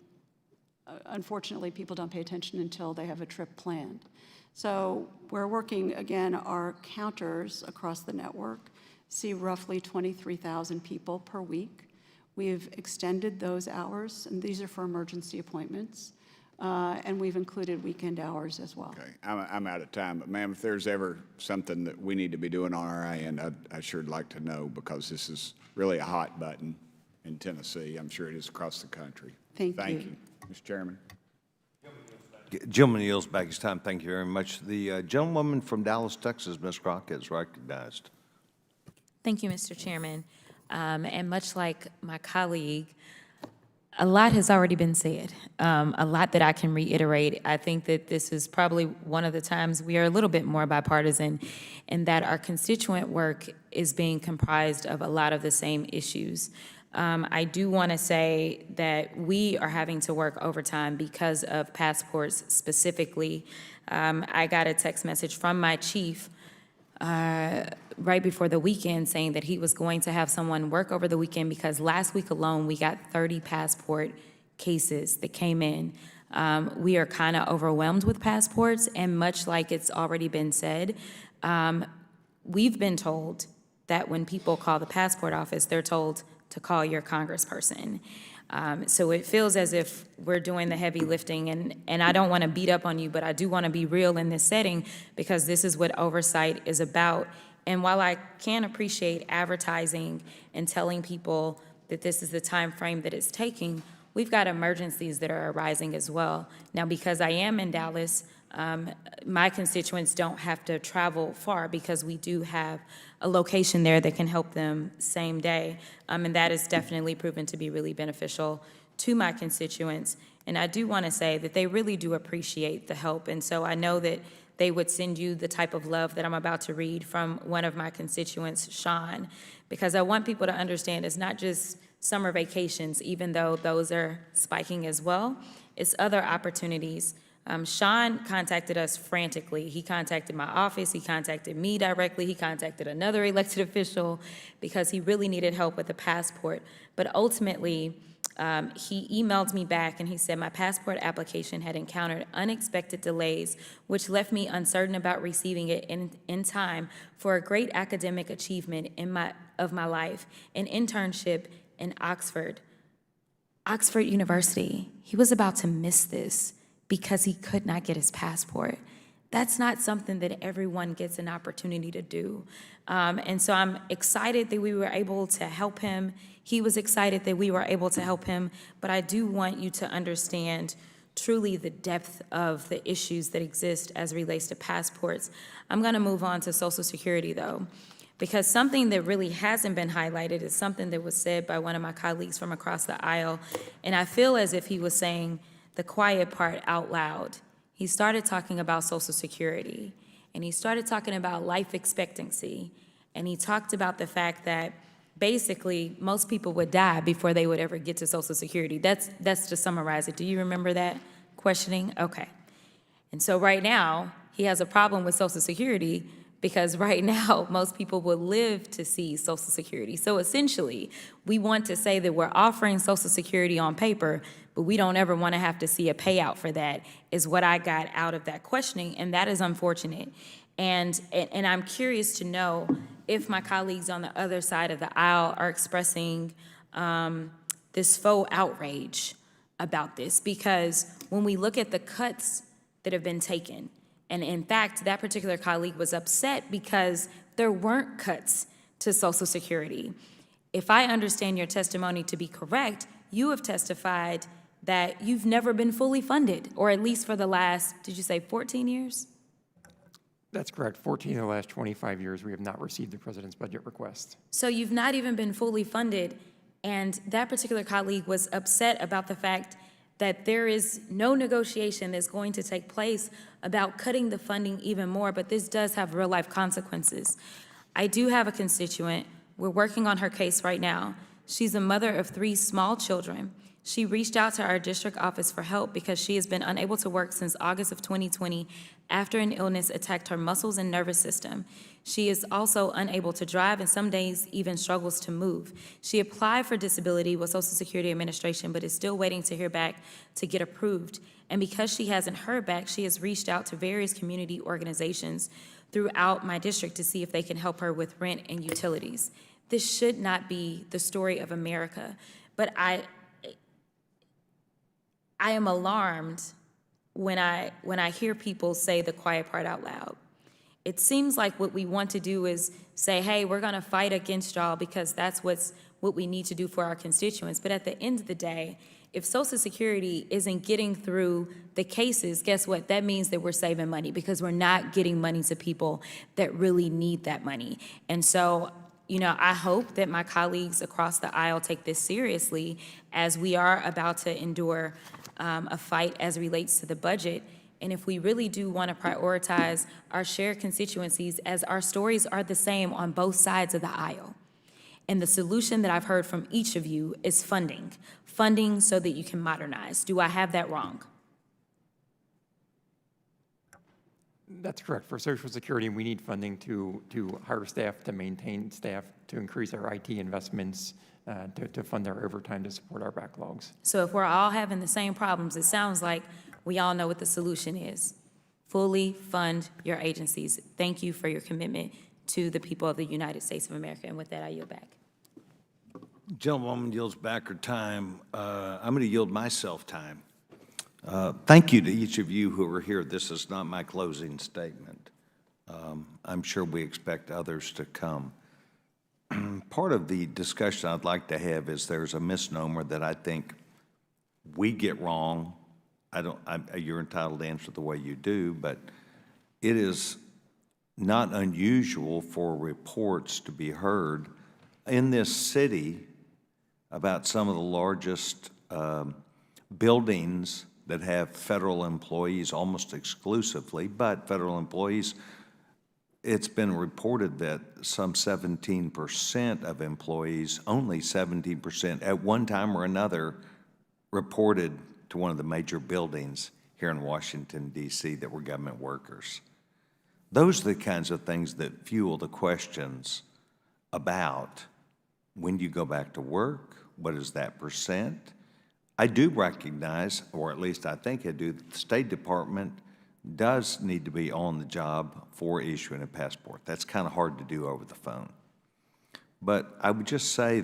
Unfortunately, people don't pay attention until they have a trip planned. So we're working, again, our counters across the network see roughly 23,000 people per week. We've extended those hours, and these are for emergency appointments, and we've included weekend hours as well. Okay, I'm out of time, but ma'am, if there's ever something that we need to be doing on our end, I sure'd like to know, because this is really a hot button in Tennessee. I'm sure it is across the country. Thank you. Thank you, Mr. Chairman. Gentleman yields back his time. Thank you very much. The gentlewoman from Dallas, Texas, Ms. Crockett, is recognized. Thank you, Mr. Chairman. And much like my colleague, a lot has already been said, a lot that I can reiterate. I think that this is probably one of the times we are a little bit more bipartisan in that our constituent work is being comprised of a lot of the same issues. I do want to say that we are having to work overtime because of passports specifically. I got a text message from my chief right before the weekend saying that he was going to have someone work over the weekend because last week alone we got 30 passport cases that came in. We are kind of overwhelmed with passports, and much like it's already been said, we've been told that when people call the passport office, they're told to call your congressperson. So it feels as if we're doing the heavy lifting, and I don't want to beat up on you, but I do want to be real in this setting because this is what oversight is about. And while I can appreciate advertising and telling people that this is the time frame that it's taking, we've got emergencies that are arising as well. Now, because I am in Dallas, my constituents don't have to travel far because we do have a location there that can help them same day. And that has definitely proven to be really beneficial to my constituents. And I do want to say that they really do appreciate the help. And so I know that they would send you the type of love that I'm about to read from one of my constituents, Sean, because I want people to understand it's not just summer vacations, even though those are spiking as well. It's other opportunities. Sean contacted us frantically. He contacted my office, he contacted me directly, he contacted another elected official because he really needed help with the passport. But ultimately, he emailed me back and he said my passport application had encountered unexpected delays, which left me uncertain about receiving it in time for a great academic achievement of my life, an internship in Oxford University. He was about to miss this because he could not get his passport. That's not something that everyone gets an opportunity to do. And so I'm excited that we were able to help him. He was excited that we were able to help him. But I do want you to understand truly the depth of the issues that exist as it relates to passports. I'm going to move on to Social Security, though, because something that really hasn't been highlighted is something that was said by one of my colleagues from across the aisle. And I feel as if he was saying the quiet part out loud. He started talking about Social Security, and he started talking about life expectancy, and he talked about the fact that basically most people would die before they would ever get to Social Security. That's to summarize it. Do you remember that questioning? Okay. And so right now, he has a problem with Social Security because right now, most people will live to see Social Security. So essentially, we want to say that we're offering Social Security on paper, but we don't ever want to have to see a payout for that, is what I got out of that questioning, and that is unfortunate. And I'm curious to know if my colleagues on the other side of the aisle are expressing this faux outrage about this, because when we look at the cuts that have been taken, and in fact, that particular colleague was upset because there weren't cuts to Social Security. If I understand your testimony to be correct, you have testified that you've never been fully funded, or at least for the last, did you say 14 years? That's correct. 14 of the last 25 years, we have not received the president's budget request. So you've not even been fully funded, and that particular colleague was upset about the fact that there is no negotiation that's going to take place about cutting the funding even more, but this does have real-life consequences. I do have a constituent. We're working on her case right now. She's a mother of 3 small children. She reached out to our district office for help because she has been unable to work since August of 2020 after an illness attacked her muscles and nervous system. She is also unable to drive and some days even struggles to move. She applied for disability with Social Security Administration but is still waiting to hear back to get approved. And because she hasn't heard back, she has reached out to various community organizations throughout my district to see if they can help her with rent and utilities. This should not be the story of America, but I am alarmed when I hear people say the quiet part out loud. It seems like what we want to do is say, hey, we're going to fight against y'all because that's what we need to do for our constituents. But at the end of the day, if Social Security isn't getting through the cases, guess what? That means that we're saving money because we're not getting money to people that really need that money. And so, you know, I hope that my colleagues across the aisle take this seriously as we are about to endure a fight as it relates to the budget. And if we really do want to prioritize our shared constituencies, as our stories are the same on both sides of the aisle. And the solution that I've heard from each of you is funding. Funding so that you can modernize. Do I have that wrong? That's correct. For Social Security, we need funding to hire staff, to maintain staff, to increase our IT investments, to fund our overtime to support our backlogs. So if we're all having the same problems, it sounds like we all know what the solution is. Fully fund your agencies. Thank you for your commitment to the people of the United States of America. And with that, I yield back. Gentlewoman yields back her time. I'm going to yield myself time. Thank you to each of you who are here. This is not my closing statement. I'm sure we expect others to come. Part of the discussion I'd like to have is there's a misnomer that I think we get wrong. You're entitled to answer the way you do, but it is not unusual for reports to be heard in this city about some of the largest buildings that have federal employees almost exclusively, but federal employees. It's been reported that some 17% of employees, only 17%, at one time or another, reported to one of the major buildings here in Washington, D.C. that were government workers. Those are the kinds of things that fuel the questions about when do you go back to work? What is that percent? I do recognize, or at least I think I do, the State Department does need to be on the job for issuing a passport. That's kind of hard to do over the phone. But I would just say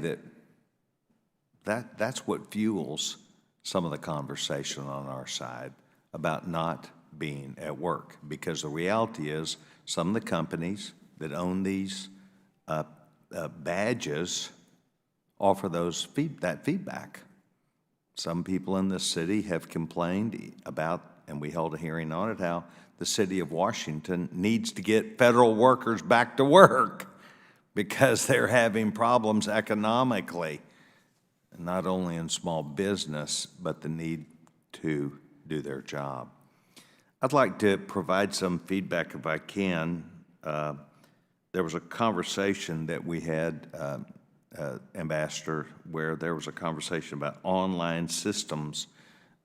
that's what fuels some of the conversation on our side about not being at work, because the reality is some of the companies that own these badges offer that feedback. Some people in this city have complained about, and we held a hearing on it, how the city of Washington needs to get federal workers back to work because they're having problems economically, not only in small business, but the need to do their job. I'd like to provide some feedback if I can. There was a conversation that we had, Ambassador, where there was a conversation about online systems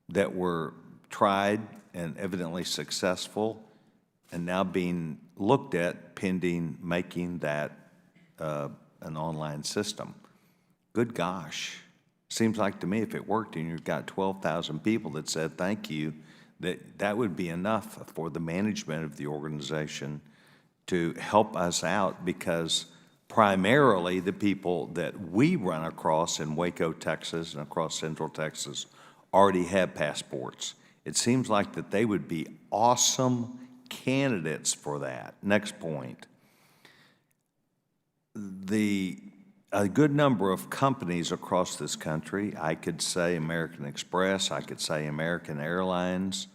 that were tried and evidently successful and now being looked at pending making that an online system. Good gosh. Seems like to me if it worked and you've got 12,000 people that said thank you, that would be enough for the management of the organization to help us out, because primarily the people that we run across in Waco, Texas, and across Central Texas already have passports. It seems like that they would be awesome candidates for that. Next point. A good number of companies across this country, I could say American Express, I could say American Airlines,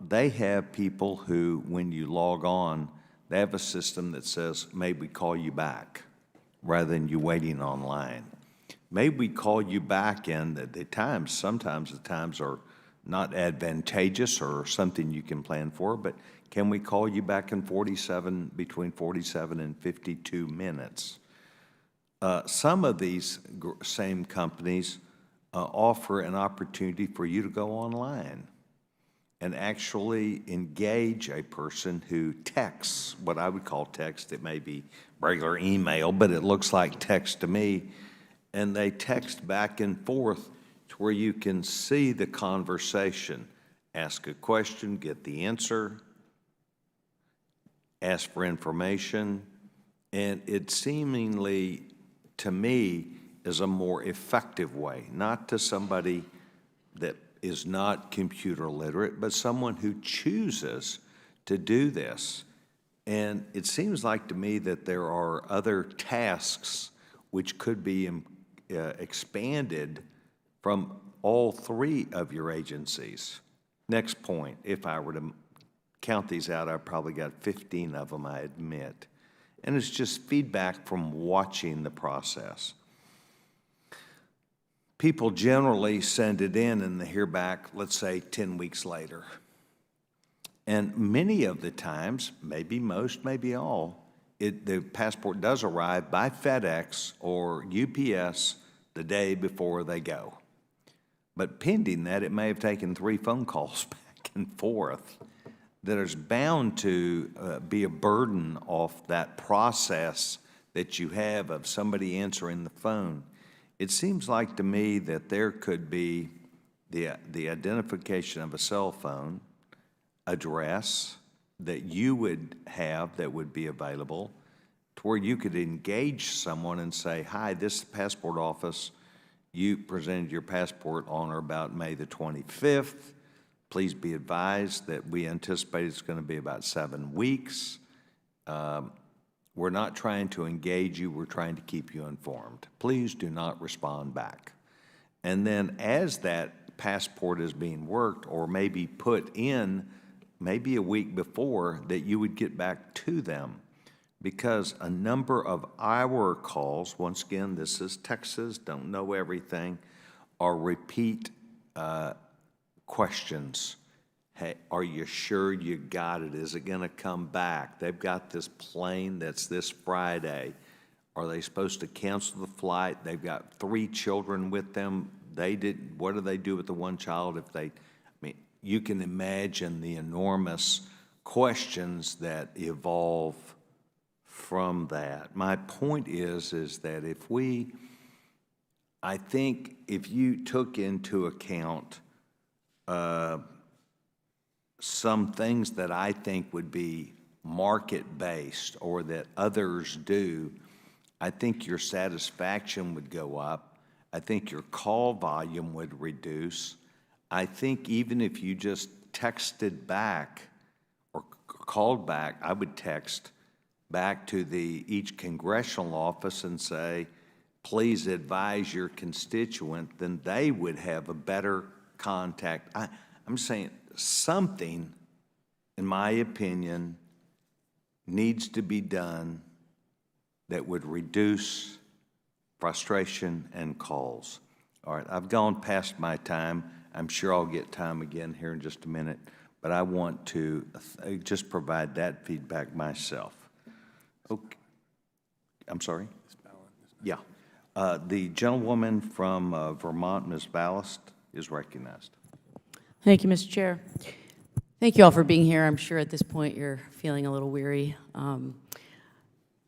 they have people who, when you log on, they have a system that says, may we call you back, rather than you waiting online. May we call you back in the times, sometimes the times are not advantageous or something you can plan for, but can we call you back in between 47 and 52 minutes? Some of these same companies offer an opportunity for you to go online and actually engage a person who texts, what I would call text. It may be regular email, but it looks like text to me. And they text back and forth to where you can see the conversation. Ask a question, get the answer, ask for information, and it seemingly, to me, is a more effective way, not to somebody that is not computer literate, but someone who chooses to do this. And it seems like to me that there are other tasks which could be expanded from all three of your agencies. Next point, if I were to count these out, I've probably got 15 of them, I admit. And it's just feedback from watching the process. People generally send it in and they hear back, let's say, 10 weeks later. And many of the times, maybe most, maybe all, the passport does arrive by FedEx or UPS the day before they go. But pending that, it may have taken 3 phone calls back and forth. There's bound to be a burden off that process that you have of somebody answering the phone. It seems like to me that there could be the identification of a cell phone, address, that you would have that would be available to where you could engage someone and say, hi, this passport office, you presented your passport on or about May the 25th. Please be advised that we anticipate it's going to be about 7 weeks. We're not trying to engage you, we're trying to keep you informed. Please do not respond back. And then as that passport is being worked or maybe put in maybe a week before, that you would get back to them. Because a number of our calls, once again, this is Texas, don't know everything, are repeat questions. Hey, are you sure you got it? Is it going to come back? They've got this plane that's this Friday. Are they supposed to cancel the flight? They've got 3 children with them. They didn't. What do they do with the one child if they? I mean, you can imagine the enormous questions that evolve from that. My point is that I think if you took into account some things that I think would be market-based or that others do, I think your satisfaction would go up. I think your call volume would reduce. I think even if you just texted back or called back, I would text back to each congressional office and say, please advise your constituent, then they would have a better contact. I'm saying something, in my opinion, needs to be done that would reduce frustration and calls. All right, I've gone past my time. I'm sure I'll get time again here in just a minute, but I want to just provide that feedback myself. Okay. I'm sorry? Yeah. The gentlewoman from Vermont, Ms. Ballast, is recognized. Thank you, Mr. Chair. Thank you all for being here. I'm sure at this point you're feeling a little weary.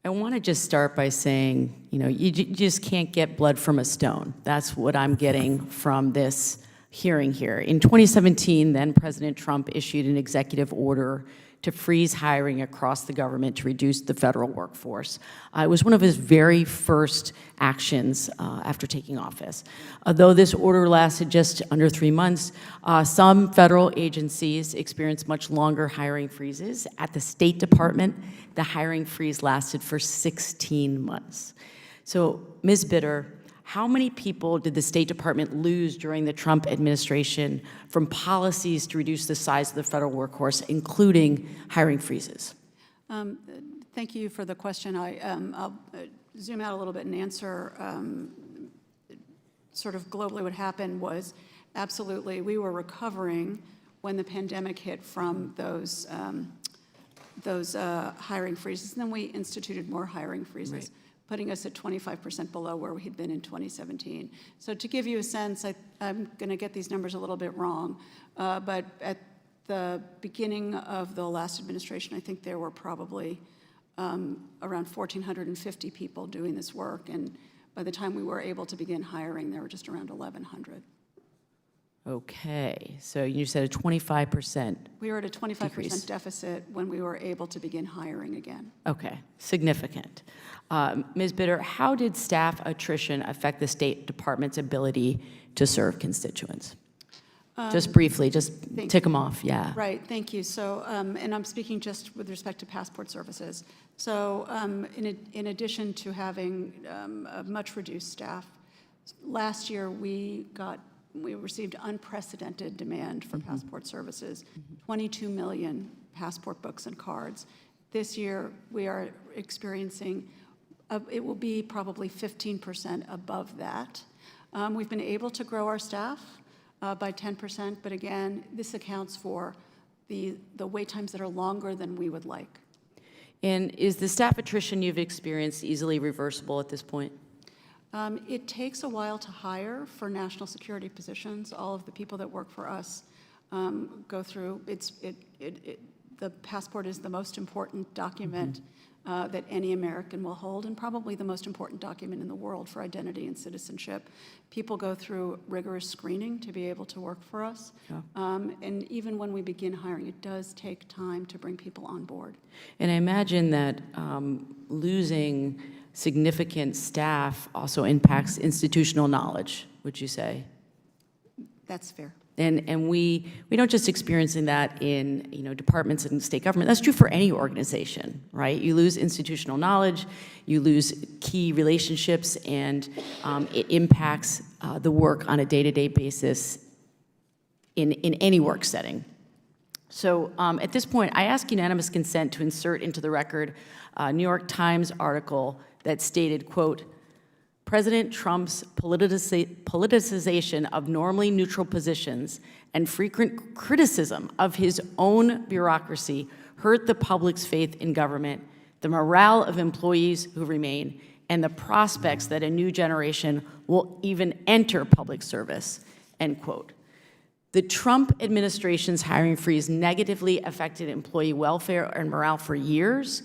I want to just start by saying, you know, you just can't get blood from a stone. That's what I'm getting from this hearing here. In 2017, then President Trump issued an executive order to freeze hiring across the government to reduce the federal workforce. It was one of his very first actions after taking office. Though this order lasted just under 3 months, some federal agencies experienced much longer hiring freezes. At the State Department, the hiring freeze lasted for 16 months. So, Ms. Bitter, how many people did the State Department lose during the Trump administration from policies to reduce the size of the federal workforce, including hiring freezes? Thank you for the question. I'll zoom out a little bit and answer sort of globally what happened was absolutely we were recovering when the pandemic hit from those hiring freezes, and then we instituted more hiring freezes. Right. Putting us at 25% below where we had been in 2017. So to give you a sense, I'm going to get these numbers a little bit wrong, but at the beginning of the last administration, I think there were probably around 1,450 people doing this work, and by the time we were able to begin hiring, there were just around 1,100. Okay, so you said a 25%. We were at a 25% deficit when we were able to begin hiring again. Okay, significant. Ms. Bitter, how did staff attrition affect the State Department's ability to serve constituents? Just briefly, just tick them off, yeah. Right, thank you. So, and I'm speaking just with respect to passport services. So, in addition to having a much reduced staff, last year we received unprecedented demand for passport services, 22 million passport books and cards. This year, we are experiencing, it will be probably 15% above that. We've been able to grow our staff by 10%, but again, this accounts for the wait times that are longer than we would like. And is the staff attrition you've experienced easily reversible at this point? It takes a while to hire for national security positions. All of the people that work for us go through, the passport is the most important document that any American will hold, and probably the most important document in the world for identity and citizenship. People go through rigorous screening to be able to work for us. And even when we begin hiring, it does take time to bring people on board. And I imagine that losing significant staff also impacts institutional knowledge, would you say? That's fair. And we don't just experiencing that in departments and state government. That's true for any organization, right? You lose institutional knowledge, you lose key relationships, and it impacts the work on a day-to-day basis in any work setting. So at this point, I ask unanimous consent to insert into the record a New York Times article that stated, quote, President Trump's politicization of normally neutral positions and frequent criticism of his own bureaucracy hurt the public's faith in government, the morale of employees who remain, and the prospects that a new generation will even enter public service, end quote. The Trump administration's hiring freeze negatively affected employee welfare and morale for years.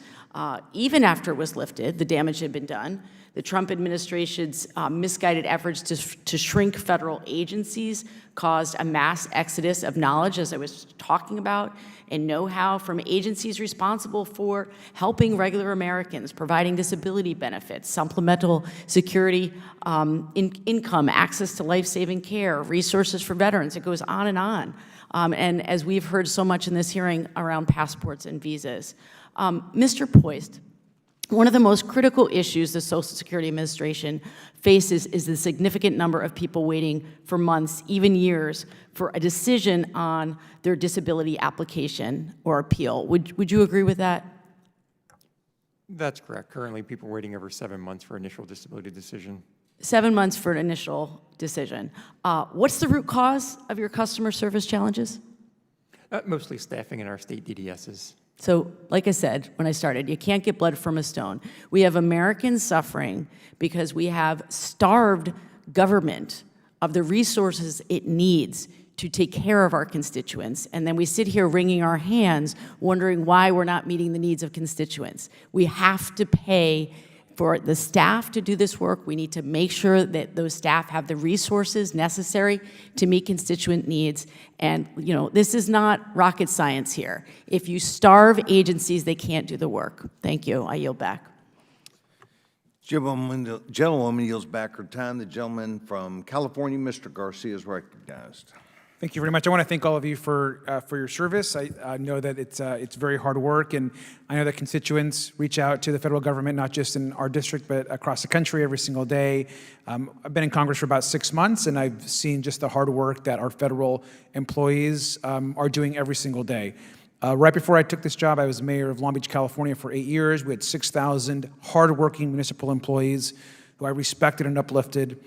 Even after it was lifted, the damage had been done. The Trump administration's misguided efforts to shrink federal agencies caused a mass exodus of knowledge, as I was talking about, and know-how from agencies responsible for helping regular Americans, providing disability benefits, supplemental security income, access to life-saving care, resources for veterans. It goes on. And as we've heard so much in this hearing around passports and visas. Mr. Poist, one of the most critical issues the Social Security Administration faces is the significant number of people waiting for months, even years, for a decision on their disability application or appeal. Would you agree with that? That's correct. Currently, people are waiting over 7 months for initial disability decision. 7 months for an initial decision. What's the root cause of your customer service challenges? Mostly staffing in our state DDSs. So, like I said when I started, you can't get blood from a stone. We have Americans suffering because we have starved government of the resources it needs to take care of our constituents, and then we sit here wringing our hands wondering why we're not meeting the needs of constituents. We have to pay for the staff to do this work. We need to make sure that those staff have the resources necessary to meet constituent needs. And this is not rocket science here. If you starve agencies, they can't do the work. Thank you. I yield back. Gentlewoman yields back her time. The gentleman from California, Mr. Garcia, is recognized. Thank you very much. I want to thank all of you for your service. I know that it's very hard work, and I know that constituents reach out to the federal government, not just in our district, but across the country every single day. I've been in Congress for about 6 months, and I've seen just the hard work that our federal employees are doing every single day. Right before I took this job, I was mayor of Long Beach, California for 8 years. We had 6,000 hardworking municipal employees who I respected and uplifted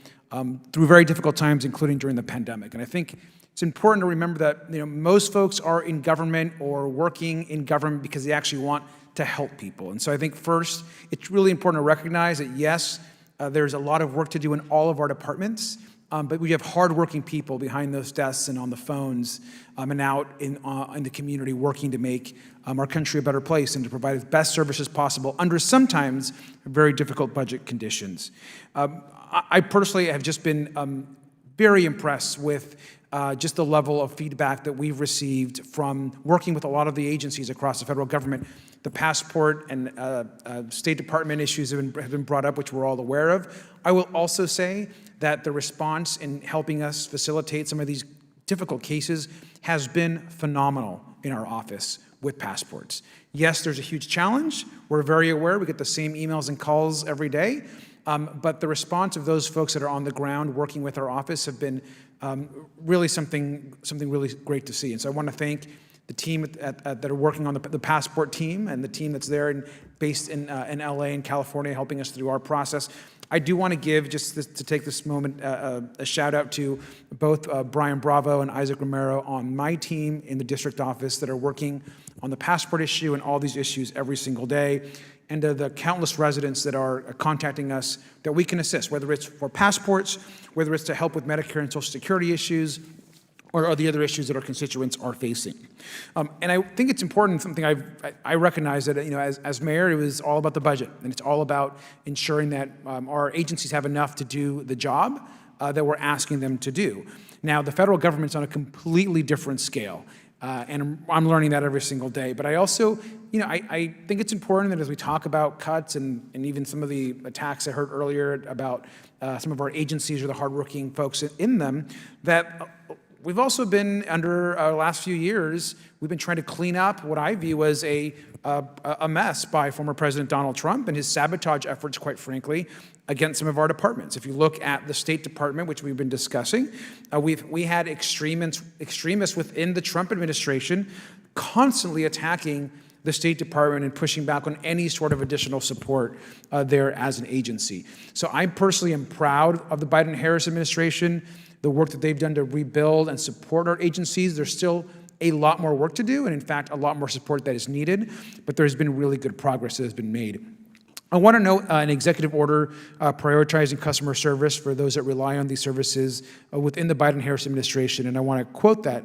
through very difficult times, including during the pandemic. And I think it's important to remember that most folks are in government or working in government because they actually want to help people. And so I think first, it's really important to recognize that yes, there's a lot of work to do in all of our departments, but we have hardworking people behind those desks and on the phones and out in the community working to make our country a better place and to provide the best services possible under sometimes very difficult budget conditions. I personally have just been very impressed with just the level of feedback that we've received from working with a lot of the agencies across the federal government. The passport and State Department issues have been brought up, which we're all aware of. I will also say that the response in helping us facilitate some of these difficult cases has been phenomenal in our office with passports. Yes, there's a huge challenge. We're very aware. We get the same emails and calls every day. But the response of those folks that are on the ground working with our office have been really something really great to see. And so I want to thank the team that are working on the passport team and the team that's there and based in LA and California helping us through our process. I do want to give, just to take this moment, a shout out to both Brian Bravo and Isaac Romero on my team in the district office that are working on the passport issue and all these issues every single day, and to the countless residents that are contacting us that we can assist, whether it's for passports, whether it's to help with Medicare and Social Security issues, or the other issues that our constituents are facing. And I think it's important, something I recognize that, as mayor, it was all about the budget, and it's all about ensuring that our agencies have enough to do the job that we're asking them to do. Now, the federal government's on a completely different scale, and I'm learning that every single day. But I also, I think it's important that as we talk about cuts and even some of the attacks I heard earlier about some of our agencies or the hardworking folks in them, that we've also been, under our last few years, we've been trying to clean up what I view as a mess by former President Donald Trump and his sabotage efforts, quite frankly, against some of our departments. If you look at the State Department, which we've been discussing, we had extremists within the Trump administration constantly attacking the State Department and pushing back on any sort of additional support there as an agency. So I personally am proud of the Biden-Harris administration, the work that they've done to rebuild and support our agencies. There's still a lot more work to do, and in fact, a lot more support that is needed, but there's been really good progress that has been made. I want to note an executive order prioritizing customer service for those that rely on these services within the Biden-Harris administration, and I want to quote the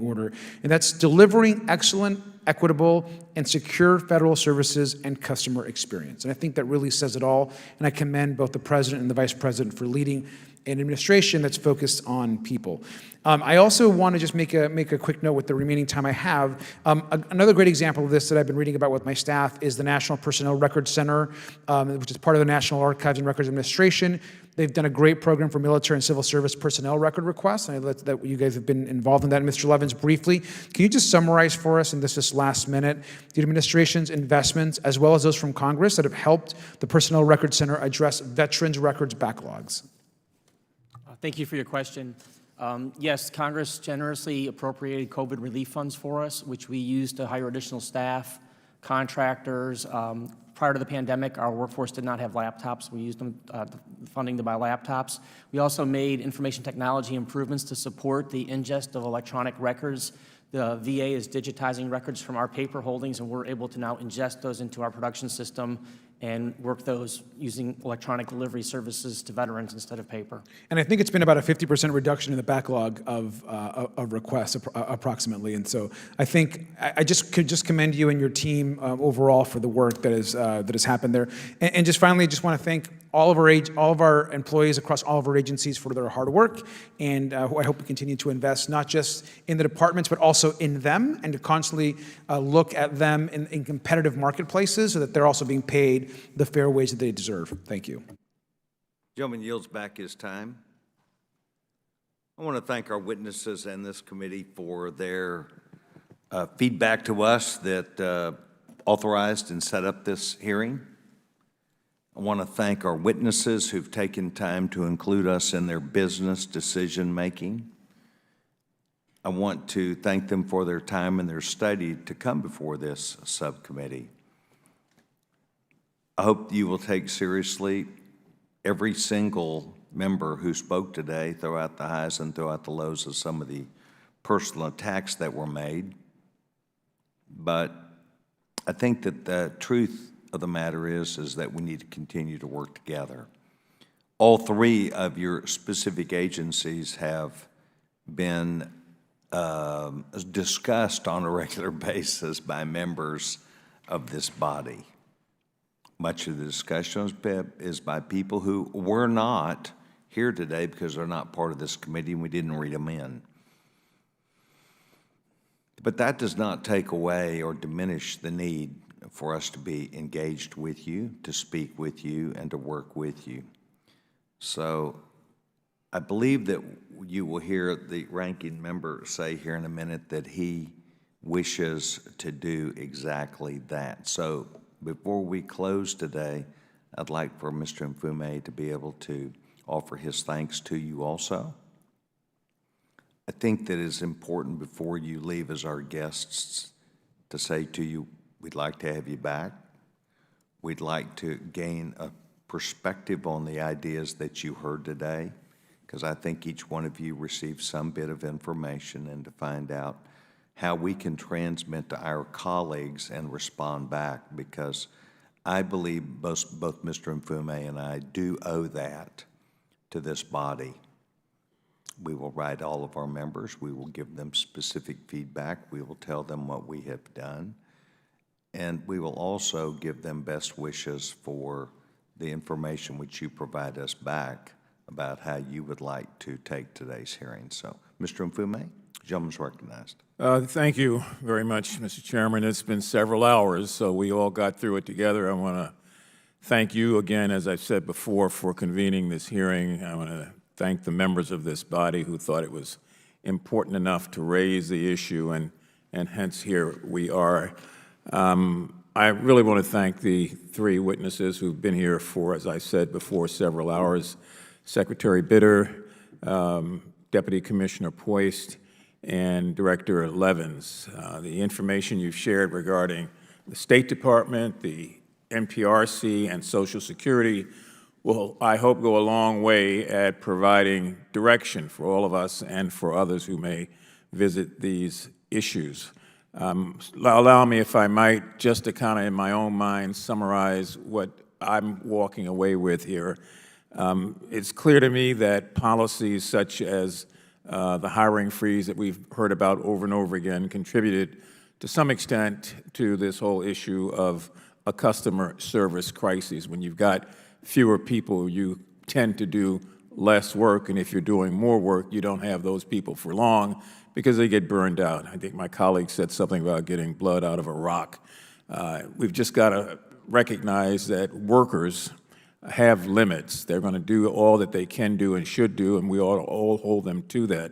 order, and that's delivering excellent, equitable, and secure federal services and customer experience. And I think that really says it all, and I commend both the president and the vice president for leading an administration that's focused on people. I also want to just make a quick note with the remaining time I have. Another great example of this that I've been reading about with my staff is the National Personnel Records Center, which is part of the National Archives and Records Administration. They've done a great program for military and civil service personnel record requests. I know that you guys have been involved in that. Mr. Levins, briefly, can you just summarize for us in this last minute the administration's investments, as well as those from Congress, that have helped the Personnel Records Center address veterans' records backlogs? Thank you for your question. Yes, Congress generously appropriated COVID relief funds for us, which we used to hire additional staff, contractors. Prior to the pandemic, our workforce did not have laptops. We used them, funding to buy laptops. We also made information technology improvements to support the ingest of electronic records. The VA is digitizing records from our paper holdings, and we're able to now ingest those into our production system and work those using electronic delivery services to veterans instead of paper. And I think it's been about a 50% reduction in the backlog of requests, approximately. And so I think I could just commend you and your team overall for the work that has happened there. And just finally, just want to thank all of our employees across all of our agencies for their hard work, and I hope we continue to invest not just in the departments, but also in them, and to constantly look at them in competitive marketplaces so that they're also being paid the fair wage that they deserve. Thank you. Gentleman yields back his time. I want to thank our witnesses and this committee for their feedback to us that authorized and set up this hearing. I want to thank our witnesses who've taken time to include us in their business decision-making. I want to thank them for their time and their study to come before this subcommittee. I hope you will take seriously every single member who spoke today, throughout the highs and throughout the lows of some of the personal attacks that were made. But I think that the truth of the matter is that we need to continue to work together. All three of your specific agencies have been discussed on a regular basis by members of this body. Much of the discussion is by people who were not here today because they're not part of this committee and we didn't read them in. But that does not take away or diminish the need for us to be engaged with you, to speak with you, and to work with you. So I believe that you will hear the ranking member say here in a minute that he wishes to do exactly that. So before we close today, I'd like for Mr. Mfume to be able to offer his thanks to you also. I think that it's important before you leave as our guests to say to you, we'd like to have you back. We'd like to gain a perspective on the ideas that you heard today, because I think each one of you received some bit of information, and to find out how we can transmit to our colleagues and respond back, because I believe both Mr. Mfume and I do owe that to this body. We will write all of our members. We will give them specific feedback. We will tell them what we have done. And we will also give them best wishes for the information which you provide us back about how you would like to take today's hearing. So, Mr. Mfume, the gentleman's recognized. Thank you very much, Mr. Chairman. It's been several hours, so we all got through it together. I want to thank you again, as I said before, for convening this hearing. I want to thank the members of this body who thought it was important enough to raise the issue, and hence here we are. I really want to thank the three witnesses who've been here for, as I said before, several hours. Secretary Bitter, Deputy Commissioner Poist, and Director Levins. The information you've shared regarding the State Department, the NPRC, and Social Security will, I hope, go a long way at providing direction for all of us and for others who may visit these issues. Allow me, if I might, just to kind of in my own mind summarize what I'm walking away with here. It's clear to me that policies such as the hiring freeze that we've heard about over and over again contributed to some extent to this whole issue of a customer service crisis. When you've got fewer people, you tend to do less work, and if you're doing more work, you don't have those people for long because they get burned out. I think my colleague said something about getting blood out of a rock. We've just got to recognize that workers have limits. They're going to do all that they can do and should do, and we ought to all hold them to that.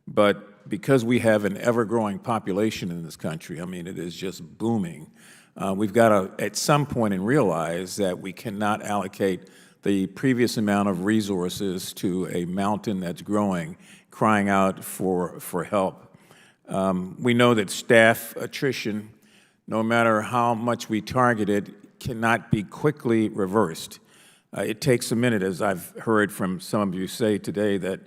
But because we have an ever-growing population in this country, I mean, it is just booming, we've got to, at some point, realize that we cannot allocate the previous amount of resources to a mountain that's growing, crying out for help. We know that staff attrition, no matter how much we target it, cannot be quickly reversed. It takes a minute, as I've heard from some of you say today, that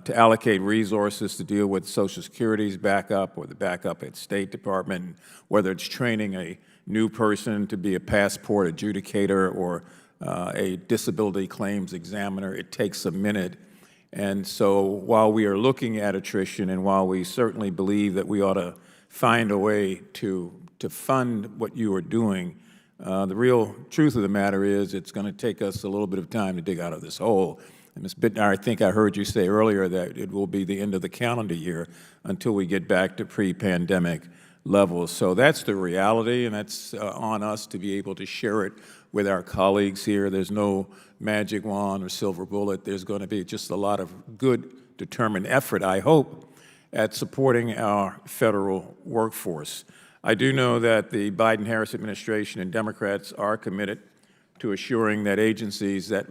to allocate resources to deal with Social Security's backup or the backup at State Department, whether it's training a new person to be a passport adjudicator or a disability claims examiner, it takes a minute. And so while we are looking at attrition and while we certainly believe that we ought to find a way to fund what you are doing, the real truth of the matter is it's going to take us a little bit of time to dig out of this hole. And Ms. Bittner, I think I heard you say earlier that it will be the end of the calendar year until we get back to pre-pandemic levels. So that's the reality, and that's on us to be able to share it with our colleagues here. There's no magic wand or silver bullet. There's going to be just a lot of good, determined effort, I hope, at supporting our federal workforce. I do know that the Biden-Harris administration and Democrats are committed to assuring that agencies that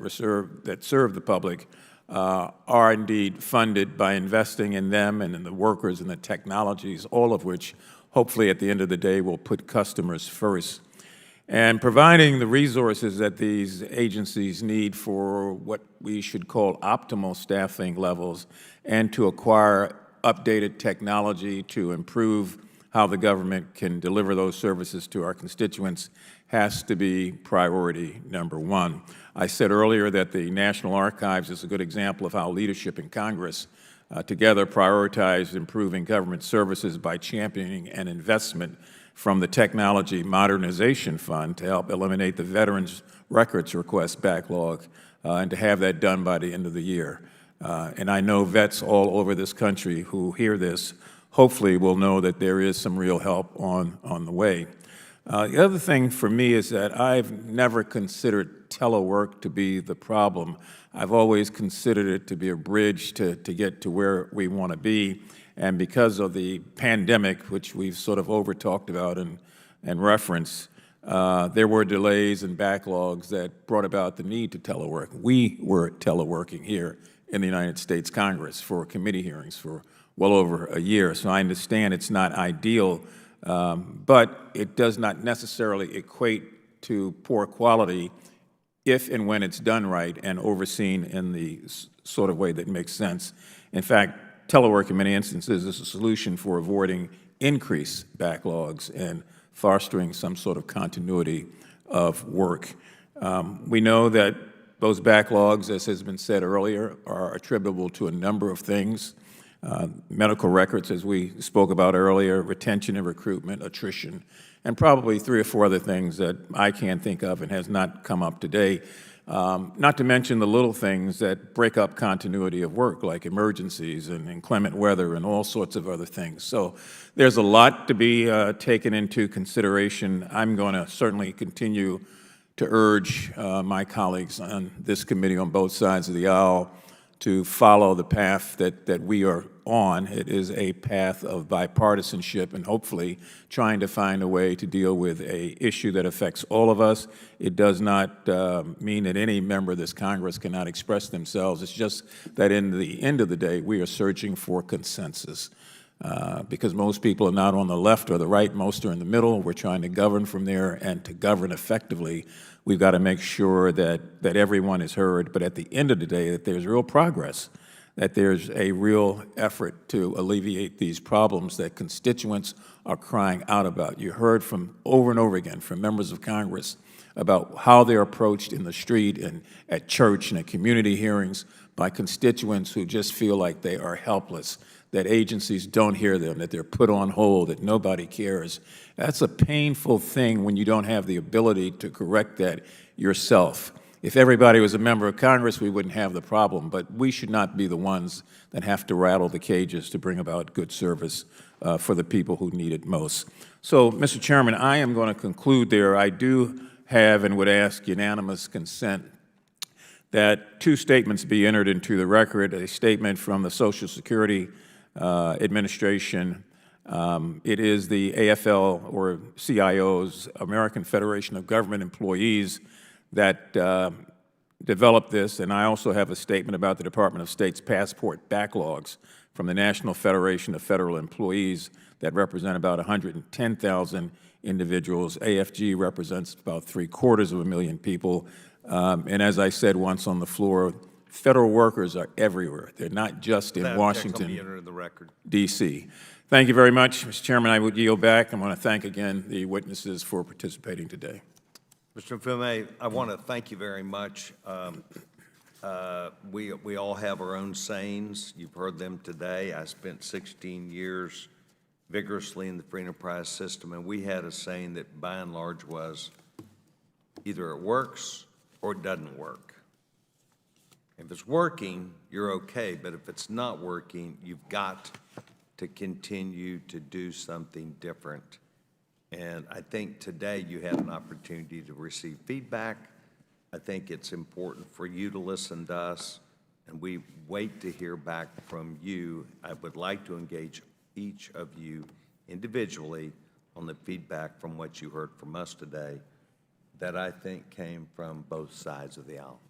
serve the public are indeed funded by investing in them and in the workers and the technologies, all of which hopefully at the end of the day will put customers first. And providing the resources that these agencies need for what we should call optimal staffing levels and to acquire updated technology to improve how the government can deliver those services to our constituents has to be priority number one. I said earlier that the National Archives is a good example of how leadership in Congress together prioritized improving government services by championing an investment from the Technology Modernization Fund to help eliminate the Veterans Records Request backlog and to have that done by the end of the year. And I know vets all over this country who hear this hopefully will know that there is some real help on the way. The other thing for me is that I've never considered telework to be the problem. I've always considered it to be a bridge to get to where we want to be. And because of the pandemic, which we've sort of over-talked about and referenced, there were delays and backlogs that brought about the need to telework. We were teleworking here in the United States Congress for committee hearings for well over a year. So I understand it's not ideal, but it does not necessarily equate to poor quality if and when it's done right and overseen in the sort of way that makes sense. In fact, telework in many instances is a solution for avoiding increased backlogs and fostering some sort of continuity of work. We know that those backlogs, as has been said earlier, are attributable to a number of things. Medical records, as we spoke about earlier, retention and recruitment, attrition, and probably 3 or 4 other things that I can't think of and has not come up today. Not to mention the little things that break up continuity of work, like emergencies and inclement weather and all sorts of other things. So there's a lot to be taken into consideration. I'm going to certainly continue to urge my colleagues on this committee on both sides of the aisle to follow the path that we are on. It is a path of bipartisanship and hopefully trying to find a way to deal with an issue that affects all of us. It does not mean that any member of this Congress cannot express themselves. It's just that in the end of the day, we are searching for consensus. Because most people are not on the left or the right, most are in the middle. We're trying to govern from there, and to govern effectively, we've got to make sure that everyone is heard, but at the end of the day, that there's real progress, that there's a real effort to alleviate these problems that constituents are crying out about. You heard from over and over again from members of Congress about how they're approached in the street and at church and at community hearings by constituents who just feel like they are helpless, that agencies don't hear them, that they're put on hold, that nobody cares. That's a painful thing when you don't have the ability to correct that yourself. If everybody was a member of Congress, we wouldn't have the problem, but we should not be the ones that have to rattle the cages to bring about good service for the people who need it most. So, Mr. Chairman, I am going to conclude there. I do have and would ask unanimous consent that 2 statements be entered into the record, a statement from the Social Security Administration. It is the AFL, or CIO's, American Federation of Government Employees, that developed this, and I also have a statement about the Department of State's passport backlogs from the National Federation of Federal Employees that represent about 110,000 individuals. AFG represents about 3/4 people. And as I said once on the floor, federal workers are everywhere. They're not just in Washington, D.C. Thank you very much, Mr. Chairman. I would yield back. I want to thank again the witnesses for participating today. Mr. Mfume, I want to thank you very much. We all have our own sayings. You've heard them today. I spent 16 years vigorously in the free enterprise system, and we had a saying that by and large was either it works or it doesn't work. If it's working, you're okay, but if it's not working, you've got to continue to do something different. And I think today you had an opportunity to receive feedback. I think it's important for you to listen to us, and we wait to hear back from you. I would like to engage each of you individually on the feedback from what you heard from us today that I think came from both sides of the aisle.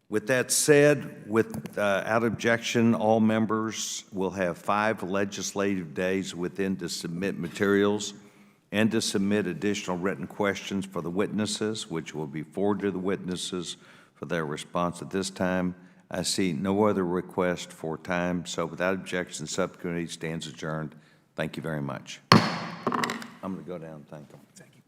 With that said, without objection, all members will have 5 legislative days within to submit materials and to submit additional written questions for the witnesses, which will be forwarded to the witnesses for their response. At this time, I see no other request for time, so without objection, the subcommittee stands adjourned. Thank you very much. I'm going to go down and thank them. Thank you.